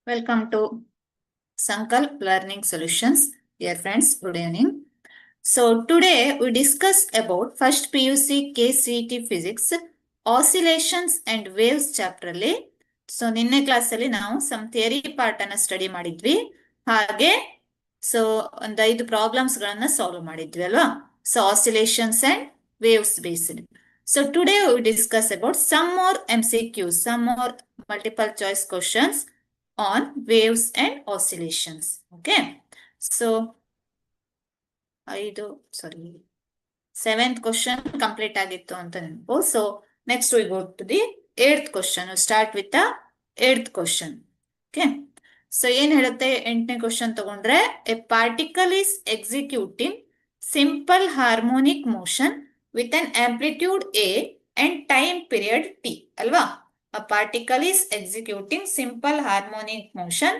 Welcome to Sankalp Learning Solutions. Dear friends, good evening. So today we discuss about first PUC KCET Physics Oscillations and Waves chapter ಅಲ್ಲಿ. So ನಿನ್ನೆ ಕ್ಲಾಸಲ್ಲಿ ನಾವು some theory part ಅನ್ನ study ಮಾಡಿದ್ವಿ. ಹಾಗೆ so ಒಂದು 5 problems ಗಳನ್ನ solve ಮಾಡಿದ್ವಿ ಅಲ್ವಾ. So oscillations and waves based. So today we discuss about some more MCQs, some more multiple choice questions on waves and oscillations. Okay. So, 7th question complete agittu anta nenpu. So, next we go to the 8th question. We start with the 8th question. Okay. So, ಏನು ಹೇಳುತ್ತೆ 8ನೇ question ತಗೊಂಡ್ರೆ a particle is executing simple harmonic motion with an amplitude A and time period T. ಅಲ್ವಾ? A particle is executing simple harmonic motion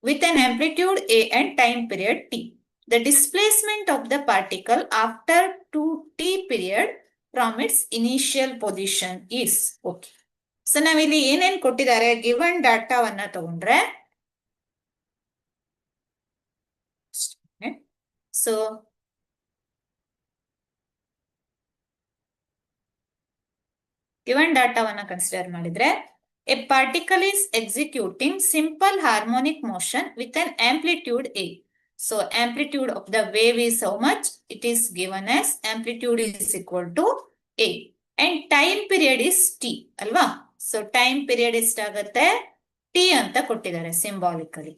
with an amplitude A and time period T. The displacement of the particle after 2t period from its initial position is. Okay. So, ನಾವಿಲ್ಲಿ ಏನೇನ್ ಕೊಟ್ಟಿದ್ದಾರೆ given ಡಾಟಾವನ್ನ ತಗೊಂಡ್ರೆ so given ಡಾಟಾವನ್ನ consider ಮಾಡಿದ್ರೆ a particle is executing simple harmonic motion with an amplitude A. So amplitude of the wave is how much? It is given as amplitude is equal to A and time period is T alva. So time period ಎಷ್ಟಾಗುತ್ತೆ T ಅಂತ ಕೊಟ್ಟಿದ್ದಾರೆ symbolically.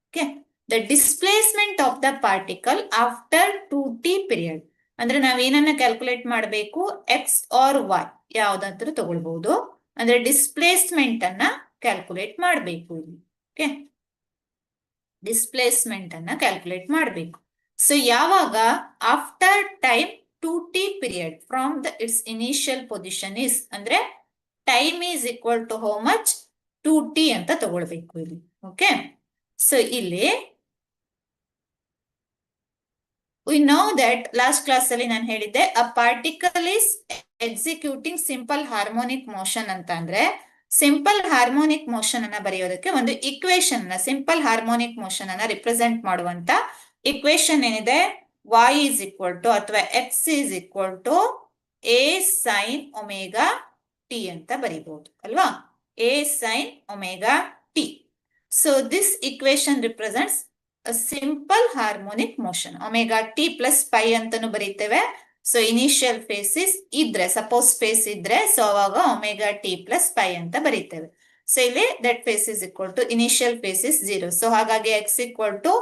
Okay. The displacement of the particle after 2t period. ಅಂದ್ರೆ ನಾವೇನನ್ನ calculate ಮಾಡಬೇಕು x or y ಯಾವ್ದಂತ ತಗೊಳ್ಬಹುದು. ಅಂದ್ರೆ displacement ಅನ್ನ ಕ್ಯಾಲ್ಕುಲೇಟ್ ಮಾಡಬೇಕು ಇಲ್ಲಿ. ಓಕೆ, ಡಿಸ್ಪ್ಲೇಸ್ಮೆಂಟ್ ಅನ್ನ ಕ್ಯಾಲ್ಕುಲೇಟ್ ಮಾಡಬೇಕು. ಸೊ ಯಾವಾಗ after time 2t period from the its initial position is ಅಂದ್ರೆ time is equal to how much 2t ಅಂತ ತಗೊಳ್ಬೇಕು ಇಲ್ಲಿ. ಓಕೆ, ಸೊ ಇಲ್ಲಿ we know that last class ಅಲ್ಲಿ ನಾನು ಹೇಳಿದ್ದೆ a particle is executing simple harmonic motion ಅಂತ ಅಂದ್ರೆ ಸಿಂಪಲ್ ಹಾರ್ಮೋನಿಕ್ ಮೋಷನ್ ಅನ್ನ ಬರೆಯೋದಕ್ಕೆ ಒಂದು ಇಕ್ವೇಶನ್ ಅನ್ನ ಸಿಂಪಲ್ ಹಾರ್ಮೋನಿಕ್ ಮೋಷನ್ ಅನ್ನ ರಿಪ್ರೆಸೆಂಟ್ ಮಾಡುವಂತ ಇಕ್ವೇಶನ್ ಏನಿದೆ y is equal to ಅಥವಾ x is equal to a sin omega t ಅಂತ ಬರೀಬಹುದು ಅಲ್ವಾ. a sin omega t. So this equation represents a simple harmonic motion. Omega t plus pi ಅಂತನೂ ಬರೀತೇವೆ. So initial phase ಇದ್ರೆ suppose phase ಇದ್ರೆ so ಅವಾಗ omega T plus pi ಅಂತ ಬರೀತೇವೆ. ಸೊ ಇಲ್ಲಿ that phase is equal to initial phase is 0. So ಹಾಗಾಗಿ X equal to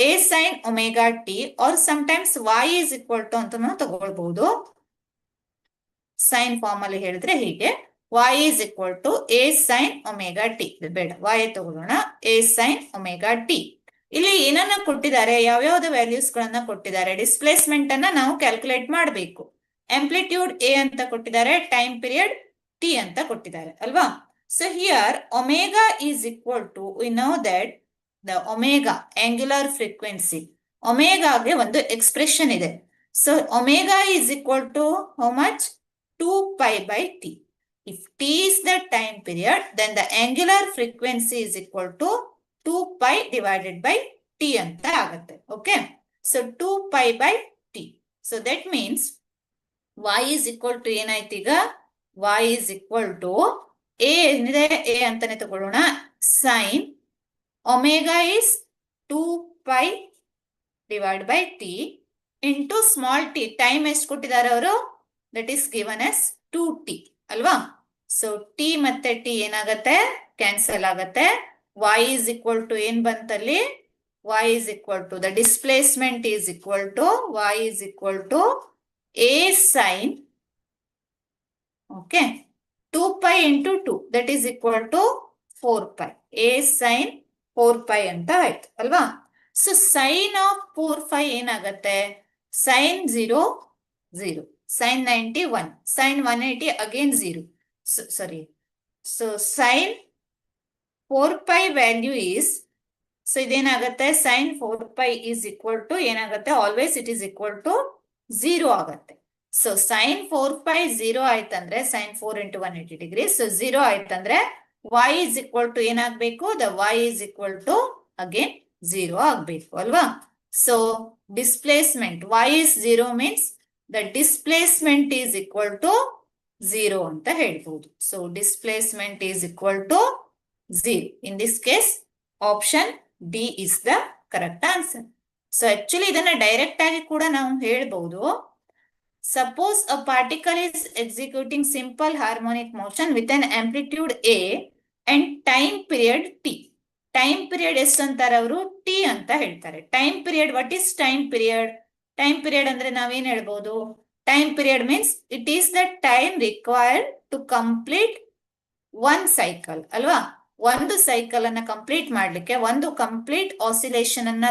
A sine omega T or sometimes Y is equal to ಅಂತ ನಾವು ತಗೊಳ್ಬಹುದು. ಸೈನ್ ಫಾರ್ಮ್ ಅಲ್ಲಿ ಹೇಳಿದ್ರೆ ಹೀಗೆ y is equal to a sin omega t. ಬೇಡ y ತಗೊಳ್ಳೋಣ, a sin omega t. ಇಲ್ಲಿ ಏನನ್ನ ಕೊಟ್ಟಿದ್ದಾರೆ, ಯಾವ್ಯಾವ್ದು ವ್ಯಾಲ್ಯೂಸ್ ಗಳನ್ನ ಕೊಟ್ಟಿದ್ದಾರೆ. ಡಿಸ್ಪ್ಲೇಸ್ಮೆಂಟ್ ಅನ್ನ ನಾವು ಕ್ಯಾಲ್ಕುಲೇಟ್ ಮಾಡಬೇಕು. ಆಂಪ್ಲಿಟ್ಯೂಡ್ ಎ ಅಂತ ಕೊಟ್ಟಿದ್ದಾರೆ, ಟೈಮ್ ಪೀರಿಯಡ್ ಟಿ ಅಂತ ಕೊಟ್ಟಿದ್ದಾರೆ ಅಲ್ವಾ. So here omega is equal to we know that the omega angular frequency, ಒಮೆಗಾಗೆ ಒಂದು ಎಕ್ಸ್ಪ್ರೆಷನ್ ಇದೆ. So omega is equal to how much 2 pi by t. If t is the time period, then the angular frequency is equal to 2 pi divided by t ಅಂತ ಆಗುತ್ತೆ. Okay. So 2 pi by t. So that means y is equal to ಏನಾಯ್ತು ಈಗ, y is equal to a ಏನಿದೆ a ಅಂತಾನೆ ತಗೊಳ್ಳೋಣ, sin omega is 2 pi divided by t into small t. Time ಎಷ್ಟು ಕೊಟ್ಟಿದ್ದಾರೆ ಅವರು, that is given as 2t ಅಲ್ವಾ. So T ಮತ್ತೆ ಟಿ ಏನಾಗತ್ತೆ, ಕ್ಯಾನ್ಸಲ್ ಆಗತ್ತೆ. y is equal to ಏನ್ ಬಂತಲ್ಲಿ, y is equal to the displacement is equal to y is equal to a sin, okay, 2 pi into 2 that is equal to 4 pi. a sin 4 pi ಅಂತ ಆಯ್ತು ಅಲ್ವಾ. So sine of 4 pi ಏನಾಗತ್ತೆ, sin 0 0, sin 90 1, sin 180 again 0. Sorry. So sin 4 pi value is, so ಇದೇನಾಗತ್ತೆ sin 4 pi is equal to ಏನಾಗತ್ತೆ, always it is equal to 0 ಆಗತ್ತೆ. So sin 4 pi 0 ಆಯ್ತಂದ್ರೆ sin 4 into 180 degree, so 0 ಆಯ್ತಂದ್ರೆ y is equal to ಏನಾಗಬೇಕು, the y is equal to again 0 ಆಗಬೇಕು ಅಲ್ವಾ. So displacement y is 0 means the displacement is equal to 0 ಅಂತ ಹೇಳ್ಬೋದು. So displacement is equal to 0. In this case option D is the correct answer. So actually ಇದನ್ನ direct ಆಗಿ ಕೂಡ ನಾವು ಹೇಳ್ಬಹುದು. Suppose a particle is executing simple harmonic motion with an amplitude A and time period T. Time period ಎಷ್ಟು ಅಂತಾರೆ ಅವರು, T ಅಂತ ಹೇಳ್ತಾರೆ. Time period, what is time period? Time period ಅಂದ್ರೆ ನಾವೇನ್ ಹೇಳ್ಬೋದು, time period means it is the time required to complete one cycle ಅಲ್ವಾ. ಒಂದು ಸೈಕಲ್ ಅನ್ನ ಕಂಪ್ಲೀಟ್ ಮಾಡ್ಲಿಕ್ಕೆ, ಒಂದು ಕಂಪ್ಲೀಟ್ ಆಸಿಲೇಷನ್ ಅನ್ನ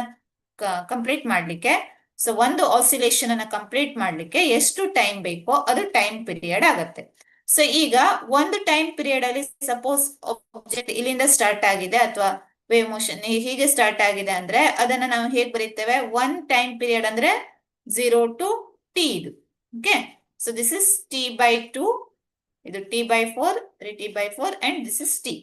ಕಂಪ್ಲೀಟ್ ಮಾಡ್ಲಿಕ್ಕೆ, ಸೊ ಒಂದು ಆಸಿಲೇಷನ್ ಅನ್ನ ಕಂಪ್ಲೀಟ್ ಮಾಡ್ಲಿಕ್ಕೆ ಎಷ್ಟು ಟೈಮ್ ಬೇಕೋ ಅದು ಟೈಮ್ ಪೀರಿಯಡ್ ಆಗತ್ತೆ. ಸೊ ಈಗ ಒಂದು ಟೈಮ್ ಪೀರಿಯಡ್ ಅಲ್ಲಿ ಸಪೋಸ್ ಆಬ್ಜೆಕ್ಟ್ ಇಲ್ಲಿಂದ ಸ್ಟಾರ್ಟ್ ಆಗಿದೆ ಅಥವಾ ವೇವ್ ಮೋಷನ್ ಹೀಗೆ ಸ್ಟಾರ್ಟ್ ಆಗಿದೆ ಅಂದ್ರೆ ಅದನ್ನ ನಾವು ಹೇಗೆ ಬರೀತೇವೆ, ಒನ್ ಟೈಮ್ ಪೀರಿಯಡ್ ಅಂದ್ರೆ 0 to t ಇದು. Okay, so this is t/2, ಇದು t/4, 3t/4 and this is t.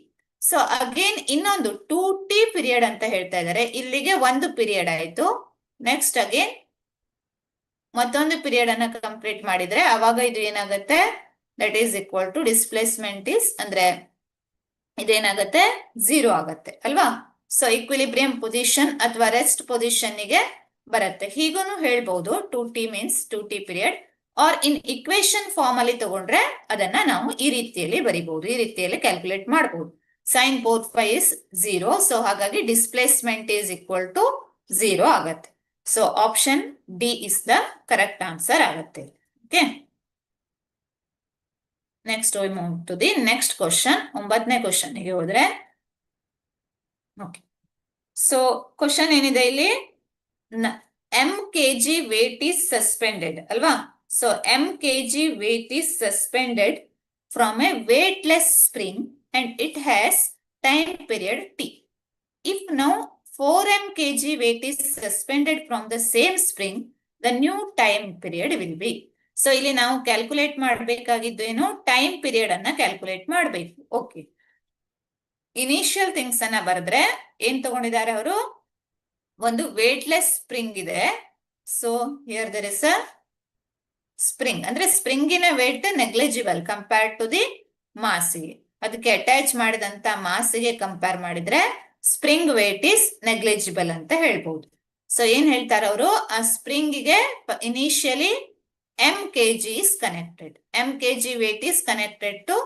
So again ಇನ್ನೊಂದು 2t ಪೀರಿಯಡ್ ಅಂತ ಹೇಳ್ತಾ ಇದ್ದಾರೆ. ಇಲ್ಲಿಗೆ ಒಂದು ಪೀರಿಯಡ್ ಆಯ್ತು. ನೆಕ್ಸ್ಟ್ ಅಗೇನ್ ಮತ್ತೊಂದು ಪೀರಿಯಡ್ ಅನ್ನ ಕಂಪ್ಲೀಟ್ ಮಾಡಿದ್ರೆ ಅವಾಗ ಇದು ಏನಾಗುತ್ತೆ, that is equal to displacement is ಅಂದ್ರೆ ಇದೇನಾಗತ್ತೆ 0 ಆಗತ್ತೆ ಅಲ್ವಾ. ಸೊ ಇಕ್ವಿಲಿಬ್ರಿಯಂ ಪೊಸಿಷನ್ ಅಥವಾ ರೆಸ್ಟ್ ಪೊಸಿಷನ್ ಗೆ ಬರುತ್ತೆ. ಹೀಗೂ ಹೇಳ್ಬಹುದು 2t means 2t period. Or in equation form ಅಲ್ಲಿ ತಗೊಂಡ್ರೆ ಅದನ್ನ ನಾವು ಈ ರೀತಿಯಲ್ಲಿ ಬರಿಬಹುದು, ಈ ರೀತಿಯಲ್ಲಿ ಕ್ಯಾಲ್ಕುಲೇಟ್ ಮಾಡಬಹುದು. Sine both phi is 0, so ಹಾಗಾಗಿ ಡಿಸ್ಪ್ಲೇಸ್ಮೆಂಟ್ ಈಸ್ ಈಕ್ವಲ್ ಟು 0 ಆಗತ್ತೆ. So option D is the correct answer ಆಗುತ್ತೆ. Okay, next we move to the next question. 9ನೇ ಕ್ವಶನ್ ಗೆ ಹೋದ್ರೆ, ಓಕೆ, ಸೊ ಕ್ವಶನ್ ಏನಿದೆ ಇಲ್ಲಿ, m kg weight is suspended ಅಲ್ವಾ. So m kg weight is suspended from a weightless spring and it has time period t. If now 4m kg weight is suspended from the same spring, the new time period will be. So ಇಲ್ಲಿ ನಾವು calculate ಮಾಡಬೇಕಾಗಿದ್ದು ಏನು, time period ಅನ್ನ calculate ಮಾಡಬೇಕು. Okay, initial things ಅನ್ನ ಬರೆದ್ರೆ ಏನ್ ತಗೊಂಡಿದ್ದಾರೆ ಅವರು, ಒಂದು ವೇಟ್ಲೆಸ್ ಸ್ಪ್ರಿಂಗ್ ಇದೆ. So here there is a spring, ಅಂದ್ರೆ ಸ್ಪ್ರಿಂಗಿನ weight negligible compare to the ಮಾಸಿಗೆ, ಅದಕ್ಕೆ ಅಟ್ಯಾಚ್ ಮಾಡಿದಂತ ಮಾಸಿಗೆ ಕಂಪೇರ್ ಮಾಡಿದ್ರೆ ಸ್ಪ್ರಿಂಗ್ ವೇಟ್ ಇಸ್ ನೆಗ್ಲಿಜಿಬಲ್ ಅಂತ ಹೇಳ್ಬಹುದು. ಸೊ ಏನ್ ಹೇಳ್ತಾರೆ ಅವರು, ಆ ಸ್ಪ್ರಿಂಗಿಗೆ initially m kg is connected. m kg weight is connected to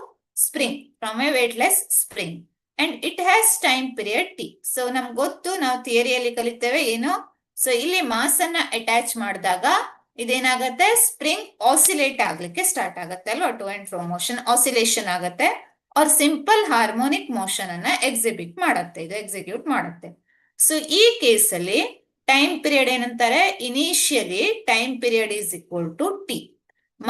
spring from a weightless spring and it has time period t. So ನಮ್ಗೆ ಗೊತ್ತು, ನಾವು ಥಿಯರಿಯಲ್ಲಿ ಕಲಿತೇವೆ ಏನು, ಸೊ ಇಲ್ಲಿ ಮಾಸ್ ಅನ್ನ ಅಟ್ಯಾಚ್ ಮಾಡಿದಾಗ ಇದೇನಾಗತ್ತೆ, ಸ್ಪ್ರಿಂಗ್ ಆಸಿಲೇಟ್ ಆಗ್ಲಿಕ್ಕೆ ಸ್ಟಾರ್ಟ್ ಆಗತ್ತೆ ಅಲ್ವಾ. To and fro motion oscillation ಆಗತ್ತೆ, ಆರ್ ಸಿಂಪಲ್ ಹಾರ್ಮೋನಿಕ್ ಮೋಷನ್ ಅನ್ನ ಎಕ್ಸಿಕ್ಯೂಟ್ ಮಾಡುತ್ತೆ. ಸೊ ಈ ಕೇಸಲ್ಲಿ ಟೈಮ್ ಪೀರಿಯಡ್ ಏನಂತಾರೆ, initially time period is equal to T.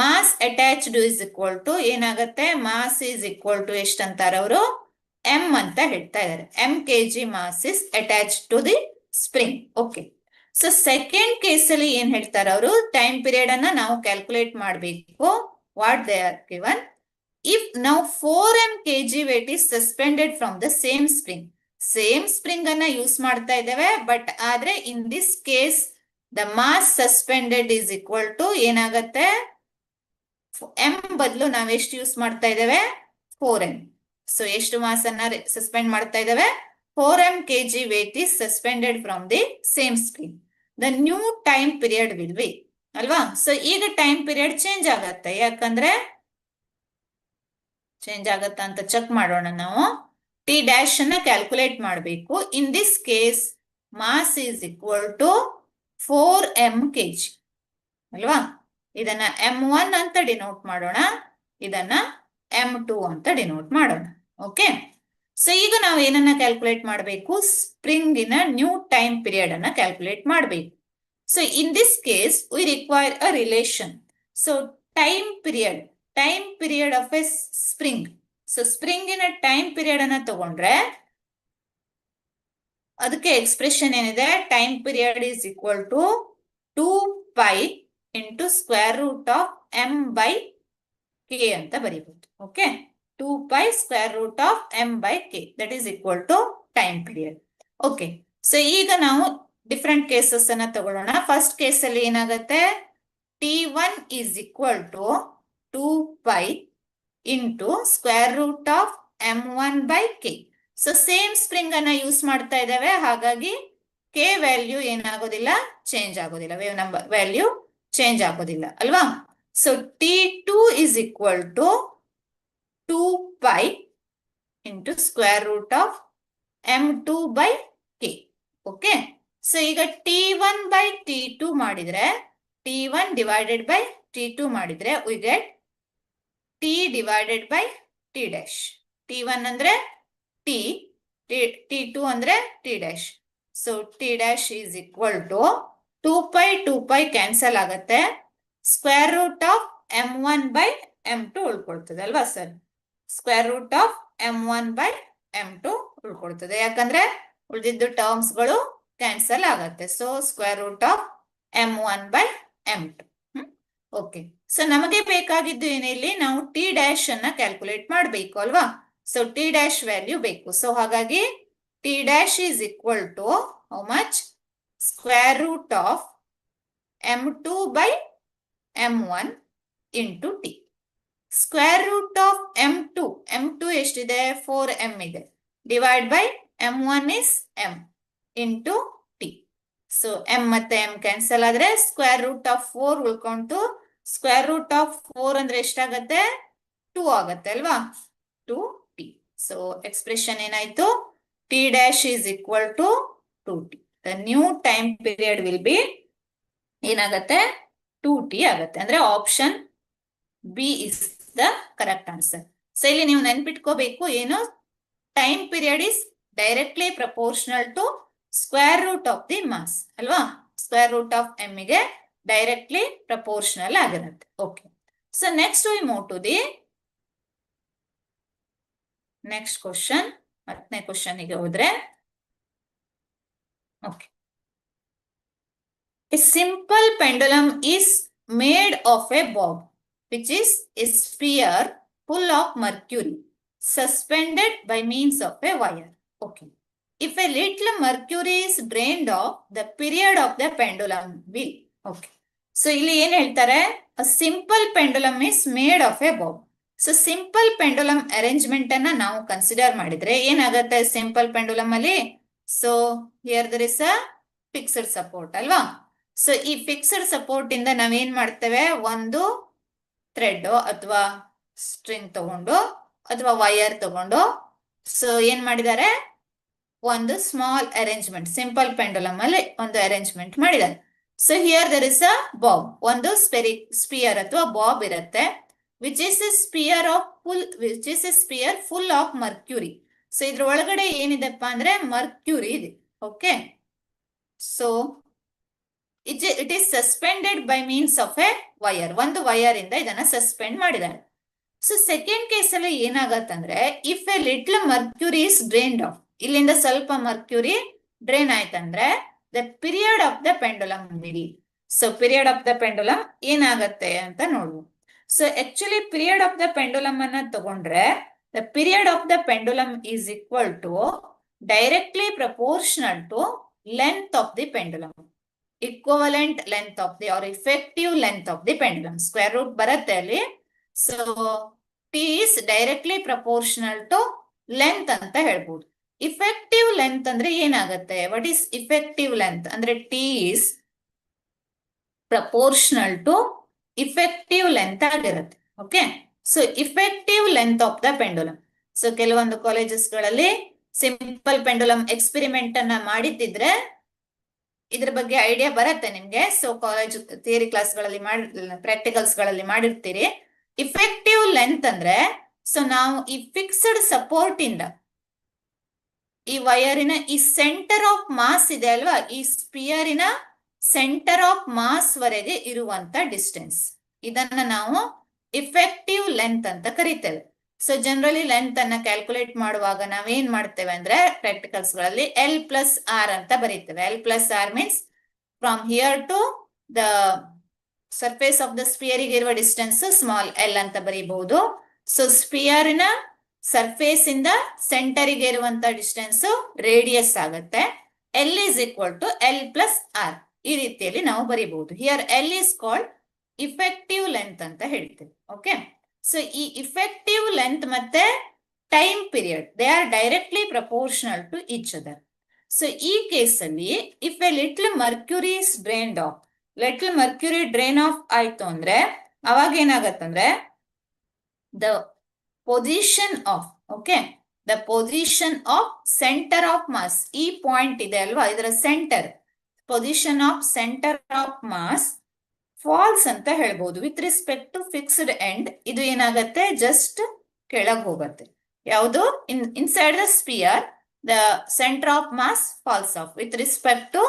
Mass attached is equal to ಏನಾಗತ್ತೆ, ಮಾಸ್ ಈಸ್ ಈಕ್ವಲ್ ಟು ಎಷ್ಟು ಅಂತಾರೆ ಅವರು, m ಅಂತ ಹೇಳ್ತಾ ಇದ್ದಾರೆ. m kg mass is attached to the spring. Okay, so second ಕೇಸಲ್ಲಿ ಏನ್ ಹೇಳ್ತಾರೆ ಅವರು, ಟೈಮ್ ಪೀರಿಯಡ್ ಅನ್ನ ನಾವು ಕ್ಯಾಲ್ಕುಲೇಟ್ ಮಾಡಬೇಕು. What they are given, if ನಾವು 4m kg weight is suspended from the same spring. Same spring ಅನ್ನ ಯೂಸ್ ಮಾಡ್ತಾ ಇದ್ದೇವೆ, ಬಟ್ ಆದ್ರೆ in this case the mass suspended is equal to ಏನಾಗತ್ತೆ, m ಬದಲು ನಾವ್ ಎಷ್ಟು ಯೂಸ್ ಮಾಡ್ತಾ ಇದ್ದೇವೆ, 4m. ಸೊ ಎಷ್ಟು ಮಾಸ್ ಅನ್ನ ಸಸ್ಪೆಂಡ್ ಮಾಡ್ತಾ ಇದ್ದೇವೆ, 4m kg weight is suspended from the same spring. The new time period will be ಅಲ್ವಾ. ಸೊ ಈಗ ಟೈಮ್ ಪೀರಿಯಡ್ ಚೇಂಜ್ ಆಗತ್ತೆ, ಯಾಕಂದ್ರೆ ಚೇಂಜ್ ಆಗತ್ತ ಅಂತ ಚೆಕ್ ಮಾಡೋಣ ನಾವು. ಟಿ ಡ್ಯಾಶ್ ಅನ್ನ ಕ್ಯಾಲ್ಕುಲೇಟ್ ಮಾಡಬೇಕು. In this case mass is equal to 4m kg ಅಲ್ವಾ. ಇದನ್ನ m1 ಅಂತ ಡಿನೋಟ್ ಮಾಡೋಣ, ಇದನ್ನ m2 ಅಂತ ಡಿನೋಟ್ ಮಾಡೋಣ. ಓಕೆ, ಸೊ ಈಗ ನಾವು ಏನನ್ನ ಕ್ಯಾಲ್ಕುಲೇಟ್ ಮಾಡಬೇಕು, ಸ್ಪ್ರಿಂಗಿನ ನ್ಯೂ ಟೈಮ್ ಪೀರಿಯಡ್ ಅನ್ನ ಕ್ಯಾಲ್ಕುಲೇಟ್ ಮಾಡಬೇಕು. So in this case we require a relation. So time period of a spring. So ಸ್ಪ್ರಿಂಗಿನ ಟೈಮ್ ಪೀರಿಯಡ್ ಅನ್ನ ತಗೊಂಡ್ರೆ ಅದಕ್ಕೆ ಎಕ್ಸ್ಪ್ರೆಷನ್ ಏನಿದೆ, time period is equal to 2π into square root of m by k ಅಂತ ಬರೀಬಹುದು. Okay, 2 pi square root of m by k, that is equal to time period. Okay, so ಈಗ ನಾವು different cases ಅನ್ನ ತಗೊಳ್ಳೋಣ. First case ಅಲ್ಲಿ ಏನಾಗುತ್ತೆ, t1 is equal to 2 pi into square root of m1 by k. So same spring ಅನ್ನ use ಮಾಡ್ತಾ ಇದ್ದೇವೆ, ಹಾಗಾಗಿ ಕೆ ವ್ಯಾಲ್ಯೂ ಏನಾಗೋದಿಲ್ಲ, ಚೇಂಜ್ ಆಗೋದಿಲ್ಲ, ವೇವ್ ನಂಬರ್ ವ್ಯಾಲ್ಯೂ ಚೇಂಜ್ ಆಗೋದಿಲ್ಲ ಅಲ್ವಾ. So t2 is equal to 2 pi into square root of m2 by k. Okay, so ಈಗ t1 by t2 ಮಾಡಿದ್ರೆ, t1 divided by t2 ಮಾಡಿದ್ರೆ we get t divided by t dash. t1 ಅಂದ್ರೆ t, t2 ಅಂದ್ರೆ t dash. So t dash is equal to 2 pi cancel ಆಗತ್ತೆ, square root of m1 by m2 ಉಳ್ಕೊಳ್ತದೆ ಅಲ್ವಾ sir. Square root of m1 by m2 ಉಳ್ಕೊಳ್ತದೆ, ಯಾಕಂದ್ರೆ ಉಳಿದಿದ್ದು terms ಗಳು cancel ಆಗತ್ತೆ. So square root of m1 by m2. Okay, so ನಮಗೆ ಬೇಕಾಗಿದ್ದು ಏನಿಲ್ಲಿ, ನಾವು ಟಿ ಡ್ಯಾಶ್ ಅನ್ನ ಕ್ಯಾಲ್ಕುಲೇಟ್ ಮಾಡಬೇಕು ಅಲ್ವಾ. ಸೊ ಟಿ ಡ್ಯಾಶ್ ವ್ಯಾಲ್ಯೂ ಬೇಕು. ಸೊ ಹಾಗಾಗಿ T dash is equal to how much, square root of m2 by m1 into T. Square root of m2 ಎಷ್ಟಿದೆ, 4m ಇದೆ, divide by m1 is m into T. So m ಮತ್ತೆ m cancel ಆದ್ರೆ square root of 4 ಉಳ್ಕೊಂಡು, square root of 4 ಅಂದ್ರೆ ಎಷ್ಟಾಗತ್ತೆ, 2 ಆಗತ್ತೆ ಅಲ್ವಾ, 2t. So expression ಏನಾಯ್ತು, t dash is equal to 2t. The new time period will be ಏನಾಗತ್ತೆ, 2t ಆಗತ್ತೆ. ಅಂದ್ರೆ option B is the correct answer. So ಇಲ್ಲಿ ನೀವು ನೆನ್ಪಿಟ್ಕೋಬೇಕು ಏನು, time period is directly proportional to square root of the mass ಅಲ್ವಾ. Square root of m ಗೆ directly proportional ಆಗಿರುತ್ತೆ. Okay, so next we move to the next question. 10ನೇ question ಗೆ ಹೋದ್ರೆ, okay, a simple pendulum is made of a bob which is a sphere full of mercury suspended by means of a wire. Okay, if a little mercury is drained off, the period of the pendulum will. Okay, so ಇಲ್ಲಿ ಏನ್ ಹೇಳ್ತಾರೆ, a simple pendulum is made of a bob. So simple pendulum arrangement ಅನ್ನ ನಾವು consider ಮಾಡಿದ್ರೆ ಏನಾಗುತ್ತೆ simple pendulum ಅಲ್ಲಿ, so here there is a fixed support ಅಲ್ವಾ. So ಈ ಫಿಕ್ಸ್ಡ್ ಸಪೋರ್ಟ್ ಇಂದ ನಾವೇನ್ ಮಾಡ್ತೇವೆ, ಒಂದು ಥ್ರೆಡ್ ಅಥವಾ ಸ್ಟ್ರಿಂಗ್ ತಗೊಂಡು ಅಥವಾ ವೈರ್ ತಗೊಂಡು, ಸೊ ಏನ್ ಮಾಡಿದ್ದಾರೆ, ಒಂದು ಸ್ಮಾಲ್ ಅರೇಂಜ್ಮೆಂಟ್ ಸಿಂಪಲ್ ಪೆಂಡುಲಮ್ ಅಲ್ಲಿ ಒಂದು ಅರೇಂಜ್ಮೆಂಟ್ ಮಾಡಿದ್ದಾರೆ. So here there is a bob, ಒಂದು ಸ್ಪಿಯರ್ ಅಥವಾ ಬಾಬ್ ಇರುತ್ತೆ, which is a sphere full of mercury. So ಇದ್ರ ಒಳಗಡೆ ಏನಿದೆಪ್ಪ ಅಂದ್ರೆ ಮರ್ಕ್ಯೂರಿ ಇದೆ. Okay, so it is suspended by means of a wire, ಒಂದು ವೈರ್ ಇಂದ ಇದನ್ನ ಸಸ್ಪೆಂಡ್ ಮಾಡಿದ್ದಾರೆ. ಸೊ ಸೆಕೆಂಡ್ ಕೇಸ್ ಅಲ್ಲಿ ಏನಾಗತ್ತಂದ್ರೆ, if a little mercury is drained off, ಇಲ್ಲಿಂದ ಸ್ವಲ್ಪ ಮರ್ಕ್ಯೂರಿ ಡ್ರೈನ್ ಆಯ್ತಂದ್ರೆ the period of the pendulum will. So period of the pendulum ಏನಾಗತ್ತೆ ಅಂತ ನೋಡುವ. So actually period of the pendulum ಅನ್ನ ತಗೊಂಡ್ರೆ, the period of the pendulum is equal to directly proportional to length of the pendulum, equivalent length of the or effective length of the pendulum. Square root ಬರುತ್ತೆ ಅಲ್ಲಿ. So t is directly proportional to length ಅಂತ ಹೇಳ್ಬೋದು. Effective length ಅಂದ್ರೆ ಏನಾಗುತ್ತೆ, what is effective length ಅಂದ್ರೆ t is proportional to effective length ಆಗಿರುತ್ತೆ. Okay, so effective length of the pendulum. So ಕೆಲವೊಂದು colleges ಗಳಲ್ಲಿ ಸಿಂಪಲ್ ಪೆಂಡುಲಮ್ ಎಕ್ಸ್ಪೆರಿಮೆಂಟ್ ಅನ್ನ ಮಾಡಿದ್ರೆ ಇದ್ರ ಬಗ್ಗೆ ಐಡಿಯಾ ಬರುತ್ತೆ ನಿಮ್ಗೆ. ಸೊ ಕಾಲೇಜ್ ಥಿಯರಿ ಕ್ಲಾಸ್ಗಳಲ್ಲಿ ಪ್ರಾಕ್ಟಿಕಲ್ಸ್ ಗಳಲ್ಲಿ ಮಾಡಿರ್ತೀರಿ. ಇಫೆಕ್ಟಿವ್ ಲೆಂತ್ ಅಂದ್ರೆ, ಸೊ ನಾವು ಈ ಫಿಕ್ಸ್ಡ್ ಸಪೋರ್ಟ್ ಇಂದ ಈ ವೈರಿನ ಈ ಸೆಂಟರ್ ಆಫ್ ಮಾಸ್ ಇದೆ ಅಲ್ವಾ, ಈ ಸ್ಪಿಯರಿನ ಸೆಂಟರ್ ಆಫ್ ಮಾಸ್ ವರೆಗೆ ಇರುವಂತ ಡಿಸ್ಟೆನ್ಸ್, ಇದನ್ನ ನಾವು ಇಫೆಕ್ಟಿವ್ ಲೆಂತ್ ಅಂತ ಕರಿತೇವೆ. ಸೊ ಜನರಲಿ ಲೆಂತ್ ಅನ್ನ ಕ್ಯಾಲ್ಕುಲೇಟ್ ಮಾಡುವಾಗ ನಾವೇನ್ ಮಾಡ್ತೇವೆ ಅಂದ್ರೆ ಪ್ರಾಕ್ಟಿಕಲ್ಸ್ ಗಳಲ್ಲಿ L+R ಅಂತ ಬರೀತೇವೆ. L+R means from here to the surface of the sphere ಇರುವ ಡಿಸ್ಟೆನ್ಸ್ ಸ್ಮಾಲ್ ಎಲ್ ಅಂತ ಬರೀಬಹುದು. ಸೊ ಸ್ಪಿಯರಿನ ಸರ್ಫೇಸ್ ಇಂದ ಸೆಂಟರಿಗೆ ಇರುವಂತ ಡಿಸ್ಟೆನ್ಸ್ ರೇಡಿಯಸ್ ಆಗುತ್ತೆ. L is equal to L plus R. ಈ ರೀತಿಯಲ್ಲಿ ನಾವು ಬರೀಬಹುದು. Here L is called effective length ಅಂತ ಹೇಳ್ತೀವಿ. ಓಕೆ, ಸೊ ಈ ಇಫೆಕ್ಟಿವ್ ಲೆಂತ್ ಮತ್ತೆ time period they are directly proportional to each other. So ಈ ಕೇಸಲ್ಲಿ if a little mercury is drained off, little mercury drain off ಆಯ್ತು ಅಂದ್ರೆ ಅವಾಗ ಏನಾಗತ್ತಂದ್ರೆ the position of, okay, the position of centre of mass, ಈ point ಇದೆ ಅಲ್ವಾ, ಇದರ centre, position of centre of mass falls ಅಂತ ಹೇಳ್ಬೋದು. With respect to fixed end, ಇದು ಏನಾಗತ್ತೆ ಜಸ್ಟ್ ಕೆಳಗೆ ಹೋಗುತ್ತೆ. ಯಾವುದು inside the sphere the centre of mass falls off with respect to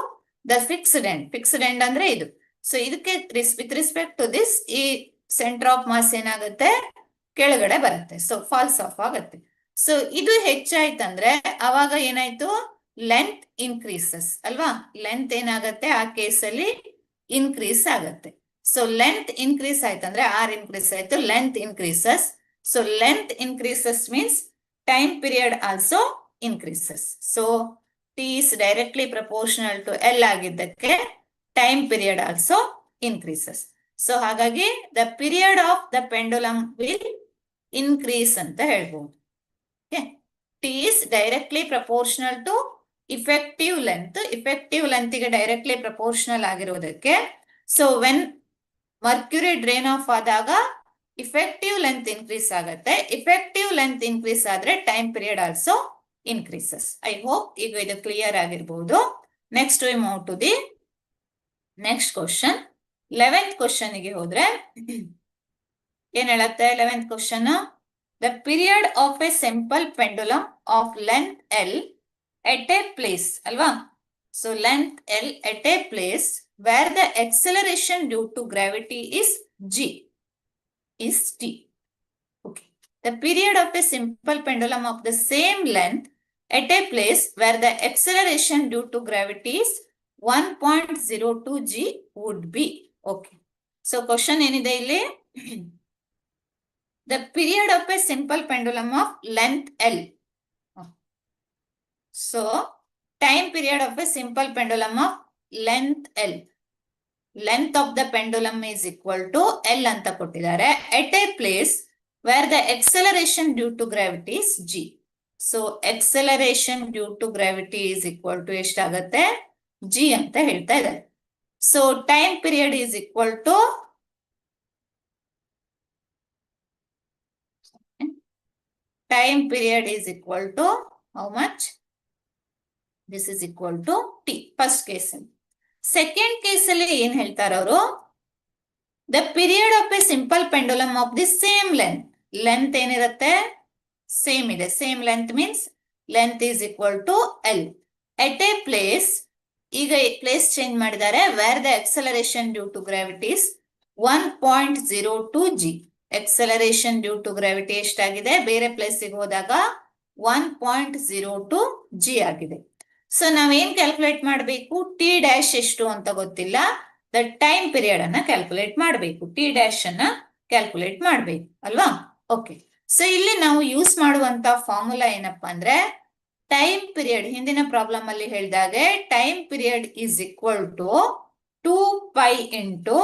the fixed end. Fixed end ಅಂದ್ರೆ ಇದು. ಸೊ ಇದಕ್ಕೆ ವಿತ್ ರೆಸ್ಪೆಕ್ಟ್ ಟು ದಿಸ್ ಈ ಸೆಂಟರ್ ಆಫ್ ಮಾಸ್ ಏನಾಗುತ್ತೆ ಕೆಳಗಡೆ ಬರುತ್ತೆ. ಸೊ ಫಾಲ್ಸ್ ಆಫ್ ಆಗುತ್ತೆ. ಸೊ ಇದು ಹೆಚ್ಚಾಯ್ತಂದ್ರೆ ಅವಾಗ ಏನಾಯ್ತು, ಲೆಂತ್ ಇನ್ಕ್ರೀಸಸ್ ಅಲ್ವಾ. ಲೆಂತ್ ಏನಾಗತ್ತೆ ಆ ಕೇಸಲ್ಲಿ ಇನ್ಕ್ರೀಸ್ ಆಗತ್ತೆ. ಸೊ ಲೆಂತ್ ಇನ್ಕ್ರೀಸ್ ಆಯ್ತಂದ್ರೆ ಆರ್ ಇನ್ಕ್ರೀಸ್ ಆಯ್ತು, length increases. So length increases means time period also increases. So T is directly proportional to L ಆಗಿದ್ದಕ್ಕೆ time period also increases. So ಹಾಗಾಗಿ the period of the pendulum will increase ಅಂತ ಹೇಳ್ಬೋದು. T is directly proportional to effective length. Effective length ಗೆ directly proportional ಆಗಿರೋದಕ್ಕೆ so when mercury drain off ಆದಾಗ effective length increase ಆಗುತ್ತೆ. Effective length increase ಆದ್ರೆ time period also increases. I hope ಈಗ ಇದು clear ಆಗಿರ್ಬಹುದು. Next we move to the next question. 11th question ಗೆ ಹೋದ್ರೆ ಏನ್ ಹೇಳುತ್ತೆ 11th question, the period of a simple pendulum of length L at a place ಅಲ್ವಾ. So length L at a place where the acceleration due to gravity is g is t. Okay, the period of a simple pendulum of the same length at a place where the acceleration due to gravity is 1.02 g would be. Okay, so question ಏನide ಇಲ್ಲಿ, the period of a simple pendulum of length L. So time period of a simple pendulum of length L, length of the pendulum is equal to L ಅಂತ ಕೊಟ್ಟಿದ್ದಾರೆ at a place where the acceleration due to gravity is g. So acceleration due to gravity is equal to ಎಷ್ಟಾಗತ್ತೆ g ಅಂತ ಹೇಳ್ತಾ ಇದ್ದಾರೆ. So time period is equal to time period is equal to how much? This is equal to t. First case. Second case ಅಲ್ಲಿ ಏನ್ ಹೇಳ್ತಾರೆ ಅವರು, the period of a simple pendulum of the same length. Length ಏನಿರುತ್ತೆ same ಇದೆ. Same length means length is equal to L at a place. ಈಗ place change ಮಾಡಿದ್ದಾರೆ. where the acceleration due to gravity is 1.02 g. acceleration due to gravity ಎಷ್ಟಾಗಿದೆ ಬೇರೆ ಪ್ಲೇಸಿಗೆ ಹೋದಾಗ 1.02 g ಆಗಿದೆ. So ನಾವೇನ್ ಕ್ಯಾಲ್ಕುಲೇಟ್ ಮಾಡಬೇಕು, ಟಿ ಡ್ಯಾಶ್ ಎಷ್ಟು ಅಂತ ಗೊತ್ತಿಲ್ಲ, ದ ಟೈಮ್ ಪೀರಿಯಡ್ ಅನ್ನ ಕ್ಯಾಲ್ಕುಲೇಟ್ ಮಾಡಬೇಕು. ಟಿ ಡ್ಯಾಶ್ ಅನ್ನ ಕ್ಯಾಲ್ಕುಲೇಟ್ ಮಾಡಬೇಕು ಅಲ್ವಾ. ಓಕೆ, ಸೊ ಇಲ್ಲಿ ನಾವು ಯೂಸ್ ಮಾಡುವಂತ ಫಾರ್ಮುಲಾ ಏನಪ್ಪಾ ಅಂದ್ರೆ ಟೈಮ್ ಪೀರಿಯಡ್. ಹಿಂದಿನ ಪ್ರಾಬ್ಲಮ್ ಅಲ್ಲಿ ಹೇಳಿದಾಗೆ time period is equal to 2π into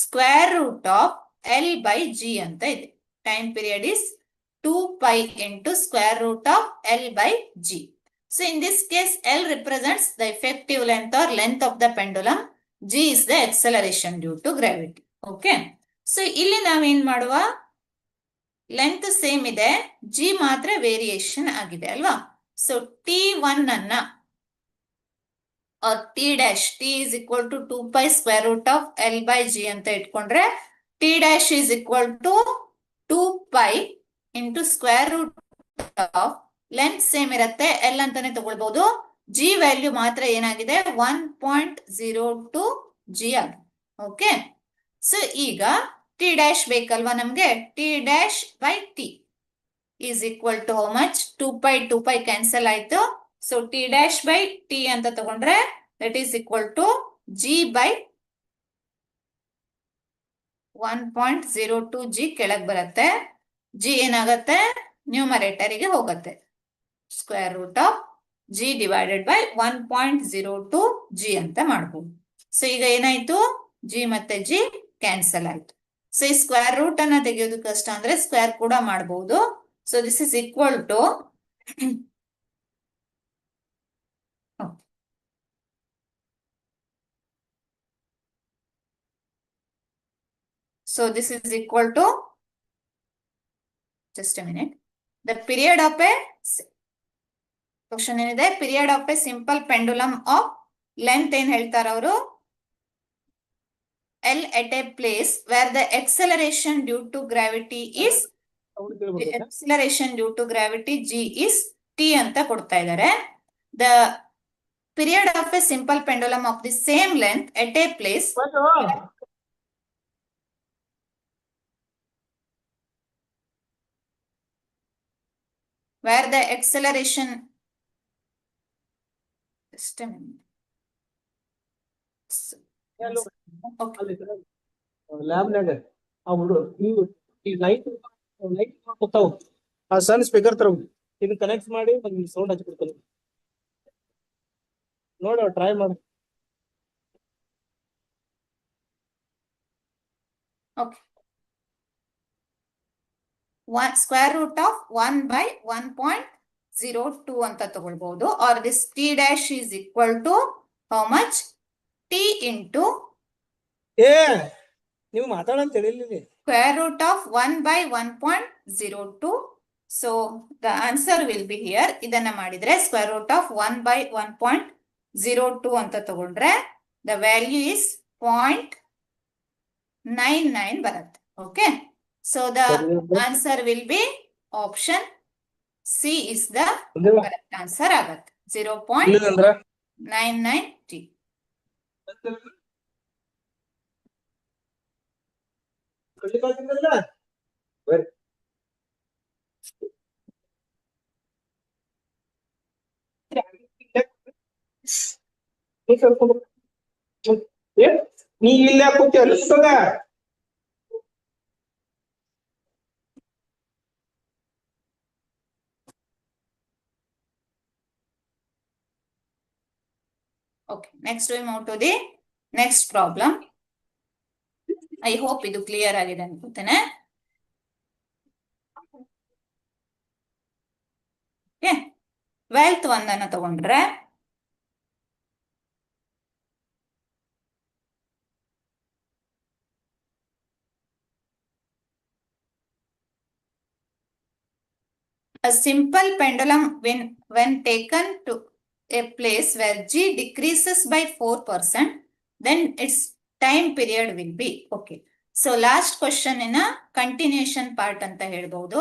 square root of L by G ಅಂತ ಇದೆ. Time period is 2π into square root of L by G. So in this case, L represents the effective length or length of the pendulum. G is the acceleration due to gravity. Okay. So ಇಲ್ಲಿ ನಾವೇನ್ ಮಾಡುವ, length same ಇದೆ, G ಮಾತ್ರ variation ಆಗಿದೆ ಅಲ್ವಾ. So T1 ಅನ್ನ or T dash, T is equal to 2π square root of L by G ಅಂತ ಇಟ್ಕೊಂಡ್ರೆ T dash is equal to 2π into square root of length same ಇರುತ್ತೆ ಎಲ್ ಅಂತಾನೆ ತಗೊಳ್ಬಹುದು. ಜಿ ವ್ಯಾಲ್ಯೂ ಮಾತ್ರ ಏನಾಗಿದೆ 1.02 ಜಿ ಆಗಿದೆ. ಓಕೆ, ಸೊ ಈಗ ಟಿ ಡ್ಯಾಶ್ ಬೇಕಲ್ವಾ ನಮ್ಗೆ. T dash by T is equal to how much, 2π cancel ಆಯ್ತು. So T dash by T ಅಂತ ತಗೊಂಡ್ರೆ that is equal to G by 1.02 G ಕೆಳಗೆ ಬರುತ್ತೆ. ಜಿ ಏನಾಗತ್ತೆ, ನ್ಯೂಮರೇಟರಿಗೆ ಹೋಗುತ್ತೆ. Square root of G divided by 1.02 G ಅಂತ ಮಾಡ್ಬೋದು. ಸೊ ಈಗ ಏನಾಯ್ತು, ಜಿ ಮತ್ತೆ ಜಿ ಕ್ಯಾನ್ಸಲ್ ಆಯ್ತು. ಸೊ ಈ ಸ್ಕ್ವೇರ್ ರೂಟ್ ಅನ್ನ ತೆಗೆಯೋದು ಕಷ್ಟ ಅಂದ್ರೆ ಸ್ಕ್ವೇರ್ ಕೂಡ ಮಾಡಬಹುದು. So this is equal to just a minute. The period of a question ಏನಿದೆ, period of a simple pendulum of length ಏನ್ ಹೇಳ್ತಾರ ಅವರು, L at a place where the acceleration due to gravity is G is T ಅಂತ ಕೊಡ್ತಾ ಇದ್ದಾರೆ. The period of a simple pendulum of the same length at a place where the acceleration just a minute. Okay. ಲ್ಯಾಬ್ನಾಗ ಈ light ಹೋಗ್ತಾವ, ಆ ಸಣ್ಣ speaker ತರ ಇದನ್ನ connect ಮಾಡಿ ಸೌಂಡ್ ಹಚ್ಚಿಬಿಡ್ತಾನೆ. ನೋಡ ಟ್ರೈ ಮಾಡಿ. Okay. Square root of 1 by 1.02 ಅಂತ ತಗೊಳ್ಬಹುದು. Or this T dash is equal to how much? T into ನೀವು ಮಾತಾಡಂತ ಹೇಳಿಲ್ಲ. Square root of 1 by 1.02. So the answer will be here. ಇದನ್ನ ಮಾಡಿದ್ರೆ square root of 1 by 1.02 ಅಂತ ತಗೊಂಡ್ರೆ the value is 0.99 ಬರುತ್ತೆ. Okay. So the answer will be option C is the correct answer ಆಗತ್ತೆ. 0.99 T. ನೀ ಇಲ್ಲ Okay, next we move to the next problem. I hope ಇದು clear ಆಗಿದೆ ಅನ್ಕೋತೇನೆ. Okay, 12th ಒಂದನ್ನ ತಗೊಂಡ್ರೆ a simple pendulum when taken to a place where G decreases by 4%, then its time period will be. Okay. So last question in a continuation part ಅಂತ ಹೇಳ್ಬಹುದು.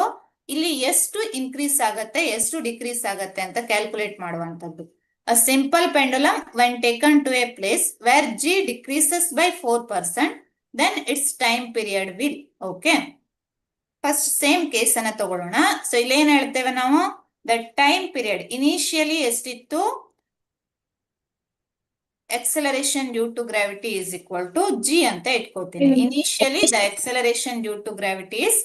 ಇಲ್ಲಿ ಎಷ್ಟು increase ಆಗತ್ತೆ, ಎಷ್ಟು ಡಿಕ್ರೀಸ್ ಆಗತ್ತೆ ಅಂತ ಕ್ಯಾಲ್ಕುಲೇಟ್ ಮಾಡುವಂತದ್ದು. A simple pendulum when taken to a place where G decreases by 4%, then its time period will. Okay. First same case ಅನ್ನ ತಗೊಳ್ಳೋಣ. ಸೊ ಇಲ್ಲಿ ಏನ್ ಹೇಳ್ತೇವೆ ನಾವು, ದ ಟೈಮ್ ಪೀರಿಯಡ್ ಇನಿಷಿಯಲಿ ಎಷ್ಟಿತ್ತು, acceleration due to gravity is equal to G ಅಂತ ಇಟ್ಕೊಳ್ತೀನಿ. Initially the acceleration due to gravity is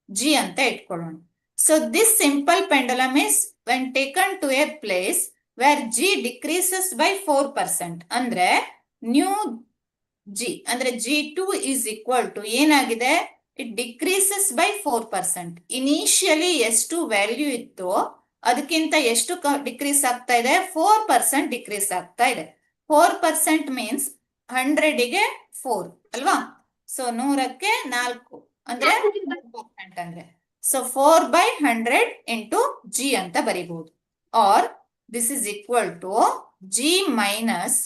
G ಅಂತ ಇಟ್ಕೊಳ್ಳೋಣ. So this simple pendulum is when taken to a place where G decreases by 4%, ಅಂದ್ರೆ new G ಅಂದ್ರೆ G2 is equal to ಏನಾಗಿದೆ, it decreases by 4%. Initially ಎಷ್ಟು value ಇತ್ತು ಅದಕ್ಕಿಂತ ಎಷ್ಟು decrease ಆಗ್ತಾ ಇದೆ, 4% ಡಿಕ್ರೀಸ್ ಆಗ್ತಾ ಇದೆ. 4% ಮೀನ್ಸ್ 100ಗೆ 4 ಅಲ್ವಾ. ಸೊ 100ಕ್ಕೆ 4 ಅಂದ್ರೆ 4% ಅಂದ್ರೆ, ಸೊ 4/100 ಇಂಟು G ಅಂತ ಬರೀಬಹುದು. Or this is equal to G minus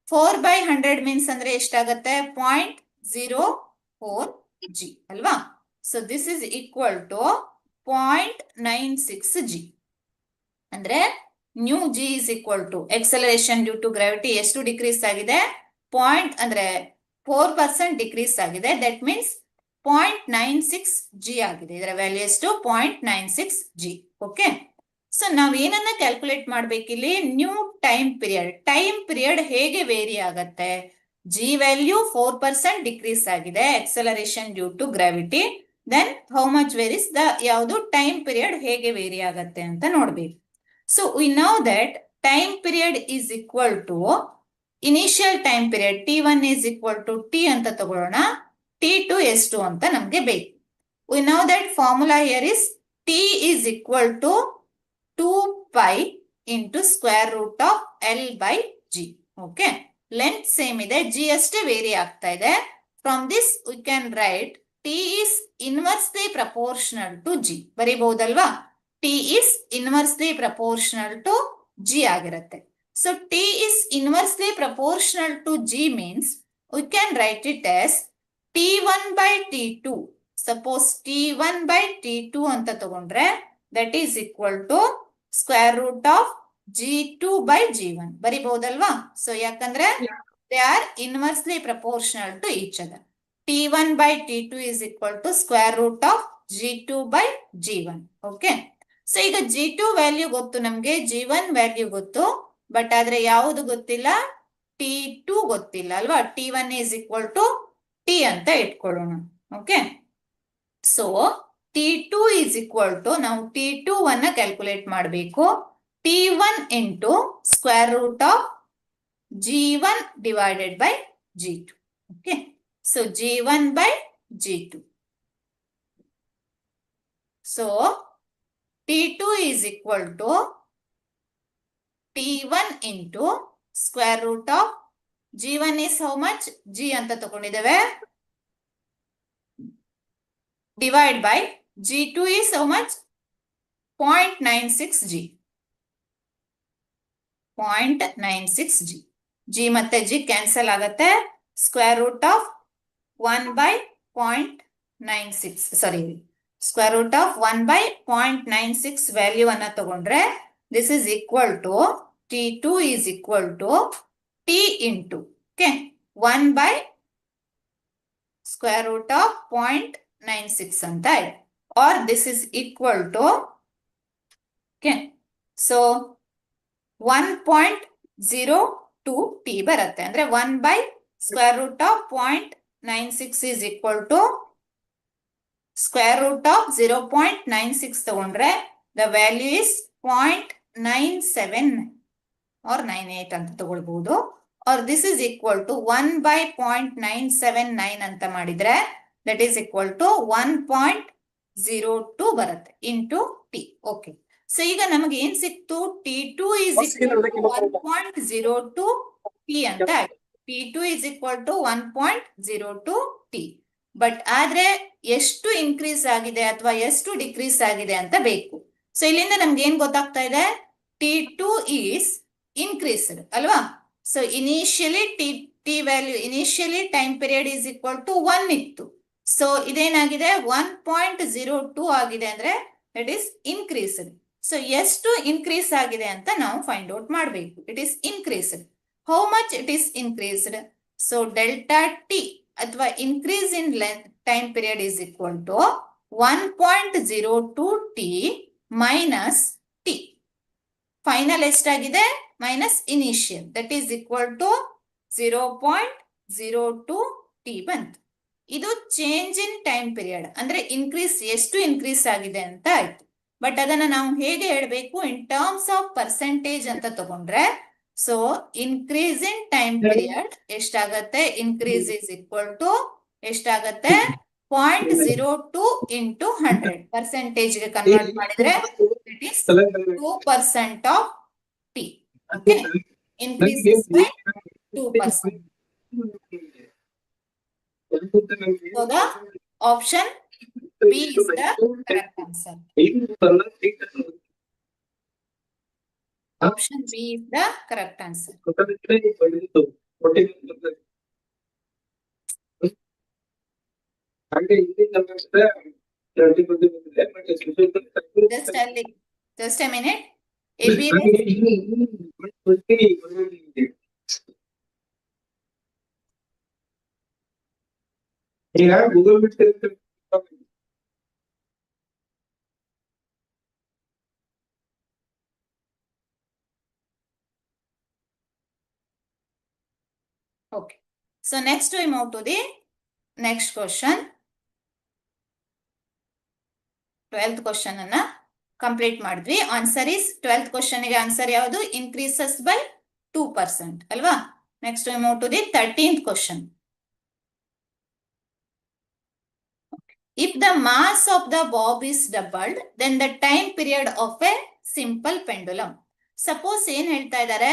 4/100 means ಅಂದ್ರೆ ಎಷ್ಟಾಗತ್ತೆ, 0.04 G ಅಲ್ವಾ. So this is equal to 0.96 G. ಅಂದ್ರೆ new G is equal to acceleration due to gravity ಎಷ್ಟು ಡಿಕ್ರೀಸ್ ಆಗಿದೆ, ಅಂದ್ರೆ 4% ಡಿಕ್ರೀಸ್ ಆಗಿದೆ. ದಟ್ ಮೀನ್ಸ್ 0.96 G ಆಗಿದೆ. ಇದರ ವ್ಯಾಲ್ಯೂ ಎಷ್ಟು, 0.96 G. ಓಕೆ. ಸೊ ನಾವ್ ಏನನ್ನ ಕ್ಯಾಲ್ಕುಲೇಟ್ ಮಾಡ್ಬೇಕಿಲ್ಲಿ, new time period. Time period ಹೇಗೆ ವೇರಿ ಆಗತ್ತೆ, G ವ್ಯಾಲ್ಯೂ 4% ಡಿಕ್ರೀಸ್ ಆಗಿದೆ, acceleration due to gravity. Then how much varies the ಯಾವುದು ಟೈಮ್ ಪೀರಿಯಡ್ ಹೇಗೆ ವೇರಿ ಆಗತ್ತೆ ಅಂತ ನೋಡ್ಬೇಕು. So we know that time period is equal to initial time period T1 is equal to T ಅಂತ ತಗೊಳ್ಳೋಣ. T2 ಎಷ್ಟು ಅಂತ ನಮ್ಗೆ ಬೇಕು. We know that formula here is T is equal to 2 pi into square root of L by G. Okay, length same ಇದೆ, G ಅಷ್ಟೇ very ಆಗ್ತಾ ಇದೆ. From this we can write T is inversely proportional to G. ಬರೀಬಹುದಲ್ವಾ? T is inversely proportional to G ಆಗಿರುತ್ತೆ. So T is inversely proportional to G means we can write it as T1 by T2. Suppose T1 by T2 ಅಂತ ತಗೊಂಡ್ರೆ that is equal to square root of G2 by G1. ಬರೀಬಹುದಲ್ವಾ? So ಯಾಕಂದ್ರೆ they are inversely proportional to each other. T1 by T2 is equal to square root of G2 by G1. Okay. So ಈಗ G2 value ಗೊತ್ತು ನಮ್ಗೆ, G1 value ಗೊತ್ತು, but ಆದ್ರೆ ಯಾವುದು ಗೊತ್ತಿಲ್ಲ, T2 ಗೊತ್ತಿಲ್ಲ ಅಲ್ವಾ? T1 is equal to T ಅಂತ ಇಟ್ಕೊಳ್ಳೋಣ. Okay, so T2 is equal to, ನಾವು T2 ಅನ್ನ ಕ್ಯಾಲ್ಕುಲೇಟ್ ಮಾಡಬೇಕು. T1 into square root of G1 divided by G2. Okay. So G1 by G2. So T2 is equal to T1 into square root of G1 is how much? G ಅಂತ ತಗೊಂಡಿದ್ದೇವೆ. Divide by G2 is how much? 0.96 G. 0.96 G. G ಮತ್ತೆ G cancel ಆಗತ್ತೆ. Square root of 1 by 0.96. Sorry. Square root of 1 by 0.96 value ಅನ್ನ ತಗೊಂಡ್ರೆ this is equal to T2 is equal to T into, okay, 1 by square root of 0.96 ಅಂತ ಇದೆ. Or this is equal to, okay, so 1.02 T ಬರುತ್ತೆ. ಅಂದ್ರೆ 1 by square root of 0.96 is equal to square root of 0.96 ತಗೊಂಡ್ರೆ the value is 0.97 or 98 ಅಂತ ತಗೊಳ್ಬಹುದು. or this is equal to 1 by 0.979 ಅಂತ ಮಾಡಿದ್ರೆ that is equal to 1.02 ಬರುತ್ತೆ into T. Okay, so ಈಗ ನಮಗೆ ಏನ್ ಸಿಕ್ತು? T2 is equal to 1.02 T ಅಂತ. T2 is equal to 1.02 T. But ಆದ್ರೆ ಎಷ್ಟು ಇನ್ಕ್ರೀಸ್ ಆಗಿದೆ ಅಥವಾ ಎಷ್ಟು ಡಿಕ್ರೀಸ್ ಆಗಿದೆ ಅಂತ ಬೇಕು. ಸೊ ಇಲ್ಲಿಂದ ನಮ್ಗೆ ಏನ್ ಗೊತ್ತಾಗ್ತಾ ಇದೆ? T2 is increased ಅಲ್ವಾ? So initially T value, initially time period is equal to 1 ಇತ್ತು. ಸೊ ಇದೇನಾಗಿದೆ? 1.02 ಆಗಿದೆ, ಅಂದ್ರೆ ದಟ್ ಈಸ್ ಇನ್ಕ್ರೀಸ್ಡ್. ಸೊ ಎಷ್ಟು ಇನ್ಕ್ರೀಸ್ ಆಗಿದೆ ಅಂತ ನಾವು ಫೈಂಡ್ ಔಟ್ ಮಾಡಬೇಕು. It is increased. How much it is increased? So delta T ಅಥವಾ increase in length time period is equal to 1.02 T minus T. Final ಎಷ್ಟಾಗಿದೆ? Minus initial, that is equal to 0.02 T ಬಂತು. ಇದು change in time period, ಅಂದ್ರೆ increase, ಎಷ್ಟು increase ಆಗಿದೆ ಅಂತ ಆಯ್ತು. But ಅದನ್ನ ನಾವು ಹೇಗೆ ಹೇಳ್ಬೇಕು? ಇನ್ ಟರ್ಮ್ಸ್ ಆಫ್ ಪರ್ಸೆಂಟೇಜ್ ಅಂತ ತಗೊಂಡ್ರೆ, so increase in time period ಎಷ್ಟಾಗತ್ತೆ? ಇನ್ಕ್ರೀಸ್ ಇಸ್ ಈಕ್ವಲ್ ಟು ಎಷ್ಟಾಗತ್ತೆ? 0.02 into 100 ಪರ್ಸೆಂಟೇಜ್ ಗೆ ಕನ್ವರ್ಟ್ ಮಾಡಿದ್ರೆ it is 2% of T. Okay, increase is by 2%. So the option B is the correct answer. Option B is the correct answer. Just a minute. ಈಗ Google meet Okay. So next we move to the next question. 12th question ಅನ್ನ complete ಮಾಡಿದ್ವಿ. Answer is 12th question ಗೆ answer ಯಾವುದು? Increases by 2%, ಅಲ್ವಾ? Next we move to the 13th question. If the mass of the bob is doubled, then the time period of a simple pendulum. Suppose ಏನ್ ಹೇಳ್ತಾ ಇದ್ದಾರೆ?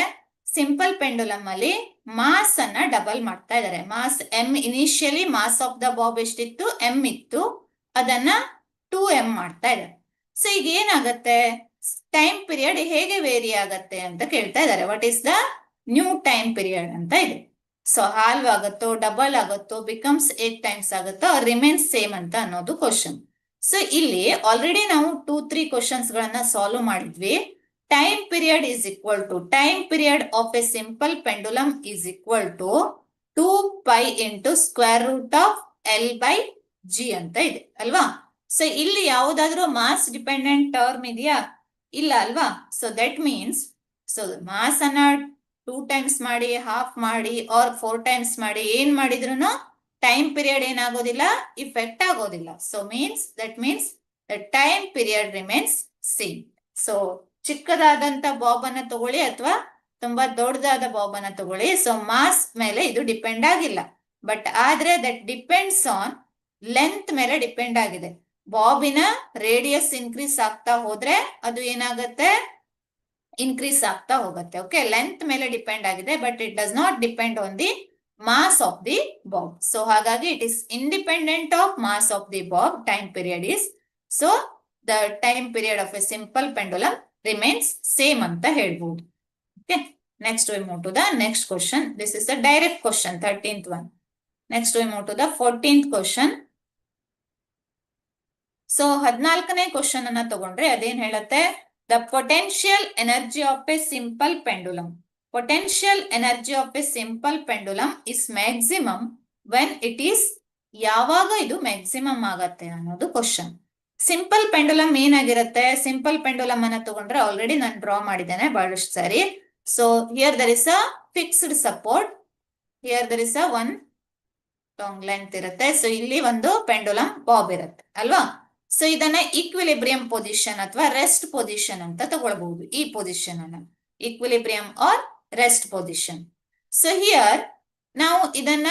Simple pendulum ಅಲ್ಲಿ mass ಅನ್ನ double ಮಾಡ್ತಾ ಇದ್ದಾರೆ. Mass M, initially mass of the bob ಎಷ್ಟಿತ್ತು? M ಇತ್ತು, ಅದನ್ನ 2m ಮಾಡ್ತಾ ಇದ್ದಾರೆ. ಸೊ ಈಗ ಏನಾಗತ್ತೆ? ಟೈಮ್ ಪೀರಿಯಡ್ ಹೇಗೆ ವೇರಿ ಆಗತ್ತೆ ಅಂತ ಕೇಳ್ತಾ ಇದ್ದಾರೆ. What is the new time period ಅಂತ ಇದೆ. ಸೊ ಹಾಲ್ವ್ ಆಗುತ್ತೋ, ಡಬಲ್ ಆಗುತ್ತೋ, ಬಿಕಮ್ಸ್ 8 ಟೈಮ್ಸ್ ಆಗುತ್ತೋ, ರಿಮೇನ್ಸ್ ಸೇಮ್ ಅಂತ ಅನ್ನೋದು ಕ್ವಶನ್. ಸೊ ಇಲ್ಲಿ ಆಲ್ರೆಡಿ ನಾವು 2-3 ಕ್ವಶನ್ಸ್ ಗಳನ್ನ ಸಾಲ್ವ್ ಮಾಡಿದ್ವಿ. Time period is equal to, time period of a simple pendulum is equal to 2π into square root of L/G ಅಂತ ಇದೆ, ಅಲ್ವಾ? ಸೊ ಇಲ್ಲಿ ಯಾವುದಾದ್ರೂ ಮಾಸ್ ಡಿಪೆಂಡೆಂಟ್ ಟರ್ಮ್ ಇದೆಯಾ? ಇಲ್ಲ, ಅಲ್ವಾ? So that means, so mass ಅನ್ನ 2 ಟೈಮ್ಸ್ ಮಾಡಿ, ಹಾಫ್ ಮಾಡಿ, ಆರ್ 4 ಟೈಮ್ಸ್ ಮಾಡಿ, ಏನ್ ಮಾಡಿದ್ರು ಟೈಮ್ ಪೀರಿಯಡ್ ಏನಾಗೋದಿಲ್ಲ, ಇಫೆಕ್ಟ್ ಆಗೋದಿಲ್ಲ. So that means the time period remains same. So ಚಿಕ್ಕದಾದಂತ ಬಾಬ್ ಅನ್ನ ತಗೊಳ್ಳಿ ಅಥವಾ ತುಂಬಾ ದೊಡ್ಡದಾದ ಬಾಬ್ ಅನ್ನ ತಗೊಳ್ಳಿ, ಸೊ ಮಾಸ್ ಮೇಲೆ ಇದು ಡಿಪೆಂಡ್ ಆಗಿಲ್ಲ. ಬಟ್ ಆದ್ರೆ ದಟ್ ಡಿಪೆಂಡ್ಸ್ ಆನ್ ಲೆಂತ್ ಮೇಲೆ ಡಿಪೆಂಡ್ ಆಗಿದೆ. ಬಾಬಿನ ರೇಡಿಯಸ್ ಇನ್ಕ್ರೀಸ್ ಆಗ್ತಾ ಹೋದ್ರೆ ಅದು ಏನಾಗತ್ತೆ? ಇನ್ಕ್ರೀಸ್ ಆಗ್ತಾ ಹೋಗುತ್ತೆ. ಓಕೆ, ಲೆಂತ್ ಮೇಲೆ ಡಿಪೆಂಡ್ ಆಗಿದೆ, but it does not depend on the mass of the bob. So ಹಾಗಾಗಿ it is independent of mass of the bob. Time period is, so the time period of a simple pendulum remains same ಅಂತ ಹೇಳ್ಬೋದು. Okay, next we move to the next question. This is a direct question, 13th one. Next we move to the 14th question. So 14ನೇ question ಅನ್ನ ತಗೊಂಡ್ರೆ ಅದೇನ್ ಹೇಳತ್ತೆ? The potential energy of a simple pendulum. Potential energy of a simple pendulum is maximum when it is, ಯಾವಾಗ ಇದು maximum ಆಗತ್ತೆ ಅನ್ನೋದು question. Simple pendulum ಏನಾಗಿರುತ್ತೆ? Simple pendulum ಅನ್ನ ತಗೊಂಡ್ರೆ ಆಲ್ರೆಡಿ ನಾನು ಡ್ರಾ ಮಾಡಿದ್ದೇನೆ ಬಹಳಷ್ಟು ಸಾರಿ. So here there is a fixed support, here there is a one long length ಇರುತ್ತೆ. ಸೊ ಇಲ್ಲಿ ಒಂದು ಪೆಂಡುಲಮ್ ಬಾಬ್ ಇರುತ್ತೆ, ಅಲ್ವಾ? ಸೊ ಇದನ್ನ ಈಕ್ವಿಲಿಬ್ರಿಯಂ ಪೊಸಿಷನ್ ಅಥವಾ ರೆಸ್ಟ್ ಪೊಸಿಷನ್ ಅಂತ ತಗೊಳ್ಬಹುದು. ಈ ಪೊಸಿಷನ್ ಅನ್ನ equilibrium or rest position. So here ನಾವು ಇದನ್ನ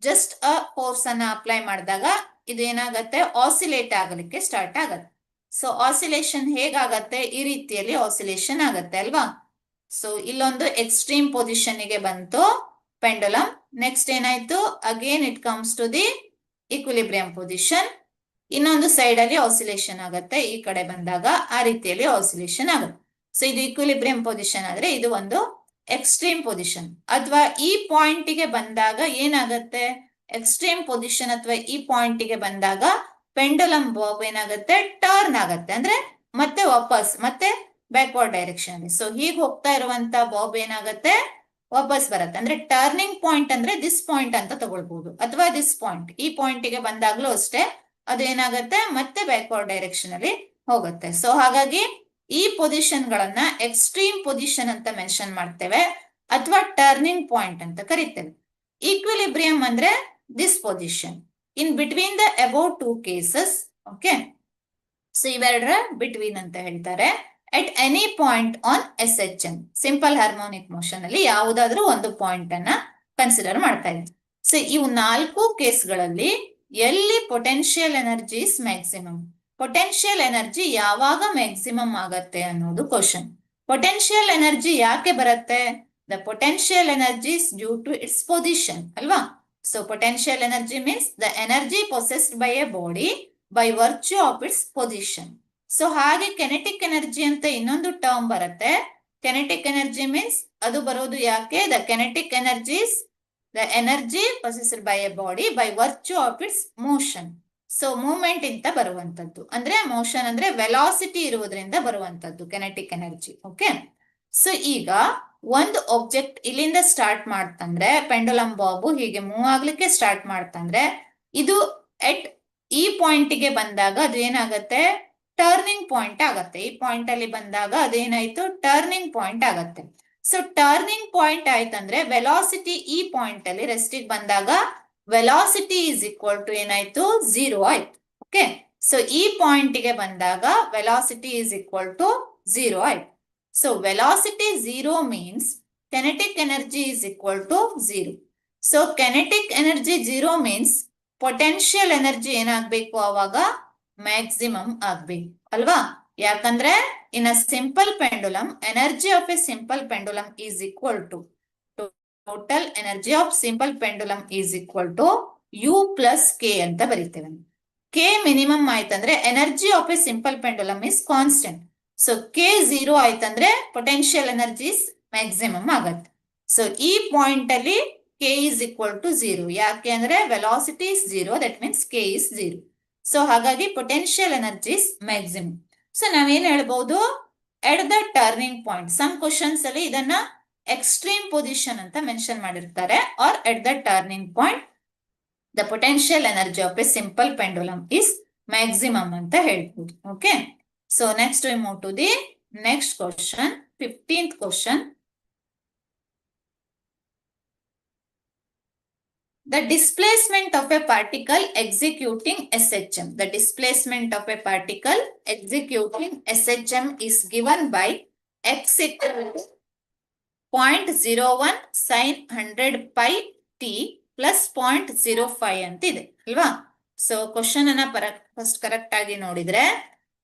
ಜಸ್ಟ್ ಅ ಫೋರ್ಸ್ ಅನ್ನ ಅಪ್ಲೈ ಮಾಡಿದಾಗ ಇದು ಏನಾಗತ್ತೆ? ಆಸಿಲೇಟ್ ಆಗಲಿಕ್ಕೆ ಸ್ಟಾರ್ಟ್ ಆಗತ್ತೆ. ಸೊ ಆಸಿಲೇಷನ್ ಹೇಗಾಗತ್ತೆ? ಈ ರೀತಿಯಲ್ಲಿ ಆಸಿಲೇಷನ್ ಆಗತ್ತೆ, ಅಲ್ವಾ? ಸೊ ಇಲ್ಲೊಂದು ಎಕ್ಸ್ಟ್ರೀಮ್ ಪೊಸಿಷನ್ ಗೆ ಬಂತು ಪೆಂಡುಲಮ್. ನೆಕ್ಸ್ಟ್ ಏನಾಯ್ತು? Again it comes to the equilibrium position. ಇನ್ನೊಂದು ಸೈಡ್ ಅಲ್ಲಿ ಆಸಿಲೇಷನ್ ಆಗತ್ತೆ. ಈ ಕಡೆ ಬಂದಾಗ ಆ ರೀತಿಯಲ್ಲಿ ಆಸಿಲೇಷನ್ ಆಗುತ್ತೆ. ಸೊ ಇದು ಈಕ್ವಿಲಿಬ್ರಿಯಂ ಪೊಸಿಷನ್ ಆದ್ರೆ ಇದು ಒಂದು ಎಕ್ಸ್ಟ್ರೀಮ್ ಪೊಸಿಷನ್. ಅಥವಾ ಈ ಪಾಯಿಂಟ್ ಗೆ ಬಂದಾಗ ಏನಾಗತ್ತೆ? ಎಕ್ಸ್ಟ್ರೀಮ್ ಪೊಸಿಷನ್ ಅಥವಾ ಈ ಪಾಯಿಂಟ್ ಗೆ ಬಂದಾಗ ಪೆಂಡುಲಮ್ ಬಾಬ್ ಏನಾಗುತ್ತೆ? ಟರ್ನ್ ಆಗತ್ತೆ, ಅಂದ್ರೆ ಮತ್ತೆ ಬ್ಯಾಕ್ವರ್ಡ್ ಡೈರೆಕ್ಷನ್ ಅಲ್ಲಿ. ಸೊ ಹೀಗೆ ಹೋಗ್ತಾ ಇರುವಂತ ಬಾಬ್ ಏನಾಗತ್ತೆ? ವಾಪಸ್ ಬರುತ್ತೆ. ಅಂದ್ರೆ ಟರ್ನಿಂಗ್ ಪಾಯಿಂಟ್ ಅಂದ್ರೆ ದಿಸ್ ಪಾಯಿಂಟ್ ಅಂತ ತಗೊಳ್ಬಹುದು, ಅಥವಾ ದಿಸ್ ಪಾಯಿಂಟ್. ಈ ಪಾಯಿಂಟ್ ಗೆ ಬಂದಾಗ್ಲೂ ಅಷ್ಟೇ ಅದು ಏನಾಗತ್ತೆ? ಮತ್ತೆ ಬ್ಯಾಕ್ವರ್ಡ್ ಡೈರೆಕ್ಷನ್ ಅಲ್ಲಿ ಹೋಗುತ್ತೆ. ಸೊ ಹಾಗಾಗಿ ಈ ಪೊಸಿಷನ್ ಗಳನ್ನ ಎಕ್ಸ್ಟ್ರೀಮ್ ಪೊಸಿಷನ್ ಅಂತ ಮೆನ್ಷನ್ ಮಾಡ್ತೇವೆ, ಅಥವಾ ಟರ್ನಿಂಗ್ ಪಾಯಿಂಟ್ ಅಂತ ಕರಿತೇವೆ. ಈಕ್ವಿಲಿಬ್ರಿಯಂ ಅಂದ್ರೆ this position in between the above 2 cases. Okay, so ಇವೆರಡರ ಬಿಟ್ವೀನ್ ಅಂತ ಹೇಳ್ತಾರೆ. At any point on SHM, simple harmonic motion ಅಲ್ಲಿ ಯಾವುದಾದ್ರೂ ಒಂದು ಪಾಯಿಂಟ್ ಅನ್ನ ಕನ್ಸಿಡರ್ ಮಾಡ್ತಾ ಇದ್ದೀವಿ. ಸೊ ಇವು 4 ಕೇಸ್ಗಳಲ್ಲಿ ಎಲ್ಲಿ potential energy is maximum? Potential energy ಯಾವಾಗ ಮ್ಯಾಕ್ಸಿಮಮ್ ಆಗತ್ತೆ ಅನ್ನೋದು ಕ್ವಶನ್. ಪೊಟೆನ್ಶಿಯಲ್ ಎನರ್ಜಿ ಯಾಕೆ ಬರುತ್ತೆ? The potential energy is due to its position, ಅಲ್ವಾ? So potential energy means the energy possessed by a body by virtue of its position. So ಹಾಗೆ kinetic energy ಅಂತ ಇನ್ನೊಂದು term ಬರುತ್ತೆ. Kinetic energy means ಅದು ಬರೋದು ಯಾಕೆ? The kinetic energy is the energy possessed by a body by virtue of its motion. So movement ಇಂದ ಬರುವಂತದ್ದು, ಅಂದ್ರೆ ಮೋಷನ್ ಅಂದ್ರೆ ವೆಲಾಸಿಟಿ ಇರುವುದರಿಂದ ಬರುವಂತದ್ದು ಕೆನೆಟಿಕ್ ಎನರ್ಜಿ. ಓಕೆ, ಸೊ ಈಗ ಒಂದು ಆಬ್ಜೆಕ್ಟ್ ಇಲ್ಲಿಂದ ಸ್ಟಾರ್ಟ್ ಮಾಡ್ತಂದ್ರೆ, ಪೆಂಡುಲಮ್ ಬಾಬು ಹೀಗೆ ಮೂವ್ ಆಗ್ಲಿಕ್ಕೆ ಸ್ಟಾರ್ಟ್ ಮಾಡ್ತಂದ್ರೆ ಇದು ಎಟ್ ಈ ಪಾಯಿಂಟ್ ಗೆ ಬಂದಾಗ ಅದು ಏನಾಗತ್ತೆ? ಟರ್ನಿಂಗ್ ಪಾಯಿಂಟ್ ಆಗತ್ತೆ. ಈ ಪಾಯಿಂಟ್ ಅಲ್ಲಿ ಬಂದಾಗ ಅದೇನಾಯ್ತು? ಟರ್ನಿಂಗ್ ಪಾಯಿಂಟ್ ಆಗತ್ತೆ. ಸೊ ಟರ್ನಿಂಗ್ ಪಾಯಿಂಟ್ ಆಯ್ತಂದ್ರೆ ವೆಲಾಸಿಟಿ ಈ ಪಾಯಿಂಟ್ ಅಲ್ಲಿ ರೆಸ್ಟಿಗೆ ಬಂದಾಗ ವೆಲಾಸಿಟಿ ಈಸ್ ಈಕ್ವಲ್ ಟು ಏನಾಯ್ತು? 0 ಆಯ್ತು. ಓಕೆ, ಸೊ ಈ ಪಾಯಿಂಟ್ಗೆ ಬಂದಾಗ ವೆಲಾಸಿಟಿ ಈಸ್ ಈಕ್ವಲ್ ಟು 0 ಆಯ್ತು. So velocity 0 means kinetic energy is equal to 0. So kinetic energy 0 means potential energy ಏನಾಗ್ಬೇಕು ಅವಾಗ ಮ್ಯಾಕ್ಸಿಮಮ್ ಆಗ್ಬೇಕು ಅಲ್ವಾ? ಯಾಕಂದ್ರೆ in a simple pendulum energy of a simple pendulum is equal to total energy of simple pendulum is equal to U plus K ಅಂತ ಬರೀತೇವೆ. K minimum ಆಯ್ತಂದ್ರೆ energy of a simple pendulum is constant. So K 0 ಆಯ್ತಂದ್ರೆ potential energies maximum ಆಗತ್ತೆ. So ಈ point ಅಲ್ಲಿ K is equal to 0. ಯಾಕೆ ಅಂದ್ರೆ velocity is 0, that means K is 0. So ಹಾಗಾಗಿ ಪೊಟೆನ್ಶಿಯಲ್ ಎನರ್ಜೀಸ್ ಮ್ಯಾಕ್ಸಿಮಮ್. ಸೊ ನಾವೇನ್ ಹೇಳ್ಬಹುದು, at the turning point. Some questions ಅಲ್ಲಿ ಇದನ್ನ ಎಕ್ಸ್ಟ್ರೀಮ್ ಪೊಸಿಷನ್ ಅಂತ ಮೆನ್ಷನ್ ಮಾಡಿರ್ತಾರೆ. Or at the turning point the potential energy of a simple pendulum is maximum ಅಂತ ಹೇಳ್ಬೋದು. Okay, so next we move to the next question, 15th question. The displacement of a particle executing SHM. The displacement of a particle executing SHM is given by x equal to 0.01 sin 100 pi t plus 0.05 ಅಂತ ಇದೆ ಅಲ್ವಾ? So question ಅನ್ನ first correct ಆಗಿ ನೋಡಿದ್ರೆ,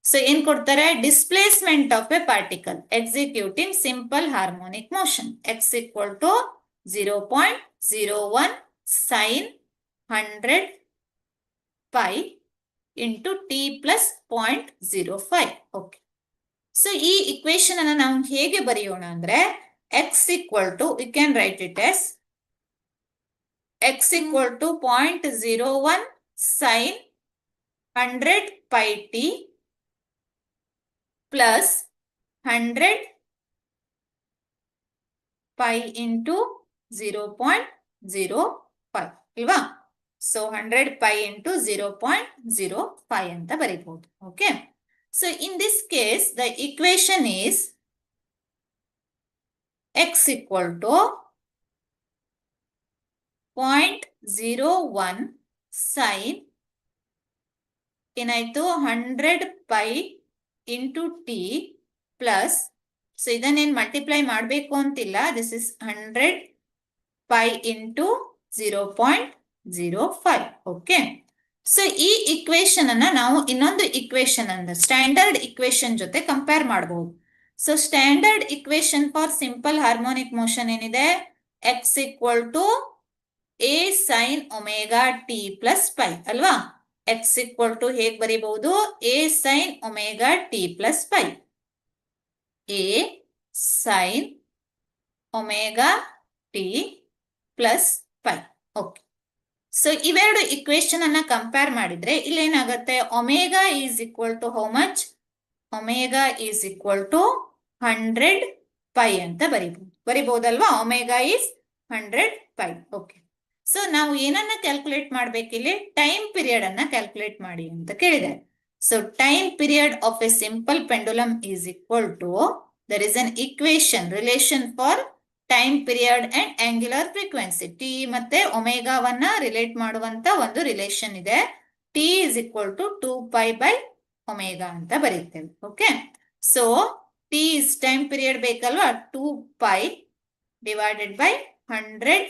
so ಏನ್ ಕೊಡ್ತಾರೆ, displacement of A particle executing simple harmonic motion x equal to 0.01 sin 100 pi into t plus 0.05. Okay, so ಈ equation ಅನ್ನ ನಾವು ಹೇಗೆ ಬರೆಯೋಣ ಅಂದ್ರೆ, x equal to, we can write it as x equal to 0.01 sin 100 pi t plus 100 pi into 0.05 ಇಲ್ವಾ? So 100 pi into 0.05 ಅಂತ ಬರೀಬಹುದು. Okay, so in this case the equation is x equal to 0.01 sin ಏನಾಯ್ತು 100 pi into t plus, so ಇದನ್ನೇನ್ multiply ಮಾಡಬೇಕು ಅಂತಿಲ್ಲ, this is 100 pi into 0.05. Okay, so ಈ equation ಅನ್ನ ನಾವು ಇನ್ನೊಂದು ಇಕ್ವೇಶನ್ ಅಂದ್ರೆ ಸ್ಟ್ಯಾಂಡರ್ಡ್ ಇಕ್ವೇಶನ್ ಜೊತೆ ಕಂಪೇರ್ ಮಾಡಬಹುದು. So standard equation for simple harmonic motion ಏನಿದೆ, x equal to a sin omega t plus pi ಅಲ್ವಾ? x equal to ಹೇಗ್ ಬರೀಬಹುದು, a sin omega t plus pi, a sin omega t plus pi. Okay, so ಇವೆರಡು equation ಅನ್ನ compare ಮಾಡಿದ್ರೆ ಇಲ್ಲಿ ಏನಾಗುತ್ತೆ, omega is equal to how much, omega is equal to 100 pi ಅಂತ ಬರಿಬಹುದಲ್ವಾ? Omega is 100 pi. Okay, so ನಾವು ಏನನ್ನ calculate ಮಾಡ್ಬೇಕಿಲ್ಲಿ, ಟೈಮ್ ಪೀರಿಯಡ್ ಅನ್ನ ಕ್ಯಾಲ್ಕುಲೇಟ್ ಮಾಡಿ ಅಂತ ಕೇಳಿದೆ. So time period of a simple pendulum is equal to, there is an equation relation for time period and angular frequency. t ಮತ್ತೆ ಒಮೆಗಾವನ್ನ relate ಮಾಡುವಂತ ಒಂದು ರಿಲೇಷನ್ ಇದೆ. t is equal to 2 pi by omega ಅಂತ ಬರೀತೇವೆ. Okay, so t is time period ಬೇಕಲ್ವಾ, 2 pi divided by 100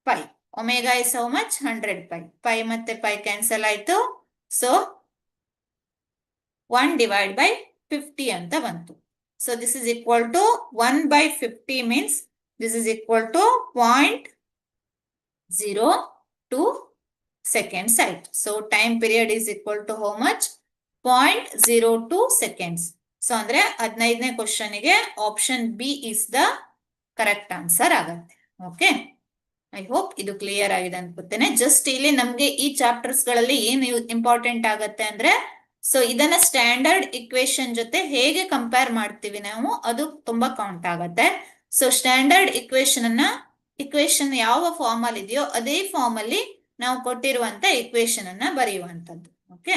pi. omega is how much, 100 pi. pi ಮತ್ತೆ pi cancel ಆಯ್ತು. So 1 divide by 50 ಅಂತ ಬಂತು. So this is equal to 1 by 50 means this is equal to 0.02 seconds. Right? So time period is equal to how much, 0.02 seconds. So ಅಂದ್ರೆ 15ನೇ question ಗೆ option B is the correct answer ಆಗತ್ತೆ. Okay, I hope ಇದು clear ಆಗಿದೆ ಅನ್ಕೋತೇನೆ. Just ಇಲ್ಲಿ ನಮ್ಗೆ ಈ chapters ಗಳಲ್ಲಿ ಏನು ಇಂಪಾರ್ಟೆಂಟ್ ಆಗತ್ತೆ ಅಂದ್ರೆ, ಸೊ ಇದನ್ನ ಸ್ಟ್ಯಾಂಡರ್ಡ್ ಇಕ್ವೇಶನ್ ಜೊತೆ ಹೇಗೆ ಕಂಪೇರ್ ಮಾಡ್ತೀವಿ ನಾವು, ಅದು ತುಂಬಾ ಕೌಂಟ್ ಆಗತ್ತೆ. ಸೊ ಸ್ಟ್ಯಾಂಡರ್ಡ್ ಇಕ್ವೇಶನ್ ಯಾವ ಫಾರ್ಮ್ ಅಲ್ಲಿ ಇದೆಯೋ ಅದೇ ಫಾರ್ಮ್ ಅಲ್ಲಿ ನಾವು ಕೊಟ್ಟಿರುವಂತ ಇಕ್ವೇಶನ್ ಅನ್ನ ಬರೆಯುವಂತದ್ದು. Okay,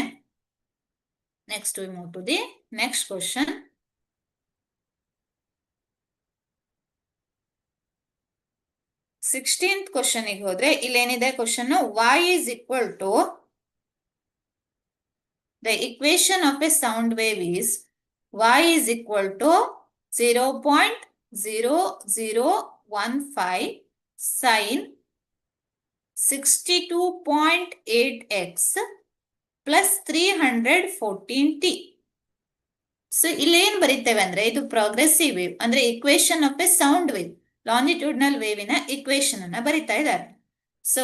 next we move to the next question. 16th question ಗೆ ಹೋದ್ರೆ ಇಲ್ಲೇನಿದೆ question, y is equal to the equation of a sound wave is y is equal to 0.0015 sine 62.8x plus 314t. So ಇಲ್ಲೇನ್ ಬರೀತೇವೆ ಅಂದ್ರೆ ಇದು progressive wave ಅಂದ್ರೆ equation of a sound wave, ಲಾಂಜಿಟ್ಯೂಡ್ನಲ್ ವೇವಿನ ಇಕ್ವೇಶನ್ ಅನ್ನ ಬರೀತಾ ಇದ್ದಾರೆ. So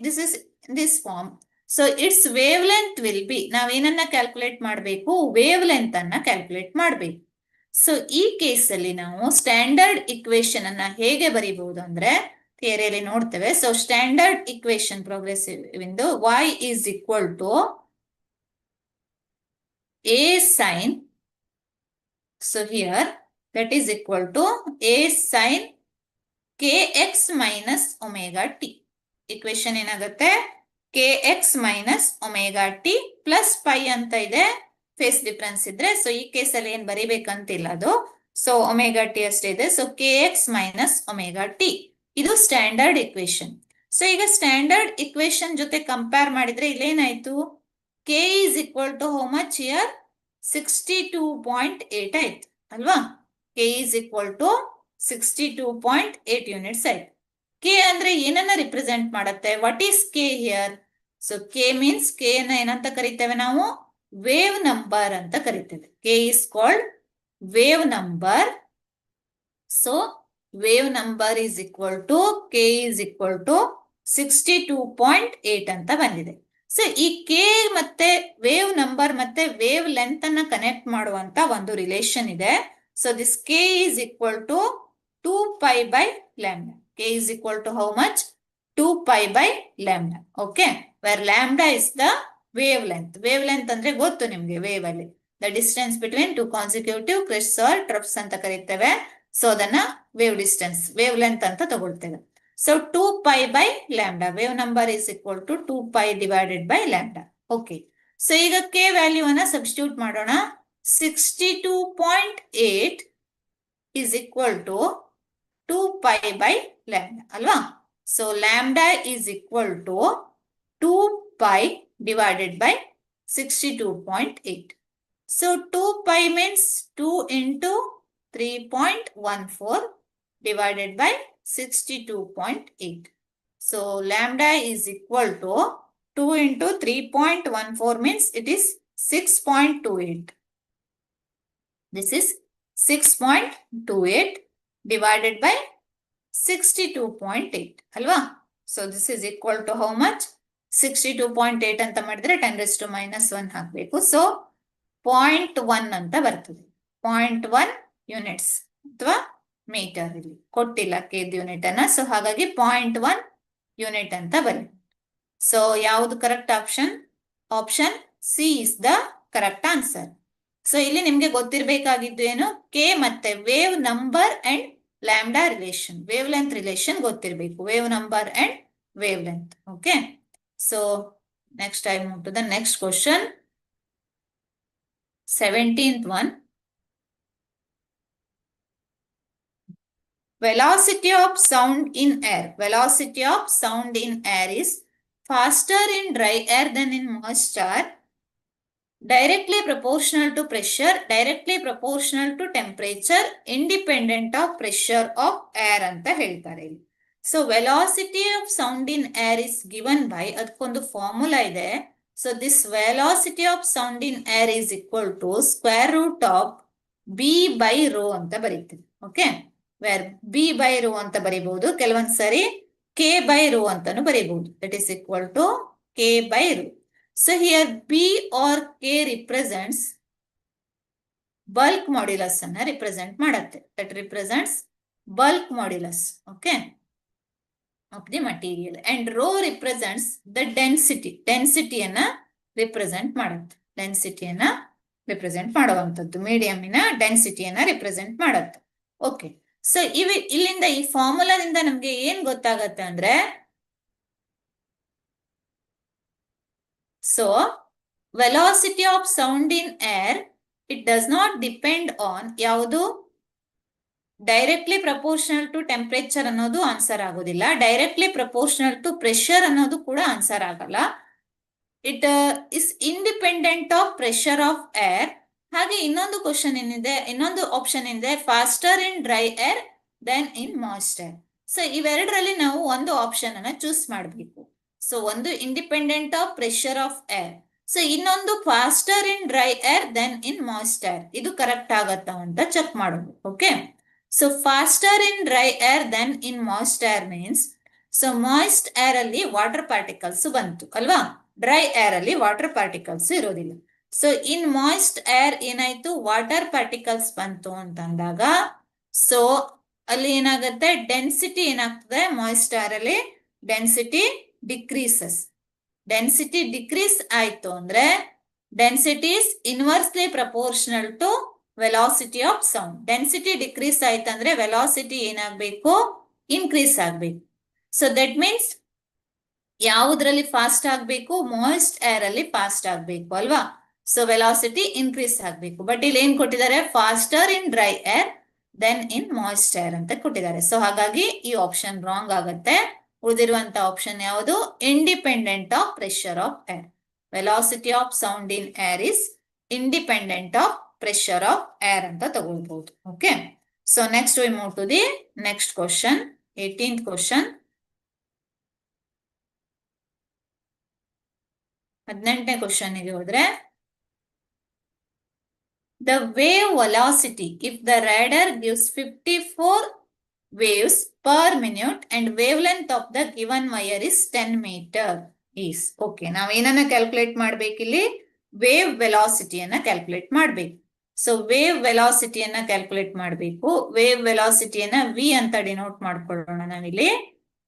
this is this form. So it's wavelength will be, ನಾವೇನನ್ನ ಕ್ಯಾಲ್ಕುಲೇಟ್ ಮಾಡಬೇಕು, ವೇವ್ ಲೆಂತ್ ಅನ್ನ ಕ್ಯಾಲ್ಕುಲೇಟ್ ಮಾಡಬೇಕು. ಸೊ ಈ ಕೇಸಲ್ಲಿ ನಾವು ಸ್ಟ್ಯಾಂಡರ್ಡ್ ಇಕ್ವೇಶನ್ ಅನ್ನ ಹೇಗೆ ಬರೀಬಹುದು ಅಂದ್ರೆ ಥಿಯರಿಯಲ್ಲಿ ನೋಡ್ತೇವೆ. ಸೊ ಸ್ಟ್ಯಾಂಡರ್ಡ್ ಇಕ್ವೇಶನ್ ಪ್ರೋಗ್ರೆಸಿವ್ ಇಂದು y is equal to a sin, so here that is equal to a sin kx minus omega t. equation ಏನಾಗುತ್ತೆ kx minus omega t plus pi ಅಂತ ಇದೆ, ಫೇಸ್ ಡಿಫರೆನ್ಸ್ ಇದ್ರೆ. So ಈ ಕೇಸಲ್ಲಿ ಏನ್ ಬರಿಬೇಕಂತಿಲ್ಲ ಅದು. So omega T ಅಷ್ಟೇ ಇದೆ. So kx minus omega t ಇದು ಸ್ಟ್ಯಾಂಡರ್ಡ್ ಇಕ್ವೇಶನ್. ಸೊ ಈಗ ಸ್ಟ್ಯಾಂಡರ್ಡ್ ಇಕ್ವೇಶನ್ ಜೊತೆ ಕಂಪೇರ್ ಮಾಡಿದ್ರೆ ಇಲ್ಲೇನಾಯ್ತು, k is equal to how much here 62.8 ಆಯ್ತು ಅಲ್ವಾ. k is equal to 62.8 units ಆಯ್ತು. k ಅಂದ್ರೆ ಏನನ್ನ ರಿಪ್ರೆಸೆಂಟ್ ಮಾಡುತ್ತೆ, what is k here? So k means k ಅನ್ನ ಏನಂತ ಕರಿತೇವೆ ನಾವು, ವೇವ್ ನಂಬರ್ ಅಂತ ಕರಿತೇವೆ. k is called wave number. So wave number is equal to k is equal to 62.8 ಅಂತ ಬಂದಿದೆ. ಸೊ ಈ ಕೆ ಮತ್ತೆ ವೇವ್ ನಂಬರ್ ಮತ್ತೆ ವೇವ್ ಲೆಂತ್ ಅನ್ನ ಕನೆಕ್ಟ್ ಮಾಡುವಂತ ಒಂದು ರಿಲೇಶನ್ ಇದೆ. So this k is equal to 2π by lambda. K is equal to how much? 2π by lambda. Okay, where lambda is the wavelength. Wavelength ಅಂದ್ರೆ ಗೊತ್ತು ನಿಮ್ಗೆ, ವೇವ್ ಅಲ್ಲಿ the distance between two consecutive crests or troughs ಅಂತ ಕರೀತೇವೆ. So ಅದನ್ನ wave distance, wave length ಅಂತ ತಗೊಳ್ತೇವೆ. So 2π by lambda, wave number is equal to 2π divided by lambda. Okay. So ಈಗ k value ಅನ್ನ substitute ಮಾಡೋಣ. 62.8 is equal to 2π by lambda ಅಲ್ವಾ. So lambda is equal to 2π divided by 62.8. So 2π means 2 into 3.14 divided by 62.8. So lambda is equal to 2 into 3.14 means it is 6.28. This is 6.28 divided by 62.8 ಅಲ್ವಾ. So this is equal to how much? 62.8 ಅಂತ ಮಾಡಿದ್ರೆ 10 raised to minus 1 ಹಾಕಬೇಕು. So 0.1 ಅಂತ ಬರ್ತದೆ. 0.1 units ಅಥವಾ metre, ಇಲ್ಲಿ ಕೊಟ್ಟಿಲ್ಲ ಕೇದ್ unit ಅನ್ನ. ಸೊ ಹಾಗಾಗಿ 0.1 ಯೂನಿಟ್ ಅಂತ ಬನ್ನಿ. ಸೊ ಯಾವುದು correct option? Option C is the correct answer. So ಇಲ್ಲಿ ನಿಮ್ಗೆ ಗೊತ್ತಿರಬೇಕಾಗಿದ್ದು ಏನು, ಕೆ ಮತ್ತೆ wave number and lambda relation, wavelength relation ಗೊತ್ತಿರಬೇಕು, wave number and wavelength. Okay, so next I move to the next question. 17th one. Velocity of sound in air. Velocity of sound in air is faster in dry air than in moisture, directly proportional to pressure, directly proportional to temperature, independent of pressure of air ಅಂತ ಹೇಳ್ತಾರೆ ಇಲ್ಲಿ. So velocity of sound in air is given by, ಅದಕ್ಕೊಂದು formula ಇದೆ. So this velocity of sound in air is equal to square root of b by rho ಅಂತ ಬರೀತೀವಿ. Okay, where b by rho ಅಂತ ಬರೀಬಹುದು, ಕೆಲವೊಂದ್ ಸರಿ k by rho ಅಂತಾನು ಬರೀಬಹುದು. That is equal to k by rho. So here b or k represents bulk modulus ಅನ್ನ represent ಮಾಡುತ್ತೆ. That represents bulk modulus, okay, of the material, and rho represents the density. Density ಅನ್ನ represent ಮಾಡುತ್ತೆ. Density ಅನ್ನ represent ಮಾಡುವಂತದ್ದು, ಮೀಡಿಯಂನ ಡೆನ್ಸಿಟಿಯನ್ನ represent ಮಾಡುತ್ತೆ. Okay, so ಇಲ್ಲಿಂದ ಈ ಫಾರ್ಮುಲಾದಿಂದ ನಮ್ಗೆ ಏನ್ ಗೊತ್ತಾಗತ್ತೆ ಅಂದ್ರೆ, so velocity of sound in air, it does not depend on ಯಾವುದು, ಡೈರೆಕ್ಟ್ಲಿ ಪ್ರಪೋರ್ಷನಲ್ ಟು ಟೆಂಪರೇಚರ್ ಅನ್ನೋದು ಆನ್ಸರ್ ಆಗೋದಿಲ್ಲ, ಡೈರೆಕ್ಟ್ಲಿ ಪ್ರಪೋರ್ಷನಲ್ ಟು ಪ್ರೆಷರ್ ಅನ್ನೋದು ಕೂಡ ಆನ್ಸರ್ ಆಗಲ್ಲ. It is independent of pressure of air. ಹಾಗೆ ಇನ್ನೊಂದು ಕ್ವಶನ್ ಏನಿದೆ, ಇನ್ನೊಂದು ಆಪ್ಷನ್ ಏನಿದೆ, faster in dry air then in moist air. So ಇವೆರಡರಲ್ಲಿ ನಾವು ಒಂದು ಆಪ್ಷನ್ ಅನ್ನ ಚೂಸ್ ಮಾಡಬೇಕು. ಸೊ ಒಂದು independent of pressure of air, so ಇನ್ನೊಂದು faster in dry air then in moist air. ಇದು ಕರೆಕ್ಟ್ ಆಗತ್ತಾ ಅಂತ ಚೆಕ್ ಮಾಡೋದು. Okay, so faster in dry air then in moist air means, so moist air ಅಲ್ಲಿ water particles ಬಂತು ಅಲ್ವಾ, dry air ಅಲ್ಲಿ water particles ಇರೋದಿಲ್ಲ. ಸೊ ಇನ್ ಮಾಯ್ಸ್ಟ್ ಏರ್ ಏನಾಯ್ತು, ವಾಟರ್ ಪಾರ್ಟಿಕಲ್ಸ್ ಬಂತು ಅಂತಂದಾಗ ಸೊ ಅಲ್ಲಿ ಏನಾಗುತ್ತೆ, ಡೆನ್ಸಿಟಿ ಏನಾಗ್ತದೆ, ಮಾಯ್ಸ್ಟ್ ಏರ್ ಅಲ್ಲಿ ಡೆನ್ಸಿಟಿ ಡಿಕ್ರೀಸಸ್. ಡೆನ್ಸಿಟಿ ಡಿಕ್ರೀಸ್ ಆಯ್ತು ಅಂದ್ರೆ density is inversely proportional to velocity of sound. Density decrease ಆಯ್ತಂದ್ರೆ ವೆಲಾಸಿಟಿ ಏನಾಗಬೇಕು, ಇನ್ಕ್ರೀಸ್ ಆಗ್ಬೇಕು. ಸೊ ದಟ್ ಮೀನ್ಸ್ ಯಾವುದ್ರಲ್ಲಿ ಫಾಸ್ಟ್ ಆಗ್ಬೇಕು, ಮಾಯ್ಸ್ಟ್ ಏರ್ ಅಲ್ಲಿ ಫಾಸ್ಟ್ ಆಗ್ಬೇಕು ಅಲ್ವಾ. ಸೊ ವೆಲಾಸಿಟಿ ಇನ್ಕ್ರೀಸ್ ಆಗ್ಬೇಕು. ಬಟ್ ಇಲ್ಲಿ ಏನ್ ಕೊಟ್ಟಿದ್ದಾರೆ, faster in dry air then in moist air ಅಂತ ಕೊಟ್ಟಿದ್ದಾರೆ. ಸೊ ಹಾಗಾಗಿ ಈ ಆಪ್ಷನ್ ರಾಂಗ್ ಆಗುತ್ತೆ. ಉಳಿದಿರುವಂತ ಆಪ್ಷನ್ ಯಾವುದು, independent of pressure of air. Velocity of sound in air is independent of pressure of air ಅಂತ ತಗೊಳ್ಬಹುದು. Okay, so next we move to the next question, 18th question. 18ನೇ question ಗೆ ಹೋದ್ರೆ, the wave velocity if the radar gives 54 waves per minute and wavelength of the given wire is 10 meter is. Okay, ನಾವು ಏನನ್ನ calculate ಮಾಡ್ಬೇಕಿಲ್ಲಿ, wave ವೆಲಾಸಿಟಿಯನ್ನ calculate ಮಾಡ್ಬೇಕು. So wave ವೆಲಾಸಿಟಿಯನ್ನ calculate ಮಾಡಬೇಕು. ವೇವ್ ವೆಲಾಸಿಟಿಯನ್ನ ವಿ ಅಂತ ಡಿನೋಟ್ ಮಾಡ್ಕೊಳ್ಳೋಣ ನಾವಿಲ್ಲಿ.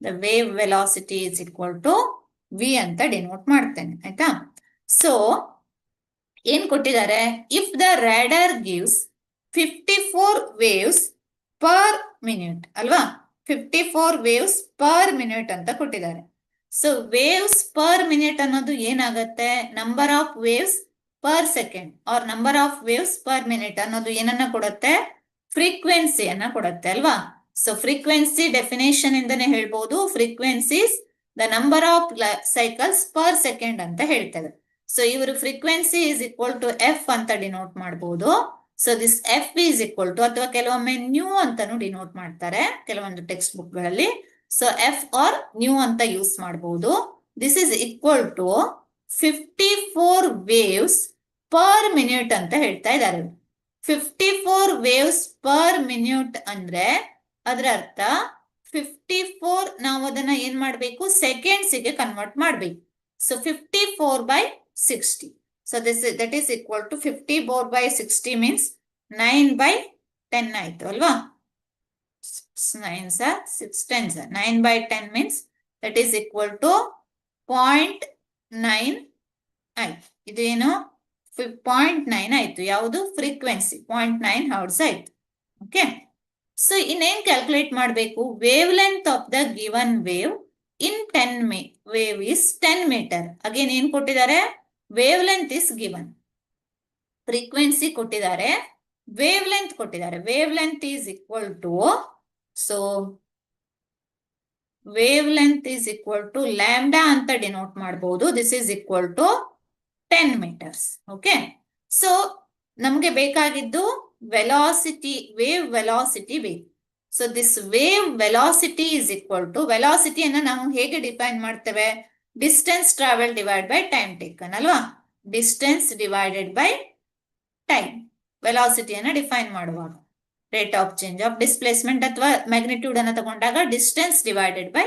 The wave velocity is equal to V ಅಂತ ಡಿನೋಟ್ ಮಾಡ್ತೇನೆ, ಆಯ್ತಾ. ಸೊ ಏನ್ ಕೊಟ್ಟಿದ್ದಾರೆ, if the radar gives 54 waves per minute ಅಲ್ವಾ, 54 ವೇವ್ಸ್ ಪರ್ ಮಿನಿಟ್ ಅಂತ ಕೊಟ್ಟಿದ್ದಾರೆ. ಸೊ ವೇವ್ಸ್ ಪರ್ ಮಿನಿಟ್ ಅನ್ನೋದು ಏನಾಗತ್ತೆ, number of waves per second or number of waves per minute ಅನ್ನೋದು ಏನನ್ನ ಕೊಡುತ್ತೆ, ಫ್ರೀಕ್ವೆನ್ಸಿಯನ್ನ ಕೊಡುತ್ತೆ ಅಲ್ವಾ. ಸೊ ಫ್ರೀಕ್ವೆನ್ಸಿ ಡೆಫಿನೇಷನ್ ಇಂದನೇ ಹೇಳ್ಬೋದು, frequency is the number of cycles per second ಅಂತ ಹೇಳ್ತೇವೆ. ಸೊ ಇವರು frequency is equal to f ಅಂತ ಡಿನೋಟ್ ಮಾಡಬಹುದು. So this f is equal to, ಅಥವಾ ಕೆಲವೊಮ್ಮೆ ನ್ಯೂ ಅಂತಾನು ಡಿನೋಟ್ ಮಾಡ್ತಾರೆ ಕೆಲವೊಂದು ಟೆಕ್ಸ್ಟ್ ಬುಕ್ ಗಳಲ್ಲಿ. ಸೊ ಎಫ್ ಆರ್ ನ್ಯೂ ಅಂತ ಯೂಸ್ ಮಾಡಬಹುದು. This is equal to 54 waves per minute ಅಂತ ಹೇಳ್ತಾ ಇದ್ದಾರೆ. 54 ವೇವ್ಸ್ ಪರ್ ಮಿನಿಟ್ ಅಂದ್ರೆ ಅದರ ಅರ್ಥ 54 ನಾವು ಅದನ್ನ ಏನ್ ಮಾಡ್ಬೇಕು, ಸೆಕೆಂಡ್ಸ್ ಗೆ ಕನ್ವರ್ಟ್ ಮಾಡ್ಬೇಕು. So 54 by 60. So that is equal to 54 by 60 means 9 by 10 ಆಯ್ತು ಅಲ್ವಾ. 9 6 10 9 by 10 means that is equal to 0.9 ಆಯ್ತು. ಇದು ಏನು 0.9 ಆಯ್ತು. ಯಾವುದು, ಫ್ರೀಕ್ವೆನ್ಸಿ 0.9 ಹರ್ಟ್ಸ್ ಆಯ್ತು. ಓಕೆ, ಸೊ ಇನ್ನೇನ್ ಕ್ಯಾಲ್ಕುಲೇಟ್ ಮಾಡಬೇಕು, wavelength of the given wave in 10 wave is 10 meter. Again ಏನ್ ಕೊಟ್ಟಿದ್ದಾರೆ, wavelength is given, frequency ಕೊಟ್ಟಿದ್ದಾರೆ, ವೇವ್ ಲೆಂತ್ ಕೊಟ್ಟಿದ್ದಾರೆ. Wavelength is equal to, so wavelength is equal to lambda ಅಂತ denote ಮಾಡಬಹುದು. This is equal to 10 meters. Okay, so ನಮ್ಗೆ ಬೇಕಾಗಿದ್ದು velocity, wave velocity ಬೇಕು. So this wave velocity is equal to, ವೆಲಾಸಿಟಿಯನ್ನ ನಾವು ಹೇಗೆ define ಮಾಡ್ತೇವೆ, distance travel divide by time taken ಅಲ್ವಾ. ಡಿಸ್ಟೆನ್ಸ್ ಡಿವೈಡೆಡ್ ಬೈ ಟೈಮ್ ವೆಲಾಸಿಟಿಯನ್ನ ಡಿಫೈನ್ ಮಾಡುವಾಗ, rate of change of displacement ಅಥವಾ ಮ್ಯಾಗ್ನಿಟ್ಯೂಡ್ ಅನ್ನ ತಗೊಂಡಾಗ ಡಿಸ್ಟೆನ್ಸ್ ಡಿವೈಡೆಡ್ ಬೈ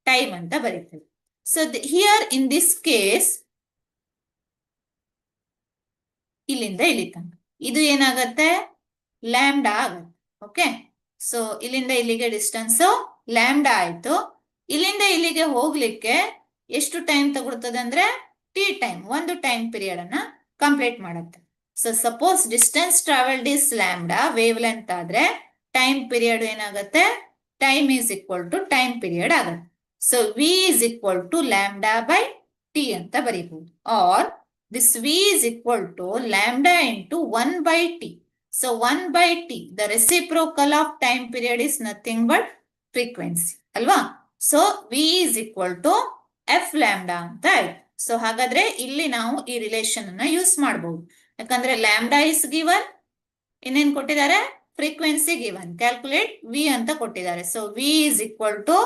ಟೈಮ್ ಅಂತ ಬರೀತೇವೆ. So here in this case ಇಲ್ಲಿಂದ ಇಲ್ಲಿ ತನಕ ಇದು ಏನಾಗತ್ತೆ, ಲ್ಯಾಂಬ್ಡಾ ಆಗತ್ತೆ. ಓಕೆ, ಸೊ ಇಲ್ಲಿಂದ ಇಲ್ಲಿಗೆ ಡಿಸ್ಟೆನ್ಸ್ ಲ್ಯಾಂಬ್ಡಾ ಆಯ್ತು. ಇಲ್ಲಿಂದ ಇಲ್ಲಿಗೆ ಹೋಗ್ಲಿಕ್ಕೆ ಎಷ್ಟು ಟೈಮ್ ತಗೊಳ್ತದೆ ಅಂದ್ರೆ ಟಿ ಟೈಮ್, ಒಂದು ಟೈಮ್ ಪೀರಿಯಡ್ ಅನ್ನ ಕಂಪ್ಲೀಟ್ ಮಾಡುತ್ತೆ. So suppose distance travelled is lambda, wavelength ಆದ್ರೆ ಟೈಮ್ ಪೀರಿಯಡ್ ಏನಾಗುತ್ತೆ, time is equal to time period ಆಗುತ್ತೆ. So V is equal to lambda by T ಅಂತ ಬರೀಬಹುದು. Or this v is equal to lambda into 1 by t. So 1 by t, the reciprocal of time period is nothing but frequency, ಅಲ್ವಾ. So v is equal to f lambda ಅಂತ ಆಯ್ತು. So ಹಾಗಾದ್ರೆ ಇಲ್ಲಿ ನಾವು ಈ relation ಅನ್ನ use ಮಾಡಬಹುದು. ಯಾಕಂದ್ರೆ ಲ್ಯಾಂಬ್ಡಾ ಇಸ್ ಗಿವನ್, ಇನ್ನೇನ್ ಕೊಟ್ಟಿದ್ದಾರೆ, ಫ್ರೀಕ್ವೆನ್ಸಿ ಗಿವನ್, ಕ್ಯಾಲ್ಕುಲೇಟ್ ವಿ ಅಂತ ಕೊಟ್ಟಿದ್ದಾರೆ. So V is equal to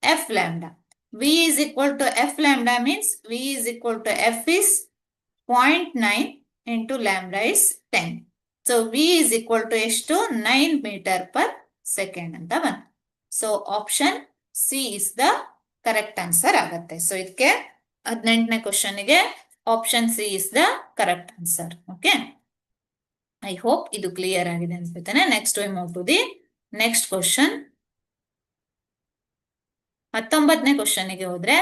F lambda. V is equal to F lambda means V is equal to F is 0.9 into lambda is 10. So V is equal to ಎಷ್ಟು 9 meter per second ಅಂತ ಬಂತು. So option C is the correct answer ಆಗತ್ತೆ. So ಇದಕ್ಕೆ 18ನೇ ಕ್ವಶನ್ಗೆ option C is the correct answer. Okay, I hope ಇದು clear ಆಗಿದೆ ಅನ್ಸುತ್ತೇನೆ. Next we move to the next question. 19ನೇ ಕ್ವಶನ್ಗೆ ಹೋದ್ರೆ,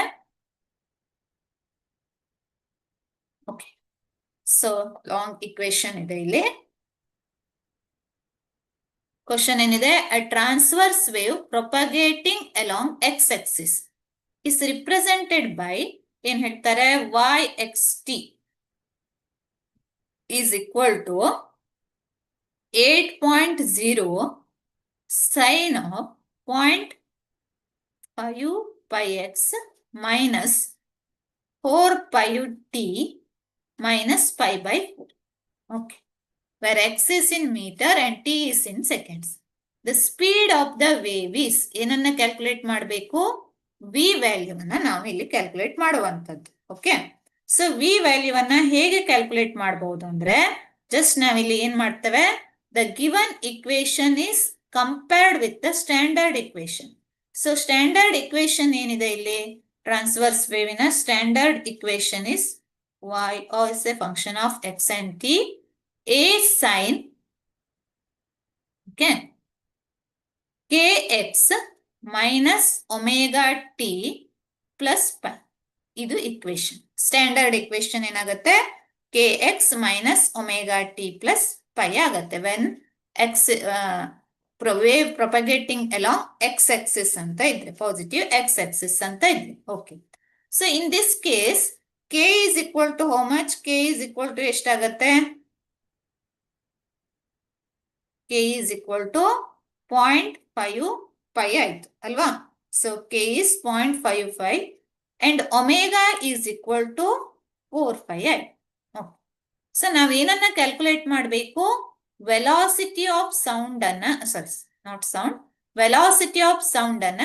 ಓಕೆ, ಸೊ ಲಾಂಗ್ ಇಕ್ವೇಶನ್ ಇದೆ ಇಲ್ಲಿ. ಕ್ವಶನ್ ಏನಿದೆ, a transverse wave propagating along x axis is represented by, ಏನ್ ಹೇಳ್ತಾರೆ, y x t is equal to 8.0 sine of 0.5 pi x minus 4 pi t minus pi by 4. Okay. Where x is in meter and t is in seconds. The speed of the wave is, ಏನನ್ನ calculate ಮಾಡಬೇಕು, v ವ್ಯಾಲ್ಯೂವನ್ನ ನಾವು ಇಲ್ಲಿ calculate ಮಾಡುವಂಥದ್ದು. Okay, so v ವ್ಯಾಲ್ಯೂವನ್ನ ಹೇಗೆ calculate ಮಾಡಬಹುದು ಅಂದ್ರೆ, just ನಾವಿಲ್ಲಿ ಏನ್ ಮಾಡ್ತೇವೆ, the given equation is compared with the standard equation. So standard equation ಏನಿದೆ ಇಲ್ಲಿ, ಟ್ರಾನ್ಸ್ವರ್ಸ್ ವೇವಿನ standard equation is y is a function of x and t, a sin, okay, kx minus omega t plus pi. ಇದು equation. Standard equation ಏನಾಗುತ್ತೆ, kx minus omega t plus pi ಆಗತ್ತೆ. When x wave propagating along x axis ಅಂತ ಇದ್ರೆ, positive x axis ಅಂತ ಇದ್ರೆ. Okay, so in this case k is equal to how much? K is equal to ಎಷ್ಟಾಗತ್ತೆ? K is equal to 0.5 pi ಆಯ್ತು ಅಲ್ವಾ? So K is 0.55 and omega is equal to 4 pi ಆಯ್ತು. So ನಾವೇನನ್ನ calculate ಮಾಡಬೇಕು, velocity of sound ಅನ್ನ, sorry not sound, velocity of sound ಅನ್ನ,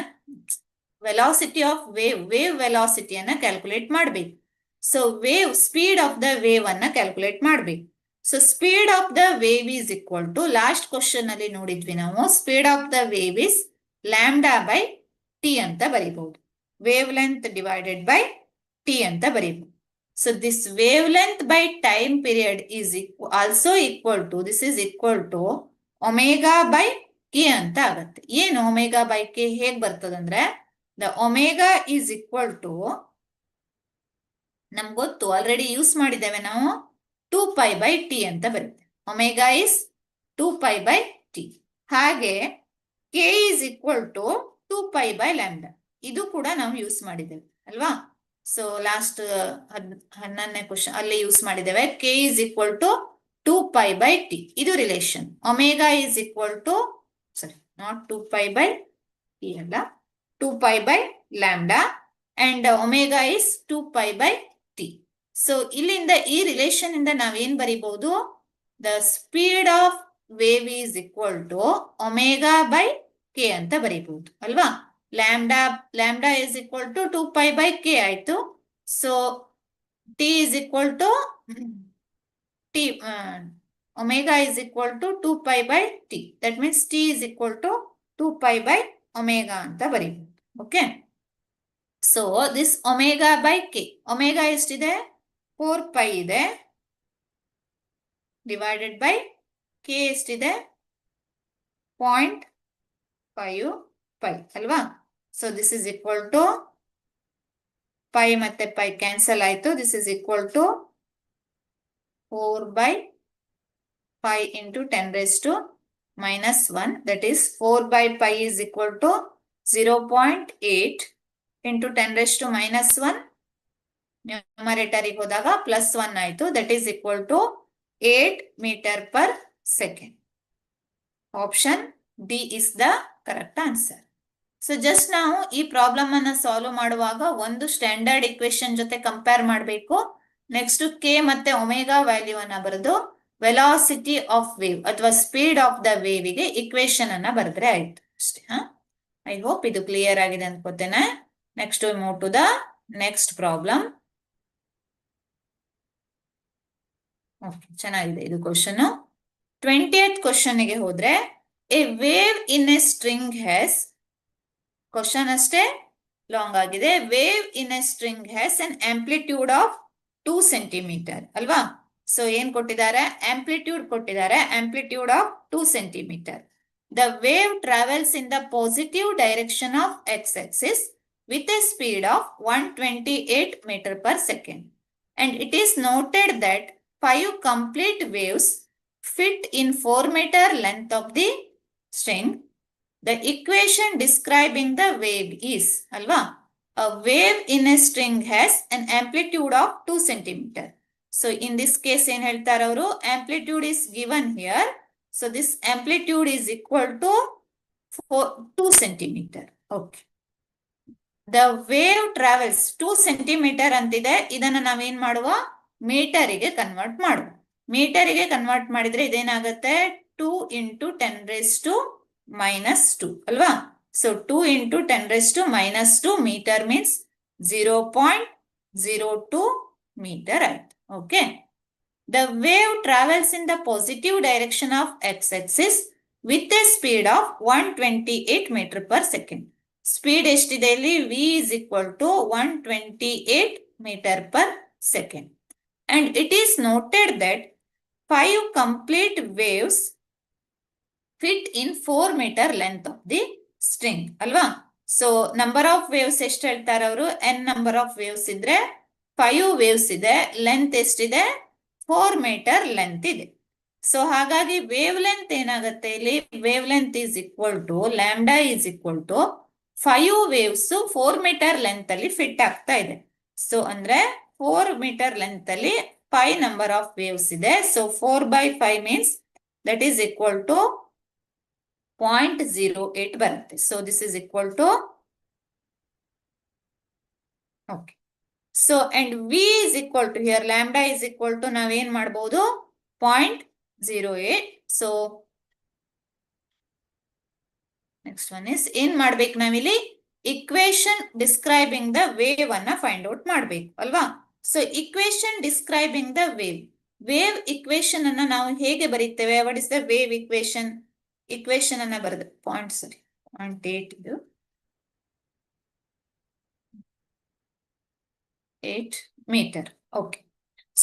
velocity of wave ವೆಲಾಸಿಟಿಯನ್ನ calculate ಮಾಡಬೇಕು. So wave speed of the wave ಅನ್ನ ಕ್ಯಾಲ್ಕುಲೇಟ್ ಮಾಡಬೇಕು. So speed of the wave is equal to, last question ಅಲ್ಲಿ ನೋಡಿದ್ವಿ ನಾವು, speed of the wave is lambda by T ಅಂತ ಬರೀಬಹುದು. Wavelength divided by T ಅಂತ ಬರೀಬಹುದು. So this wavelength by time period is also equal to, this is equal to omega by k ಅಂತ ಆಗತ್ತೆ. ಏನು omega by k ಹೇಗ್ ಬರ್ತದಂದ್ರೆ, the omega is equal to, ನಮ್ಗೆ ಗೊತ್ತು, already use ಮಾಡಿದ್ದೇವೆ ನಾವು, 2 ಪೈ ಬೈ ಟಿ ಅಂತ ಬರುತ್ತೆ. Omega is 2 pi by t. ಹಾಗೆ k is equal to 2 pi by lambda, ಇದು ಕೂಡ ನಾವು ಯೂಸ್ ಮಾಡಿದ್ದೇವೆ ಅಲ್ವಾ? ಸೊ ಲಾಸ್ಟ್ 11ನೇ ಕ್ವಶನ್ ಅಲ್ಲಿ ಯೂಸ್ ಮಾಡಿದ್ದೇವೆ. K is equal to 2 pi by t, ಇದು relation. Omega is equal to, sorry not 2 pi by t ಅಲ್ಲ, 2 pi by lambda and omega is 2 pi by t. So ಇಲ್ಲಿಂದ ಈ relation ಇಂದ ನಾವೇನ್ ಬರೀಬಹುದು, the speed of wave is equal to omega by k ಅಂತ ಬರೀಬಹುದು ಅಲ್ವಾ? Lambda is equal to 2 pi by k ಆಯ್ತು. So T is equal to t, omega is equal to 2 pi by t. That means t is equal to 2 pi by omega ಅಂತ ಬರೀಬಹುದು. Okay, so this omega by k, omega ಎಷ್ಟಿದೆ, 4 pi ಇದೆ, divided by K ಎಷ್ಟಿದೆ, 0.5 pi ಅಲ್ವಾ? So this is equal to, pi ಮತ್ತೆ pi cancel ಆಯ್ತು, this is equal to 4 by 5 into 10 raised to minus 1, that is 4 by pi is equal to 0.8 into 10 raised to minus 1, numerator ಗೆ ಹೋದಾಗ plus 1 ಆಯ್ತು, that is equal to 8 meter per second. Option D is the correct answer. So just ನಾವು ಈ problem ಅನ್ನ solve ಮಾಡುವಾಗ ಒಂದು standard equation ಜೊತೆ compare ಮಾಡಬೇಕು. ನೆಕ್ಸ್ಟ್ ಕೆ ಮತ್ತೆ ಒಮೆಗಾ ವ್ಯಾಲ್ಯೂ ಅನ್ನ ಬರೆದು ವೆಲಾಸಿಟಿ ಆಫ್ ವೇವ್ ಅಥವಾ ಸ್ಪೀಡ್ ಆಫ್ ದ ವೇವ್ಗೆ ಇಕ್ವೇಶನ್ ಅನ್ನ ಬರೆದ್ರೆ ಆಯ್ತು ಅಷ್ಟೇ. ಐ ಹೋಪ್ ಇದು ಕ್ಲಿಯರ್ ಆಗಿದೆ ಅನ್ಕೋತೇನೆ. Next move to the next problem. ಚೆನ್ನಾಗಿದೆ ಇದು ಕ್ವಶನ್. 20th ಕ್ವಶನ್ ಗೆ ಹೋದ್ರೆ, a wave in a string has, question ಅಷ್ಟೇ ಲಾಂಗ್ ಆಗಿದೆ. Wave in a string has an amplitude of 2 centimetre ಅಲ್ವಾ. ಸೊ ಏನ್ ಕೊಟ್ಟಿದ್ದಾರೆ, ಆಂಪ್ಲಿಟ್ಯೂಡ್ ಕೊಟ್ಟಿದ್ದಾರೆ, amplitude of 2 centimetre. The wave travels in the positive direction of x-axis with a speed of 128 meter per second. And it is noted that 5 complete waves fit in 4 meter length of the string. The equation describing the wave is, alva, a wave in a string has an amplitude of 2 centimeter. So in this case, in heltaravu, amplitude is given here. So this amplitude is equal to 2 centimeter. Okay. The wave travels 2 centimeter ಅಂತide. ಇದನ್ನ ನಾವೇನ್ ಮಾಡುವ, ಮೀಟರಿಗೆ convert ಮಾಡುವ. ಮೀಟರಿಗೆ convert ಮಾಡಿದ್ರೆ ಇದೇನಾಗುತ್ತೆ, 2 into 10 raised to minus 2 ಅಲ್ವಾ. So 2 into 10 raised to minus 2 meter means 0.02 meter ಆಯ್ತು. Okay. The wave travels in the positive direction of x-axis with a speed of 128 meter per second. Speed ಎಷ್ಟಿದೆ ಇಲ್ಲಿ, v is equal to 128 meter per second. And it is noted that 5 complete waves fit in 4 meter length of the string ಅಲ್ವಾ. So number of waves ಎಷ್ಟು ಹೇಳ್ತಾರೆ ಅವರು, n number of waves ಇದ್ರೆ 5 waves ಇದೆ, length ಎಷ್ಟಿದೆ, 4 meter length ಇದೆ. So ಹಾಗಾಗಿ wavelength ಏನಾಗುತ್ತೆ ಇಲ್ಲಿ, wavelength is equal to lambda is equal to 5 waves 4 meter length ಅಲ್ಲಿ ಫಿಟ್ ಆಗ್ತಾ ಇದೆ. ಸೊ ಅಂದ್ರೆ 4 ಮೀಟರ್ ಲೆಂತ್ ಅಲ್ಲಿ 5 ನಂಬರ್ ಆಫ್ ವೇವ್ಸ್ ಇದೆ. So 4/5 means that is equal to 0.08 ಬರುತ್ತೆ. So this is equal to, okay. So, and V is equal to here, lambda is equal to, ನಾವೇನ್ ಮಾಡ್ಬೋದು, 0.08. So, next one is, ಏನ್ ಮಾಡ್ಬೇಕು ನಾವಿಲ್ಲಿ, equation describing the wave ಅನ್ನ find out ಮಾಡ್ಬೇಕು ಅಲ್ವಾ. So, equation describing the wave. Wave equation ಅನ್ನ ನಾವು ಹೇಗೆ ಬರೀತೇವೆ, what is the wave equation? Equation ಅನ್ನ ಬರೆದು, 0.8 ಇದು 8 meter. Okay.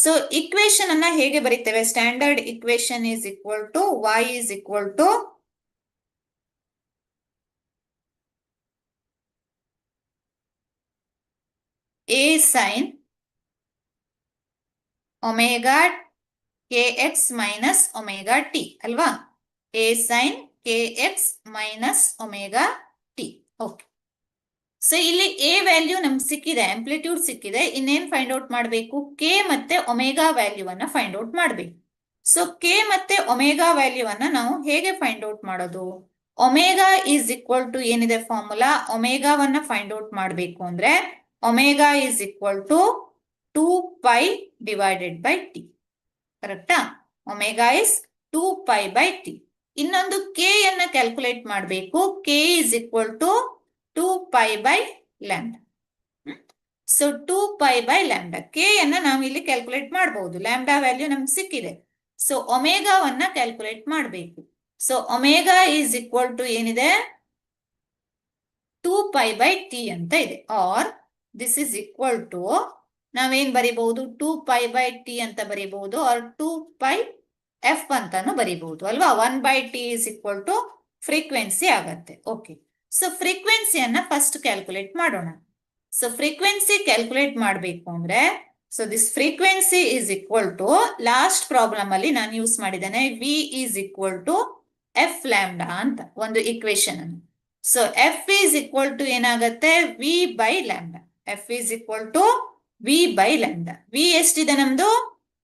So equation ಅನ್ನ ಹೇಗೆ ಬರೀತೇವೆ, standard equation is equal to y is equal to a sin omega kx minus omega t ಅಲ್ವಾ. a sin kx minus omega t. Okay. So ಇಲ್ಲಿ A value ನಮ್ಗೆ ಸಿಕ್ಕಿದೆ, amplitude ಸಿಕ್ಕಿದೆ. ಇನ್ನೇನ್ find out ಮಾಡಬೇಕು, k ಮತ್ತೆ ಒಮೆಗಾ ವ್ಯಾಲ್ಯೂ ಅನ್ನ find out ಮಾಡಬೇಕು. ಸೊ ಕೆ ಮತ್ತೆ ಒಮೆಗಾ ವ್ಯಾಲ್ಯೂ ಅನ್ನ ನಾವು ಹೇಗೆ ಫೈಂಡ್ ಔಟ್ ಮಾಡೋದು, ಒಮೆಗಾ ಈಸ್ ಈಕ್ವಲ್ ಟು ಏನಿದೆ ಫಾರ್ಮುಲಾ, ಒಮೆಗಾವನ್ನ ಫೈಂಡ್ ಔಟ್ ಮಾಡಬೇಕು ಅಂದ್ರೆ omega is equal to 2π divided by t. ಕರೆಕ್ಟಾ, ಒಮೆಗಾ ಇಸ್ 2π/t. ಇನ್ನೊಂದು ಕೆ ಯನ್ನ ಕ್ಯಾಲ್ಕುಲೇಟ್ ಮಾಡಬೇಕು, ಕೆ ಈಸ್ ಈಕ್ವಲ್ ಟು 2π/λ. ಸೊ 2π/λ, ಕೆ ಯನ್ನ ನಾವು ಇಲ್ಲಿ ಕ್ಯಾಲ್ಕುಲೇಟ್ ಮಾಡಬಹುದು. ಲ್ಯಾಂಬ್ಡಾ ವ್ಯಾಲ್ಯೂ ನಮ್ಗೆ ಸಿಕ್ಕಿದೆ. ಸೊ ಒಮೆಗಾವನ್ನ ಕ್ಯಾಲ್ಕುಲೇಟ್ ಮಾಡಬೇಕು. So omega is equal to ಏನಿದೆ, 2π/t ಅಂತ ಇದೆ. Or this is equal to, ನಾವೇನ್ ಬರೀಬಹುದು, 2π/t ಅಂತ ಬರೀಬಹುದು, ಆರ್ 2πf ಅಂತಾನು ಬರೀಬಹುದು ಅಲ್ವಾ. 1/t is equal to frequency ಆಗತ್ತೆ. ಓಕೆ. ಸೊ ಫ್ರೀಕ್ವೆನ್ಸಿಯನ್ನ ಫಸ್ಟ್ ಕ್ಯಾಲ್ಕುಲೇಟ್ ಮಾಡೋಣ. ಸೊ ಫ್ರೀಕ್ವೆನ್ಸಿ ಕ್ಯಾಲ್ಕುಲೇಟ್ ಮಾಡಬೇಕು ಅಂದ್ರೆ, so this frequency is equal to, last problem ಅಲ್ಲಿ ನಾನು ಯೂಸ್ ಮಾಡಿದ್ದೇನೆ, v is equal to F lambda ಅಂತ ಒಂದು ಇಕ್ವೇಶನ್ ಅನ್ನು. So f is equal to ಏನಾಗತ್ತೆ, V by lambda. F is equal to v by lambda. V ಎಷ್ಟಿದೆ ನಮ್ದು,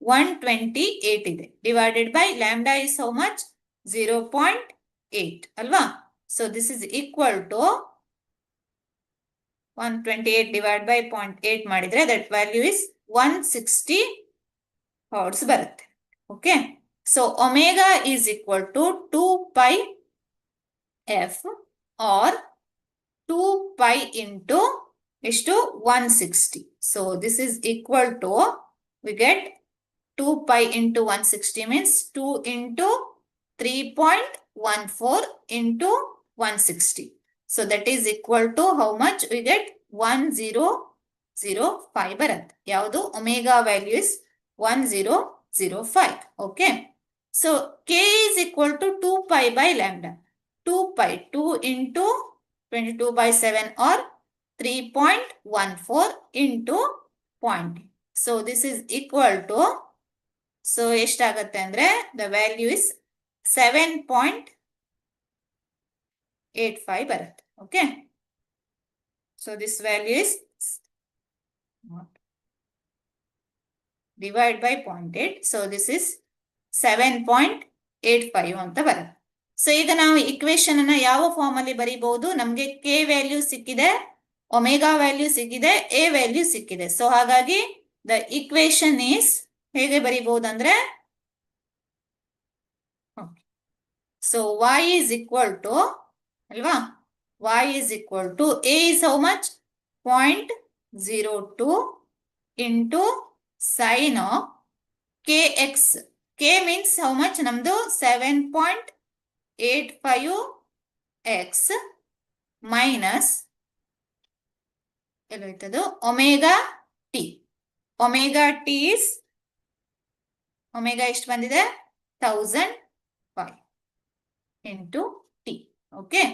128 ಇದೆ, divided by lambda is how much, 0.8 ಅಲ್ವಾ. So this is equal to 128 divided by 0.8 ಮಾಡಿದ್ರೆ that value is 160 hertz ಬರುತ್ತೆ. Okay, so omega is equal to 2 pi f or 2 pi into ಎಷ್ಟು 160. So this is equal to, we get 2 pi into 160 means 2 into 3.14 into 160. So that is equal to how much we get 1005 ಬರುತ್ತೆ. ಯಾವುದು omega value is 1005. Okay, so k is equal to 2 pi by lambda. 2 pi 2 into 22 by 7 or 3.14 into 0. So this is equal to, so ಎಷ್ಟಾಗತ್ತೆ ಅಂದ್ರೆ the value is 7.85 ಬರುತ್ತೆ. Okay, so this value is divide by 0.8. so this is 7.85 ಅಂತ ಬರುತ್ತೆ. So ಈಗ ನಾವು equation ಅನ್ನ ಯಾವ form ಅಲ್ಲಿ ಬರೀಬಹುದು? ನಮ್ಗೆ ಕೆ ವ್ಯಾಲ್ಯೂ ಸಿಕ್ಕಿದೆ, ಒಮೆಗಾ ವ್ಯಾಲ್ಯೂ ಸಿಕ್ಕಿದೆ, ಎ ವ್ಯಾಲ್ಯೂ ಸಿಕ್ಕಿದೆ. ಸೊ ಹಾಗಾಗಿ ದ ಇಕ್ವೇಶನ್ ಈಸ್ ಹೇಗೆ ಬರೀಬಹುದು ಅಂದ್ರೆ, so y is equal to ಅಲ್ವಾ, y is equal to a is how much 0.02 into sin of kx. k means how much ನಮ್ದು 7.85x minus ಎಲ್ಲೋಯ್ತದು omega t. Omega t is, omega ಎಷ್ಟು ಬಂದಿದೆ 1005 into t. Okay,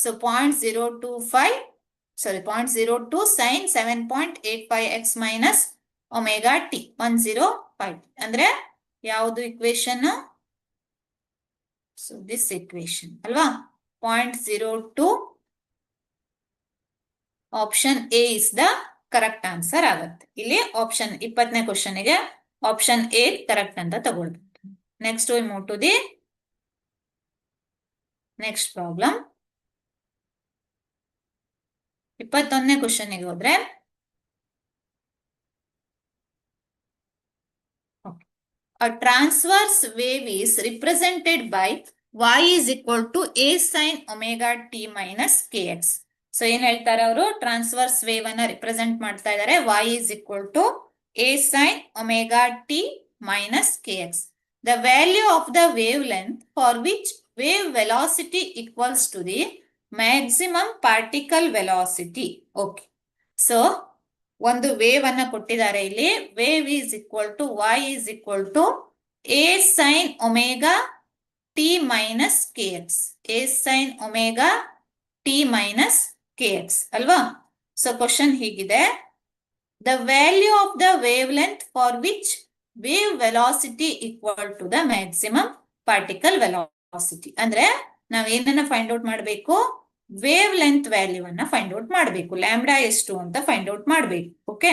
so 0.025, sorry 0.02 sin 7.85x minus omega t 105 ಅಂದ್ರೆ ಯಾವುದು equation? So this equation ಅಲ್ವಾ, 0.02 option A is the correct answer ಆಗುತ್ತೆ. ಇಲ್ಲಿ option 20ನೇ ಕ್ವಶನ್ಗೆ ಆಪ್ಷನ್ ಎ ಕರೆಕ್ಟ್ ಅಂತ ತಗೊಳ್ಬೇಕು. Next we move to the next problem. 21ನೇ ಕ್ವಶನ್ಗೆ ಹೋದ್ರೆ, a transverse wave is represented by y is equal to a sin omega t minus kx. So ಏನ್ ಹೇಳ್ತಾರೆ ಅವರು? ಟ್ರಾನ್ಸ್ವರ್ಸ್ ವೇವ್ ಅನ್ನ ರಿಪ್ರೆಸೆಂಟ್ ಮಾಡ್ತಾ ಇದ್ದಾರೆ. y is equal to a sin omega t minus kx. The value of the wavelength for which wave velocity equals to the maximum particle velocity. Okay, so ಒಂದು wave ಅನ್ನ ಕೊಟ್ಟಿದ್ದಾರೆ ಇಲ್ಲಿ. Wave is equal to y is equal to a sin omega t minus kx. a sin omega t minus kx ಅಲ್ವಾ? So question ಹೀಗಿದೆ, the value of the wavelength for which wave velocity equal to the maximum particle velocity. ಅಂದ್ರೆ ನಾವ್ ಏನನ್ನ find out ಮಾಡಬೇಕು? Wavelength value ಅನ್ನ find out ಮಾಡಬೇಕು. Lambda ಎಷ್ಟು ಅಂತ ಫೈಂಡ್ ಔಟ್ ಮಾಡಬೇಕು. Okay,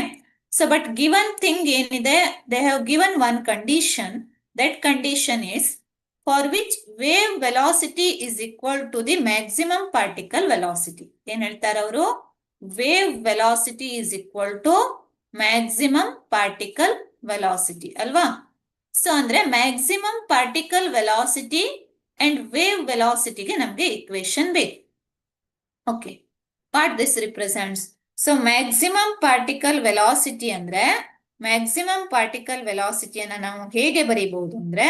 so but given thing ಏನಿದೆ, they have given one condition. That condition is for which wave velocity is equal to the maximum particle velocity. ಏನ್ ಹೇಳ್ತಾರೆ ಅವರು? Wave velocity is equal to maximum particle velocity ಅಲ್ವಾ? So ಅಂದ್ರೆ maximum particle velocity and wave ವೆಲಾಸಿಟಿಗೆ ನಮ್ಗೆ equation ಬೇಕು. Okay, what this represents? So maximum particle velocity ಅಂದ್ರೆ, maximum particle ವೆಲಾಸಿಟಿಯನ್ನ ನಾವು ಹೇಗೆ ಬರೀಬಹುದು ಅಂದ್ರೆ,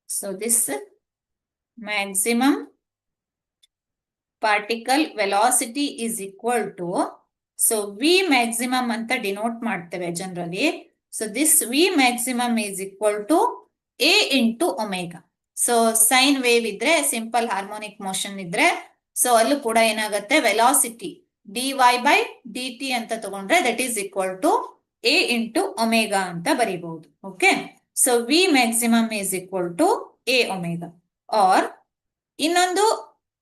so this maximum particle velocity is equal to, so v maximum ಅಂತ ಡಿನೋಟ್ ಮಾಡ್ತೇವೆ generally. So this v maximum is equal to a into omega. So sine wave ಇದ್ರೆ, simple harmonic motion ಇದ್ರೆ, so ಅಲ್ಲೂ ಕೂಡ ಏನಾಗುತ್ತೆ? ವೆಲಾಸಿಟಿ dy by dt ಅಂತ ತಗೊಂಡ್ರೆ that is equal to a into omega ಅಂತ ಬರೀಬಹುದು. Okay, so v maximum is equal to a omega. Or ಇನ್ನೊಂದು,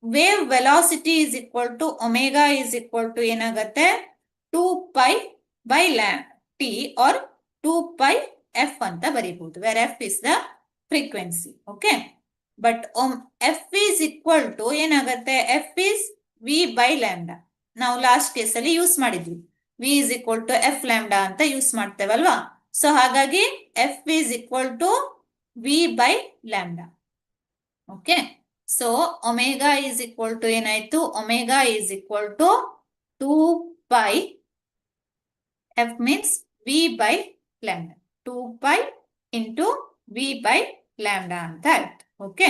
wave velocity is equal to omega is equal to ಏನಾಗತ್ತೆ? 2 pi by t or 2 pi f ಅಂತ ಬರೀಬಹುದು, where f is the frequency. Okay, but f is equal to ಏನಾಗತ್ತೆ, f is v by lambda. ನಾವು last ಕೇಸಲ್ಲಿ use ಮಾಡಿದ್ವಿ, v is equal to f lambda ಅಂತ use ಮಾಡ್ತೇವಲ್ವಾ. So ಹಾಗಾಗಿ f is equal to v by lambda. Okay, so omega is equal to ಏನಾಯ್ತು, omega is equal to 2 pi f means v by lambda, 2 pi into v by lambda ಅಂತ ಆಯ್ತು. Okay,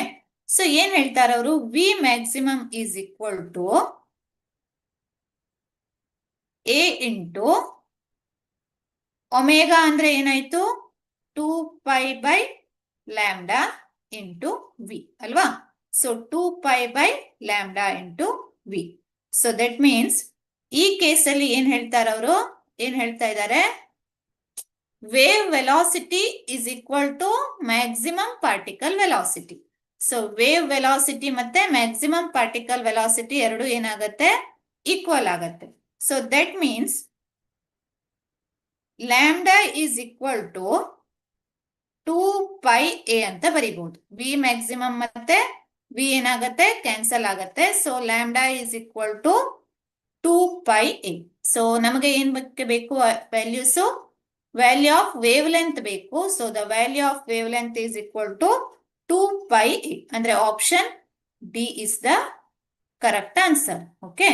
so ಏನ್ ಹೇಳ್ತಾರೆ ಅವರು, v maximum is equal to a into omega ಅಂದ್ರೆ ಏನಾಯ್ತು, 2 pi by lambda into v ಅಲ್ವಾ. So 2 pi by lambda into v. So that means ಈ ಕೇಸಲ್ಲಿ ಏನ್ ಹೇಳ್ತಾರೆ ಅವರು, ಏನ್ ಹೇಳ್ತಾ ಇದ್ದಾರೆ, wave velocity is equal to maximum particle velocity. So wave velocity ಮತ್ತೆ ಮ್ಯಾಕ್ಸಿಮಮ್ ಪಾರ್ಟಿಕಲ್ ವೆಲಾಸಿಟಿ ಎರಡು ಏನಾಗತ್ತೆ, ಈಕ್ವಲ್ ಆಗತ್ತೆ. So that means lambda is equal to 2 pi A ಅಂತ ಬರೀಬಹುದು. ವಿ ಮ್ಯಾಕ್ಸಿಮಮ್ ಮತ್ತೆ ವಿ ಏನಾಗತ್ತೆ, ಕ್ಯಾನ್ಸಲ್ ಆಗತ್ತೆ. So lambda is equal to 2 pi a. So ನಮಗೆ ಏನ್ ಬೇಕು values, value of wavelength ಬೇಕು. So the value of wavelength is equal to 2 pi a. ಅಂದ್ರೆ option D is the correct answer. Okay,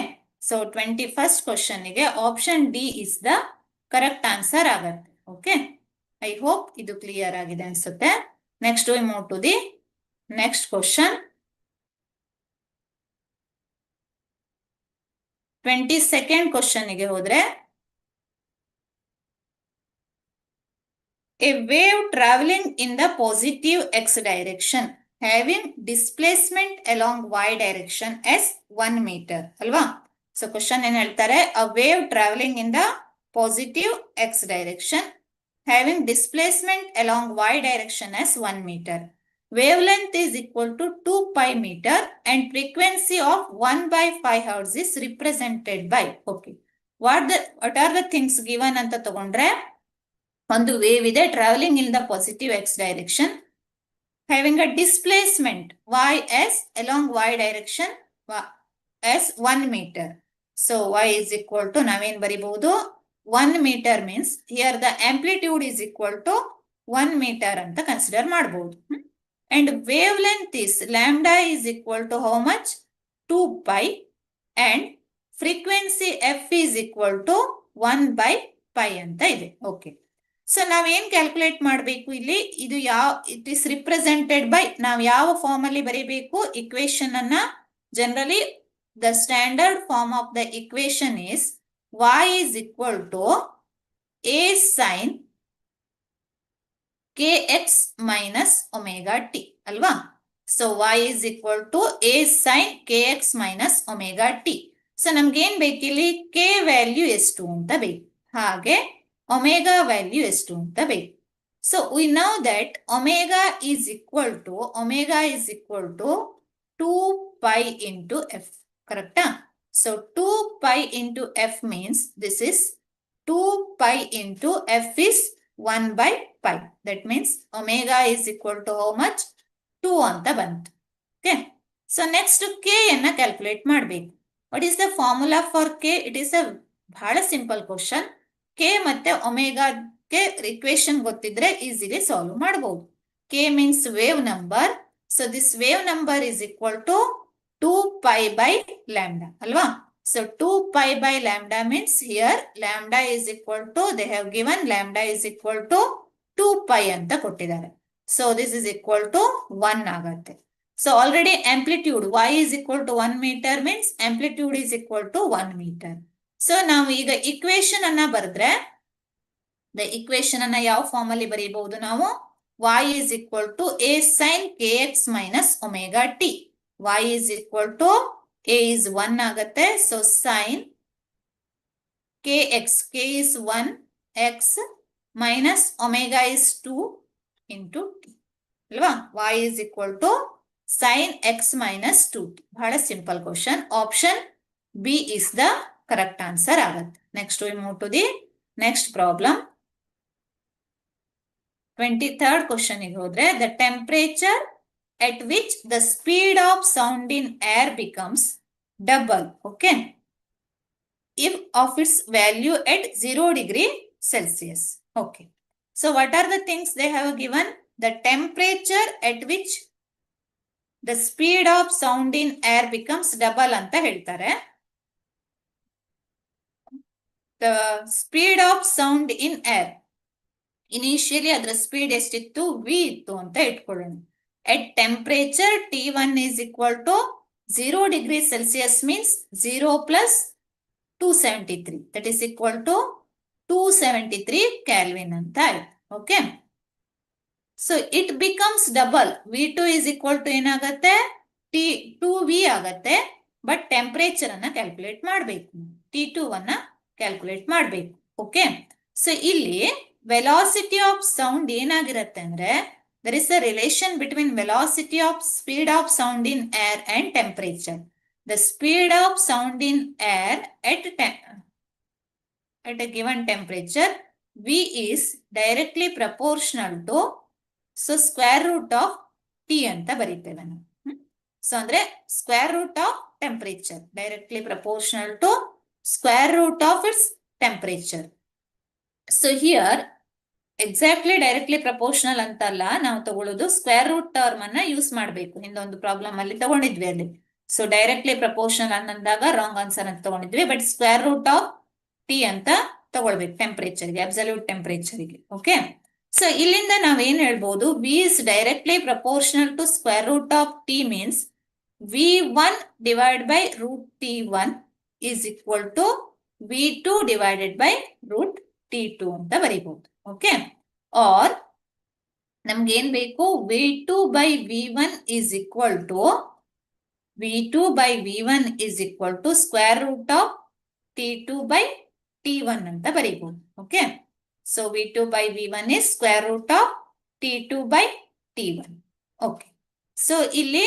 so 21st question ಗೆ option D is the correct answer ಆಗತ್ತೆ. Okay, I hope ಇದು clear ಆಗಿದೆ ಅನ್ಸುತ್ತೆ. Next we move to the next question. 22nd question ಗೆ ಹೋದ್ರೆ, a wave traveling in the positive x direction having displacement along y direction as 1 meter ಅಲ್ವಾ. So question ಏನ್ ಹೇಳ್ತಾರೆ, a wave traveling in the positive x direction having displacement along y direction as 1 meter. Wavelength is equal to 2 pi meter and frequency of 1 by 5 hertz is represented by. Okay, what are the things given ಅಂತ ತಗೊಂಡ್ರೆ, ಒಂದು wave ಇದೆ travelling in the positive X direction, having a displacement y s along y direction as 1 meter. So y is equal to ನಾವೇನ್ ಬರಿಬಹುದು, 1 meter means here the amplitude is equal to 1 meter ಅಂತ consider ಮಾಡಬಹುದು. And wavelength is lambda is equal to how much, 2 pi, and frequency f is equal to 1 by pi ಅಂತ ಇದೆ. Okay, so ನಾವೇನ್ calculate ಮಾಡಬೇಕು ಇಲ್ಲಿ, ಇದು it is represented by, ನಾವು ಯಾವ ಫಾರ್ಮ್ ಅಲ್ಲಿ ಬರೀಬೇಕು ಇಕ್ವೇಶನ್ ಅನ್ನ. Generally the standard form of the equation is y is equal to a sin kx minus omega t ಅಲ್ವಾ. So y is equal to a sin kx minus omega t. So ನಮ್ಗೆ ಏನ್ ಬೇಕಿಲ್ಲಿ, k value ಎಷ್ಟು ಅಂತ ಬೇಕು, ಹಾಗೆ omega value ಎಷ್ಟು ಅಂತ ಬೇಕು. So we know that omega is equal to 2 pi into f, ಕರೆಕ್ಟಾ. So 2 pi into f means this is 2 pi into f is 1 by pi. That means omega is equal to how much, 2 ಅಂತ ಬಂತು. Okay, so next K ಅನ್ನ calculate ಮಾಡಬೇಕು. What is the formula for K? It is a ಬಹಳ simple question. K ಮತ್ತೆ ಒಮೆಗಾಕ್ಕೆ equation ಗೊತ್ತಿದ್ರೆ easily solve ಮಾಡಬಹುದು. K means wave number. So this wave number is equal to 2 pi by lambda ಅಲ್ವಾ. So 2 pi by lambda means here lambda is equal to, they have given lambda is equal to 2 pi ಅಂತ ಕೊಟ್ಟಿದ್ದಾರೆ. So this is equal to 1 ಆಗತ್ತೆ. So already amplitude y is equal to 1 meter means amplitude is equal to 1 meter. So ನಾವು ಈಗ equation ಅನ್ನ ಬರೆದ್ರೆ, the equation ಅನ್ನ ಯಾವ form ಅಲ್ಲಿ ಬರೀಬಹುದು ನಾವು, y is equal to a sin kx minus omega t. y is equal to a is 1 ಆಗತ್ತೆ. So sin kx, k is 1, x minus omega is 2 into t ಅಲ್ವಾ. y is equal to sin x minus 2t. ಬಹಳ simple question. Option B is the correct answer ಆಗತ್ತೆ. Next we move to the next problem. 23rd question ಗೆ ಹೋದ್ರೆ, the temperature at which the speed of sound in air becomes double, okay, if of its value at 0 degree Celsius. Okay. So what are the things they have given? The temperature at which the speed of sound in air becomes double ಅಂತ ಹೇಳ್ತಾರೆ. The speed of sound in air. Initially ಅದರ speed ಎಷ್ಟಿತ್ತು? v ಇತ್ತು ಅಂತ ಇಟ್ಕೊಳ್ಳೋಣ. At temperature T1 is equal to 0 degree Celsius means 0 plus 273. That is equal to 273 Kelvin ಅಂತ ಆಯ್ತು. Okay. So it becomes double. V2 is equal to ಏನಾಗತ್ತೆ? T2V ಆಗತ್ತೆ. But temperature ಅನ್ನ ಕ್ಯಾಲ್ಕುಲೇಟ್ ಮಾಡಬೇಕು. T2 ಅನ್ನ ಕ್ಯಾಲ್ಕುಲೇಟ್ ಮಾಡಬೇಕು. ಓಕೆ. ಸೊ ಇಲ್ಲಿ velocity of sound ಏನಾಗಿರುತ್ತೆ ಅಂದ್ರೆ there is a relation between velocity of speed of sound in air and temperature. The speed of sound in air at a given temperature V is directly proportional to square root of T ಅಂತ ಬರೀತೇವೆ ನಾವು. So ಅಂದ್ರೆ square root of temperature directly proportional to square root of its temperature. So here exactly directly proportional ಅಂತಲ್ಲ, ನಾವು ತಗೊಳ್ಳೋದು square root term ಅನ್ನ use ಮಾಡಬೇಕು. ಹಿಂದೊಂದು problem ಅಲ್ಲಿ ತಗೊಂಡಿದ್ವಿ ಅಲ್ಲಿ. ಸೊ ಡೈರೆಕ್ಟ್ಲಿ ಪ್ರಪೋರ್ಷನಲ್ ಅನ್ನಂದಾಗ ರಾಂಗ್ ಆನ್ಸರ್ ಅಂತ ತಗೊಂಡಿದ್ವಿ. But square root of T ಅಂತ ತಗೊಳ್ಬೇಕು ಟೆಂಪರೇಚರ್ಗೆ, ಅಬ್ಸಲ್ಯೂಟ್ ಟೆಂಪರೇಚರ್ಗೆ. ಓಕೆ. ಸೊ ಇಲ್ಲಿಂದ ನಾವೇನ್ ಹೇಳ್ಬೋದು? V is directly proportional to square root of T means V1 divided by root T1 is equal to V2 divided by root T2 ಅಂತ ಬರೀಬಹುದು. Okay. R ನಮ್ಗೆ ಏನ್ ಬೇಕು? V2 by V1 is equal to square root of T2 by T1 ಅಂತ ಬರೀಬಹುದು. Okay. So V2 by V1 is square root of T2 by T1. Okay. So ಇಲ್ಲಿ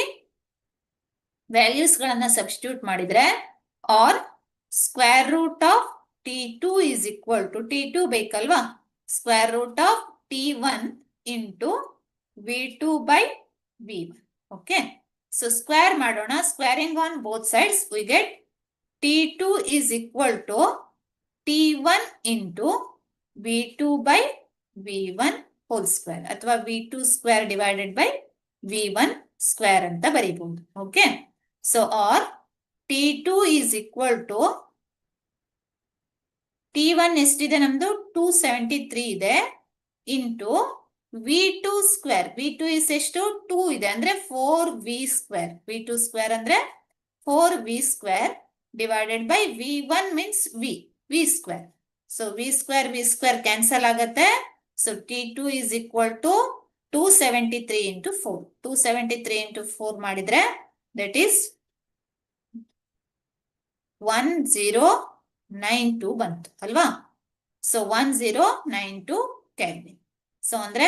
values ಗಳನ್ನ substitute ಮಾಡಿದ್ರೆ or square root of T2 is equal to T2 ಬೇಕಲ್ವಾ? Square root of T1 into V2 by V1. Okay. So square ಮಾಡೋಣ. Squaring on both sides we get T2 is equal to T1 into V2 by V1 whole square ಅಥವಾ V2 square divided by V1 square ಅಂತ ಬರೀಬಹುದು. Okay. So or T2 is equal to T1 ಎಷ್ಟಿದೆ ನಮ್ದು? 273 ಇದೆ into V2 square. V2 is ಎಷ್ಟು? 2 ಇದೆ ಅಂದ್ರೆ 4V square. V2 square ಅಂದ್ರೆ 4V square divided by V1 means V square. So V square cancel ಆಗತ್ತೆ. So T2 is equal to 273 into 4. 273 into 4 ಮಾಡಿದ್ರೆ that is 1092 ಬಂತು ಅಲ್ವಾ? So 1092 kelvin. ಸೊ ಅಂದ್ರೆ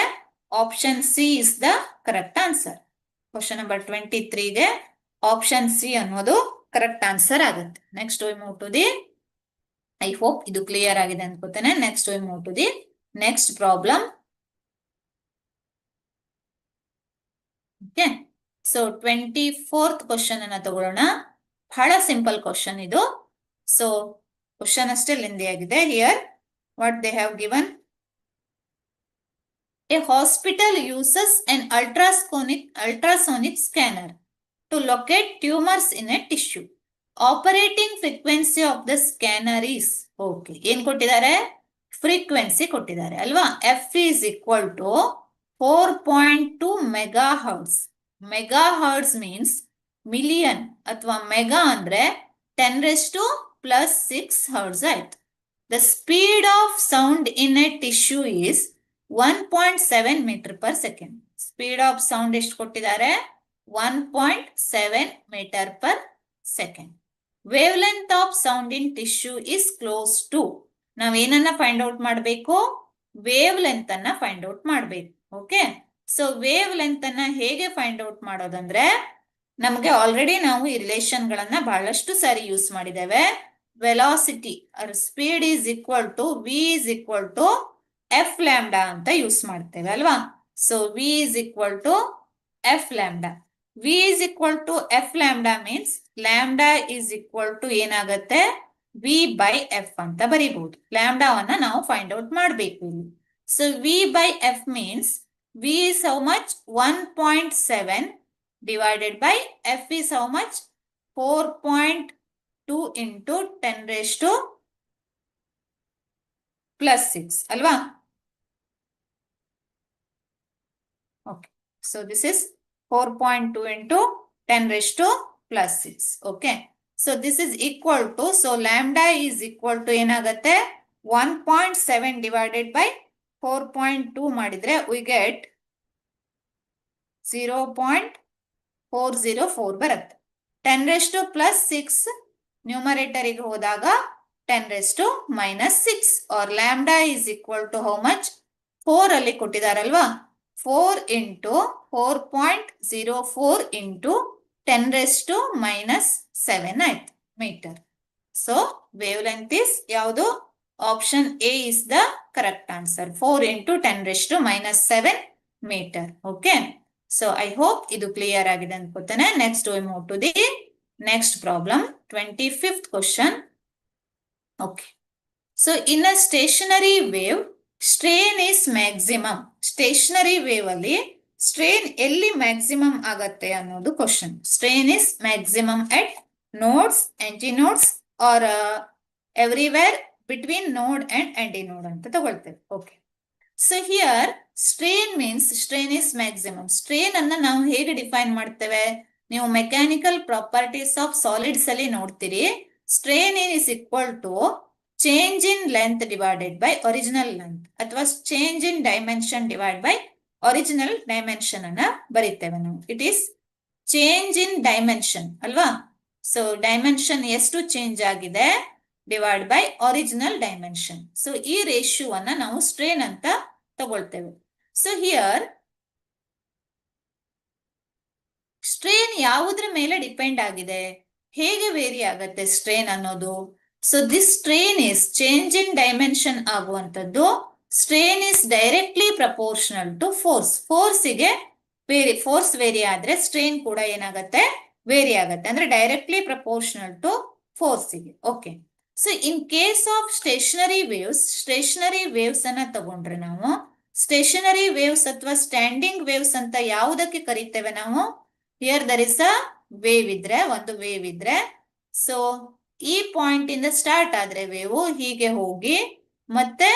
option C is the correct answer. Question number 23ಗೆ option C ಅನ್ನೋದು correct answer ಆಗುತ್ತೆ. Next we move to the, I hope ಇದು clear ಆಗಿದೆ ಅನ್ಕೋತೇನೆ. Next we move to the next problem. Okay. So 24th question ಅನ್ನ ತಗೊಳ್ಳೋಣ. ಬಹಳ simple question ಇದು. ಸೊ ಕ್ವಶನ್ ಅಷ್ಟೇ ಲೆಂದಿ ಆಗಿದೆ. Here what they have given: a hospital uses an ultrasonic scanner to locate tumors in a tissue. Operating frequency of the scanner is, okay, ಏನ್ ಕೊಟ್ಟಿದ್ದಾರೆ? Frequency ಕೊಟ್ಟಿದ್ದಾರೆ ಅಲ್ವಾ? F is equal to 4.2 megahertz. Megahertz means million ಅಥವಾ mega ಅಂದ್ರೆ 10⁻⁻6 hertz ಆಯ್ತು. The speed of sound in a tissue is 1.7 meter per second. Speed of sound ಎಷ್ಟು ಕೊಟ್ಟಿದ್ದಾರೆ? 1.7 meter per second. Wavelength of sound in tissue is close to. ನಾವೇನನ್ನ find out ಮಾಡಬೇಕು? Wavelength ಅನ್ನ find out ಮಾಡಬೇಕು. Okay. So wavelength ಅನ್ನ ಹೇಗೆ find out ಮಾಡೋದಂದ್ರೆ, ನಮಗೆ ಆಲ್ರೆಡಿ ನಾವು ಈ ರಿಲೇಷನ್ ಗಳನ್ನ ಬಹಳಷ್ಟು ಸಾರಿ ಯೂಸ್ ಮಾಡಿದ್ದೇವೆ. Velocity or speed is equal to V is equal to F lambda ಅಂತ ಯೂಸ್ ಮಾಡ್ತೇವೆ ಅಲ್ವಾ? So V is equal to F lambda. V is equal to F lambda means lambda is equal to ಏನಾಗತ್ತೆ V by F ಅಂತ ಬರೀಬಹುದು. ಲ್ಯಾಂಬ್ಡಾವನ್ನ ನಾವು find out ಮಾಡಬೇಕು ಇಲ್ಲಿ. So V by F means V is how much 1.7 divided by f is how much 4.2 into 10 raised to plus 6 alva. Okay, so this is 4.2 into 10 raised to plus 6. Okay, so this is equal to, so lambda is equal to ಏನಾಗತ್ತೆ 1.7 divided by 4.2 ಮಾಡಿದ್ರೆ we get 0.404 ಬರುತ್ತೆ. 10 raised to plus 6 ನ್ಯೂಮರೇಟರಿಗೆ ಹೋದಾಗ 10 raised to minus 6 or lambda is equal to how much 4 ಅಲ್ಲಿ ಕೊಟ್ಟಿದಾರಲ್ವಾ 4 into 4.04 into 10 raised to minus 7 ಆಯ್ತು metre. So wavelength is ಯಾವುದು option A is the correct answer 4 into 10 raised to minus 7 metre. Okay, so I hope ಇದು clear ಆಗಿದೆ ಅನ್ಕೋತೇನೆ. Next we move to the next problem, 25th question. Okay, so in a stationary wave strain is maximum. Stationary wave ಅಲ್ಲಿ strain ಎಲ್ಲಿ maximum ಆಗತ್ತೆ ಅನ್ನೋದು question. Strain is maximum at nodes, antinodes or everywhere between node and antinode ಅಂತ ತಗೊಳ್ತೇವೆ. Okay, so here strain means strain is maximum. Strain ಅನ್ನ ನಾವು ಹೇಗೆ define ಮಾಡ್ತೇವೆ, ನೀವು ಮೆಕ್ಯಾನಿಕಲ್ ಪ್ರಾಪರ್ಟೀಸ್ ಆಫ್ ಸಾಲಿಡ್ಸ್ ಅಲ್ಲಿ ನೋಡ್ತೀರಿ. Strain is equal to change in length divided by original length ಅಥವಾ change in dimension divide by original dimension ಅನ್ನ ಬರೀತೇವೆ ನಾವು. It is change in dimension ಅಲ್ವಾ. ಸೊ ಡೈಮೆನ್ಷನ್ ಎಷ್ಟು ಚೇಂಜ್ ಆಗಿದೆ divide by original dimension. So ಈ ರೇಷಿಯೋವನ್ನ ನಾವು ಸ್ಟ್ರೇನ್ ಅಂತ ತಗೊಳ್ತೇವೆ. ಸೊ ಹಿಯರ್ ಸ್ಟ್ರೇನ್ ಯಾವುದ್ರ ಮೇಲೆ ಡಿಪೆಂಡ್ ಆಗಿದೆ, ಹೇಗೆ ವೇರಿ ಆಗತ್ತೆ ಸ್ಟ್ರೇನ್ ಅನ್ನೋದು. So this strain is change in dimension ಆಗುವಂತದ್ದು. Strain is directly proportional to force. ಫೋರ್ಸಿಗೆ ಫೋರ್ಸ್ ವೇರಿ ಆದ್ರೆ ಸ್ಟ್ರೇನ್ ಕೂಡ ಏನಾಗತ್ತೆ ವೇರಿ ಆಗತ್ತೆ, ಅಂದ್ರೆ ಡೈರೆಕ್ಟ್ಲಿ ಪ್ರಪೋರ್ಷನಲ್ ಟು ಫೋರ್ಸಿಗೆ. Okay, so in case of stationary waves ಅನ್ನ ತಗೊಂಡ್ರೆ ನಾವು ಸ್ಟೇಷನರಿ ವೇವ್ಸ್ ಅಥವಾ ಸ್ಟ್ಯಾಂಡಿಂಗ್ ವೇವ್ಸ್ ಅಂತ ಯಾವುದಕ್ಕೆ ಕರಿತೇವೆ ನಾವು. Here there is a wave ಇದ್ರೆ, ಒಂದು ವೇವ್ ಇದ್ರೆ, ಸೊ ಈ ಪಾಯಿಂಟ್ ಇಂದ ಸ್ಟಾರ್ಟ್ ಆದ್ರೆ ವೇವು ಹೀಗೆ ಹೋಗಿ ಮತ್ತೆ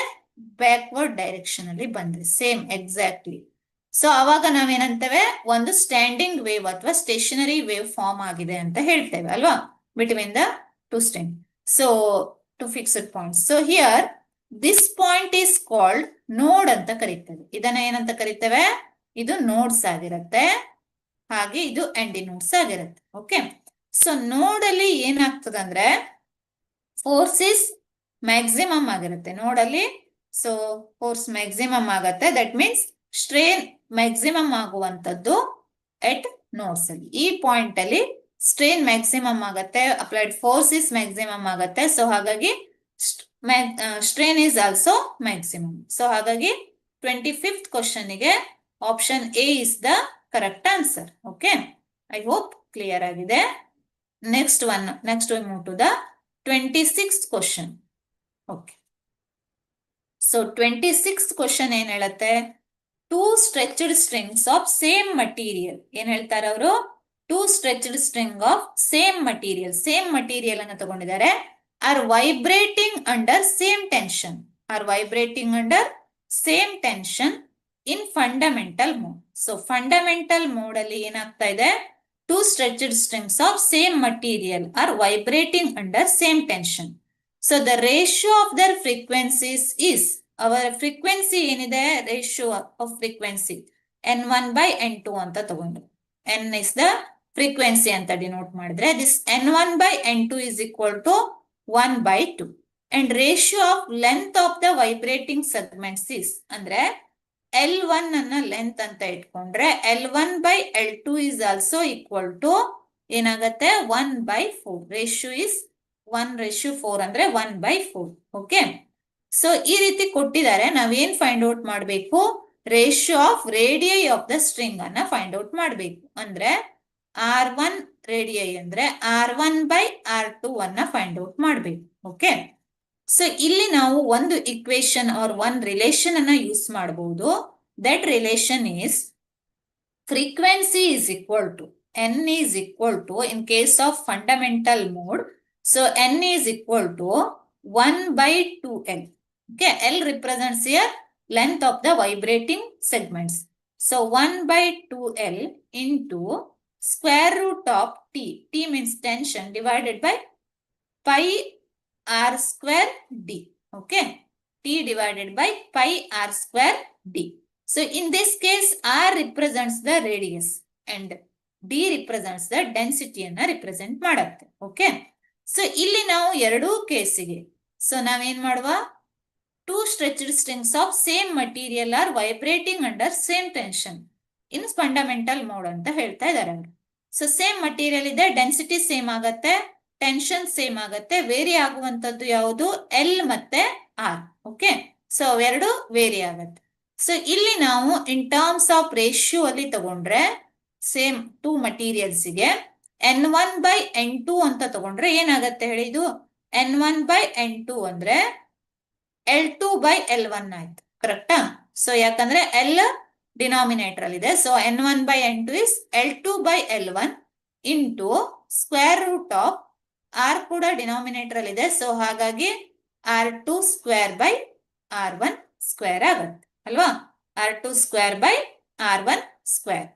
ಬ್ಯಾಕ್ವರ್ಡ್ ಡೈರೆಕ್ಷನ್ ಅಲ್ಲಿ ಬಂದ್ರೆ ಸೇಮ್ ಎಕ್ಸಾಕ್ಟ್ಲಿ. ಸೊ ಅವಾಗ ನಾವೇನಂತೇವೆ ಒಂದು ಸ್ಟ್ಯಾಂಡಿಂಗ್ ವೇವ್ ಅಥವಾ ಸ್ಟೇಷನರಿ ವೇವ್ ಫಾರ್ಮ್ ಆಗಿದೆ ಅಂತ ಹೇಳ್ತೇವೆ ಅಲ್ವಾ, between the two string. So two fixed point. So here this point is called node ಅಂತ ಕರೀತೇವೆ. ಇದನ್ನ ಏನಂತ ಕರಿತೇವೆ, ಇದು ನೋಡ್ಸ್ ಆಗಿರತ್ತೆ, ಹಾಗೆ ಇದು ಎಂಡಿನೋಡ್ಸ್ ಆಗಿರುತ್ತೆ. ಓಕೆ, ಸೊ ನೋಡ್ ಅಲ್ಲಿ ಏನಾಗ್ತದಂದ್ರೆ ಫೋರ್ಸ್ ಇಸ್ ಮ್ಯಾಕ್ಸಿಮಮ್ ಆಗಿರುತ್ತೆ ನೋಡಲ್ಲಿ. ಸೊ ಫೋರ್ಸ್ ಮ್ಯಾಕ್ಸಿಮಮ್ ಆಗತ್ತೆ, ದಟ್ ಮೀನ್ಸ್ ಸ್ಟ್ರೇನ್ ಮ್ಯಾಕ್ಸಿಮಮ್ ಆಗುವಂತದ್ದು ಎಟ್ ನೋಡ್ಸ್ ಅಲ್ಲಿ. ಈ ಪಾಯಿಂಟ್ ಅಲ್ಲಿ ಸ್ಟ್ರೇನ್ ಮ್ಯಾಕ್ಸಿಮಮ್ ಆಗತ್ತೆ, ಅಪ್ಲೈಡ್ ಫೋರ್ಸ್ ಇಸ್ ಮ್ಯಾಕ್ಸಿಮಮ್ ಆಗತ್ತೆ. ಸೊ ಹಾಗಾಗಿ strain is also maximum. So ಹಾಗಾಗಿ 25th ಕ್ವಶನ್ ಗೆ option A is the correct answer. Okay, I hope clear ಆಗಿದೆ. Next we move to the 26th question. Okay, so 26th question ಏನ್ ಹೇಳತ್ತೆ, two stretched strings of same material. ಏನ್ ಹೇಳ್ತಾರೆ ಅವರು, two stretched string of same material ಅನ್ನು ತಗೊಂಡಿದ್ದಾರೆ. Are vibrating under same tension in fundamental mode. So fundamental mode ಅಲ್ಲಿ ಏನಾಗ್ತಾ ಇದೆ, two stretched strings of same material are vibrating under same tension. So the ratio of their frequencies is, ಅವರ frequency ಏನಿದೆ, ratio of frequency N1 by N2 ಅಂತ ತಗೊಂಡು, N is the frequency ಅಂತ denote ಮಾಡಿದ್ರೆ, this N1 by N2 is equal to 1 by 2. And ratio of length of the vibrating segments is, ಅಂದ್ರೆ L1 ಅನ್ನ length ಅಂತ ಇಟ್ಕೊಂಡ್ರೆ L1 by L2 is also equal to ಏನಾಗತ್ತೆ 1 by 4. Ratio is 1:4 ಅಂದ್ರೆ 1 by 4. Okay, so ಈ ರೀತಿ ಕೊಟ್ಟಿದ್ದಾರೆ. ನಾವೇನ್ ಫೈಂಡ್ ಔಟ್ ಮಾಡಬೇಕು, ratio of radii of the string ಅನ್ನ ಫೈಂಡ್ ಔಟ್ ಮಾಡಬೇಕು. ಅಂದ್ರೆ R1 ರೇಡಿಯೈ ಅಂದ್ರೆ R1/R2 ಅನ್ನ ಫೈಂಡ್ ಔಟ್ ಮಾಡಬೇಕು. ಓಕೆ, ಸೊ ಇಲ್ಲಿ ನಾವು ಒಂದು ಇಕ್ವೇಶನ್ ಆರ್ ಒನ್ ರಿಲೇಶನ್ ಅನ್ನ ಯೂಸ್ ಮಾಡಬಹುದು. That relation is frequency is equal to n is equal to, in case of fundamental mode, so n is equal to 1/2L. Okay, L represents here length of the vibrating segments. So 1/2L into square root of T. T means tension divided by pi R square D. Okay, T divided by pi R square D. So in this case, R represents the radius and D represents the density ಅನ್ನ represent ಮಾಡುತ್ತೆ. Okay, so ಇಲ್ಲಿ ನಾವು ಎರಡೂ ಕೇಸಿಗೆ so ನಾವೇನ್ ಮಾಡುವ, two stretched strings of same material are vibrating under same tension in fundamental mode ಅಂತ ಹೇಳ್ತಾ ಇದ್ದಾರೆ ಅವರು. ಸೊ ಸೇಮ್ ಮಟೀರಿಯಲ್ ಇದೆ, ಡೆನ್ಸಿಟಿ ಸೇಮ್ ಆಗತ್ತೆ, ಟೆನ್ಷನ್ ಸೇಮ್ ಆಗತ್ತೆ, ವೇರಿ ಆಗುವಂತದ್ದು ಯಾವುದು ಎಲ್ ಮತ್ತೆ ಆರ್. ಓಕೆ, ಸೊ ಅವೆರಡು ವೇರಿ ಆಗತ್ತೆ. ಸೊ ಇಲ್ಲಿ ನಾವು ಇನ್ ಟರ್ಮ್ಸ್ ಆಫ್ ರೇಷಿಯೋ ಅಲ್ಲಿ ತಗೊಂಡ್ರೆ ಸೇಮ್ ಟೂ ಮಟೀರಿಯಲ್ಸ್ ಗೆ N1/N2 ಅಂತ ತಗೊಂಡ್ರೆ ಏನಾಗತ್ತೆ ಹೇಳಿ, ಇದು N1/N2 ಅಂದ್ರೆ L2/L1 ಆಯ್ತು. ಕರೆಕ್ಟಾ? ಸೊ ಯಾಕಂದ್ರೆ L ಡಿನಾಮಿನೇಟರ್ ಅಲ್ಲಿ ಇದೆ, so N1/N2 is L2/L1 into square root of R ಕೂಡ ಡಿನಾಮಿನೇಟರ್ ಅಲ್ಲಿ ಇದೆ, ಸೊ ಹಾಗಾಗಿ R2 square by R1 square ಆಗುತ್ತೆ ಅಲ್ವಾ, R2 square by R1 square.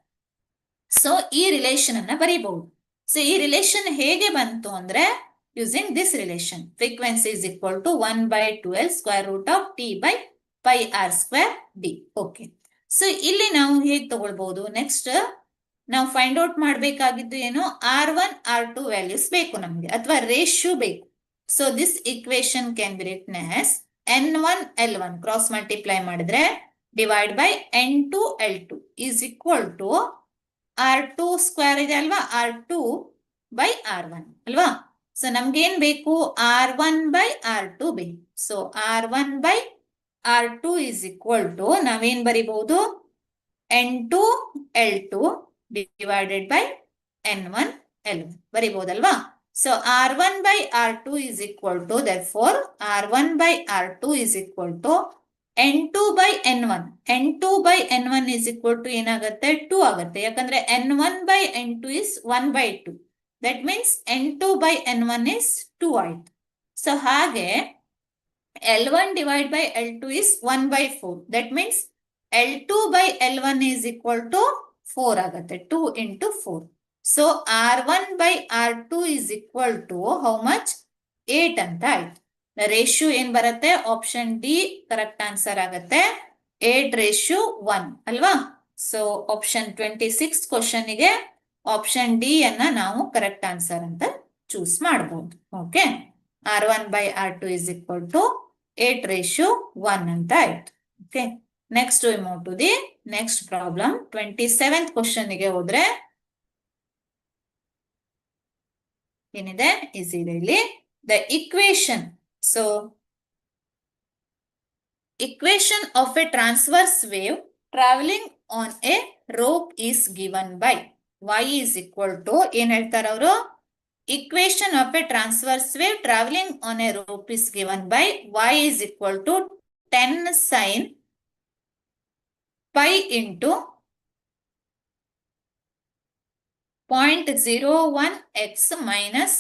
So ಈ ರಿಲೇಶನ್ ಅನ್ನ ಬರೀಬಹುದು. ಸೊ ಈ ರಿಲೇಶನ್ ಹೇಗೆ ಬಂತು ಅಂದ್ರೆ using this relation, frequency is equal to 1/2L square root of T by pi R square D. Okay, so ಇಲ್ಲಿ ನಾವು ಹೇಗೆ ತಗೊಳ್ಬಹುದು, ನೆಕ್ಸ್ಟ್ ನಾವು ಫೈಂಡ್ ಔಟ್ ಮಾಡಬೇಕಾಗಿದ್ದು ಏನು, R1 R2 ವ್ಯಾಲ್ಯೂಸ್ ಬೇಕು ನಮ್ಗೆ, ಅಥವಾ ರೇಷಿಯೋ ಬೇಕು. So this equation can be written as N1 L1 cross multiply ಮಾಡಿದ್ರೆ divide by N2 L2 is equal to R2 square ಇದೆ ಅಲ್ವಾ, R2 ಬೈ R1 ಅಲ್ವಾ. ಸೊ ನಮ್ಗೆ ಏನ್ ಬೇಕು, R1/R2 ಬೇಕು. So R1/R2 is equal to ನಾವೇನ್ ಬರಿಬಹುದು, N2 L2 divided by N1 L1 ಬರಿಬಹುದಲ್ವಾ. So R1/R2 is equal to, therefore R1/R2 is equal to N2/N1. N2/N1 is equal to ಏನಾಗುತ್ತೆ, 2 ಆಗುತ್ತೆ. ಯಾಕಂದ್ರೆ N1/N2 is 1/2. That means N2/N1 is 2 ಆಯ್ತು. So ಹಾಗೆ L1 divided by L2 is 1/4. That means L2/L1 is equal to 4 ಆಗುತ್ತೆ, 2 into 4. So R1/R2 is equal to how much, 8 ಅಂತ ಆಯ್ತು. Ratio ಏನ್ ಬರುತ್ತೆ, ಆಪ್ಷನ್ ಡಿ ಕರೆಕ್ಟ್ ಆನ್ಸರ್ ಆಗುತ್ತೆ, 8:1 ಅಲ್ವಾ. So option 26 question ಗೆ ಆಪ್ಷನ್ ಡಿ ಅನ್ನ ನಾವು ಕರೆಕ್ಟ್ ಆನ್ಸರ್ ಅಂತ ಚೂಸ್ ಮಾಡಬಹುದು. Okay, R1/R2 is equal to 8:1 ಅಂತ ಆಯ್ತು. Okay, next we move to the next problem. 27th question ಗೆ ಹೋದ್ರೆ ಏನಿದೆ, ಇಸ್ ಇದೆ ಇಲ್ಲಿ the equation. So equation of a transverse wave travelling on a rope is given by y is equal to, ಏನ್ ಹೇಳ್ತಾರೆ ಅವರು, equation of a transverse wave traveling on a rope is given by y is equal to 10 sin pi into 0.01x minus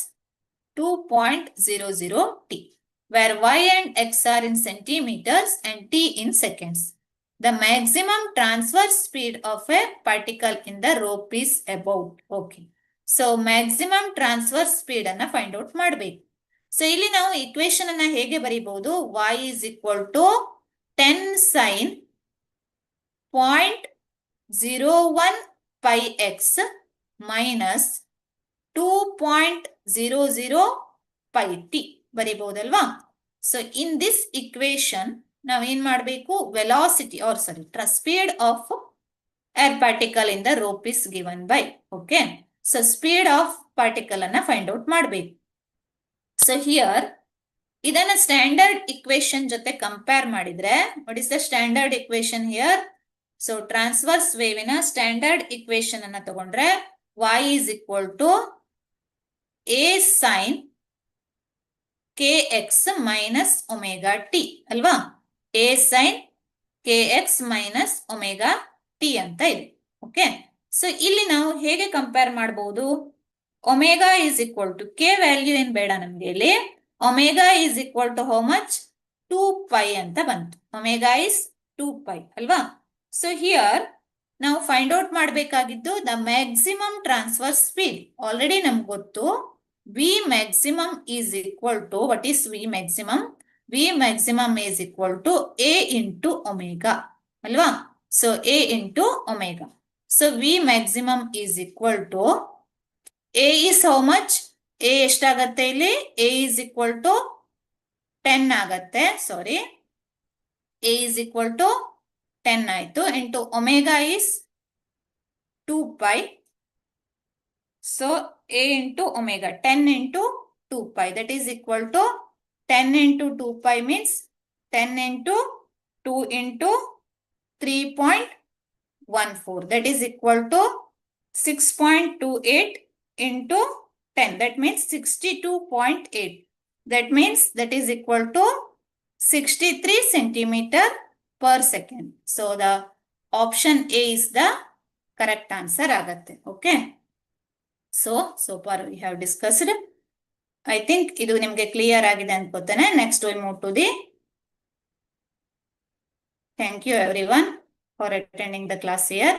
2.00t, where y and x are in centimeters and t in seconds. The maximum transverse speed of a particle in the rope is about. Okay. So maximum transfer speed ಅನ್ನ find out ಮಾಡಬೇಕು. So ಇಲ್ಲಿ ನಾವು equation ಅನ್ನ ಹೇಗೆ ಬರೀಬಹುದು, y is equal to 10 sin 0.01 pi x minus 2.00 pi t ಬರೀಬಹುದಲ್ವಾ. So in this equation ನಾವೇನ್ ಮಾಡಬೇಕು, velocity or sorry speed of air particle in the rope is given by. Okay, so speed of particle ಅನ್ನ find out ಮಾಡಬೇಕು. So here ಇದನ್ನ standard equation ಜೊತೆ compare ಮಾಡಿದ್ರೆ, what is the standard equation here, so transverse ವೇವಿನ standard equation ಅನ್ನ ತಗೊಂಡ್ರೆ y is equal to a sin kx minus omega t ಅಲ್ವಾ? a sin kx minus omega t ಅಂತ ಇದೆ. Okay, so ಇಲ್ಲಿ ನಾವು ಹೇಗೆ ಕಂಪೇರ್ ಮಾಡಬಹುದು? Omega is equal to k value ಏನ್ ಬೇಡ ನಮ್ಗೆ, ಇಲ್ಲಿ omega is equal to how much 2π ಅಂತ ಬಂತು. ಒಮೆಗಾ ಇಸ್ 2π ಅಲ್ವಾ? ಸೊ ಹಿಯರ್ ನಾವು ಫೈಂಡ್ ಔಟ್ ಮಾಡಬೇಕಾಗಿದ್ದು the maximum transfer speed. Already ನಮ್ಗೆ ಗೊತ್ತು v maximum is equal to, what is v maximum? V maximum is equal to a into omega ಅಲ್ವಾ? So a into omega. So v maximum is equal to a is how much? A ಎಷ್ಟಾಗತ್ತೆ ಇಲ್ಲಿ? A is equal to 10 ಆಗತ್ತೆ. Sorry, a is equal to 10 ಆಯ್ತು. Into omega is 2π. So a into omega 10 into 2π that is equal to 10 into 2π means 10 into 2 into 3.14 that is equal to 6.28 into 10, that means 62.8. that means that is equal to 63 centimeter per second. So the option A is the correct answer ಆಗತ್ತೆ. Okay, so far we have discussed. I think ಇದು ನಿಮಗೆ clear ಆಗಿದೆ ಅನ್ಕೋತೇನೆ. Next we move to the. Thank you everyone for attending the class here.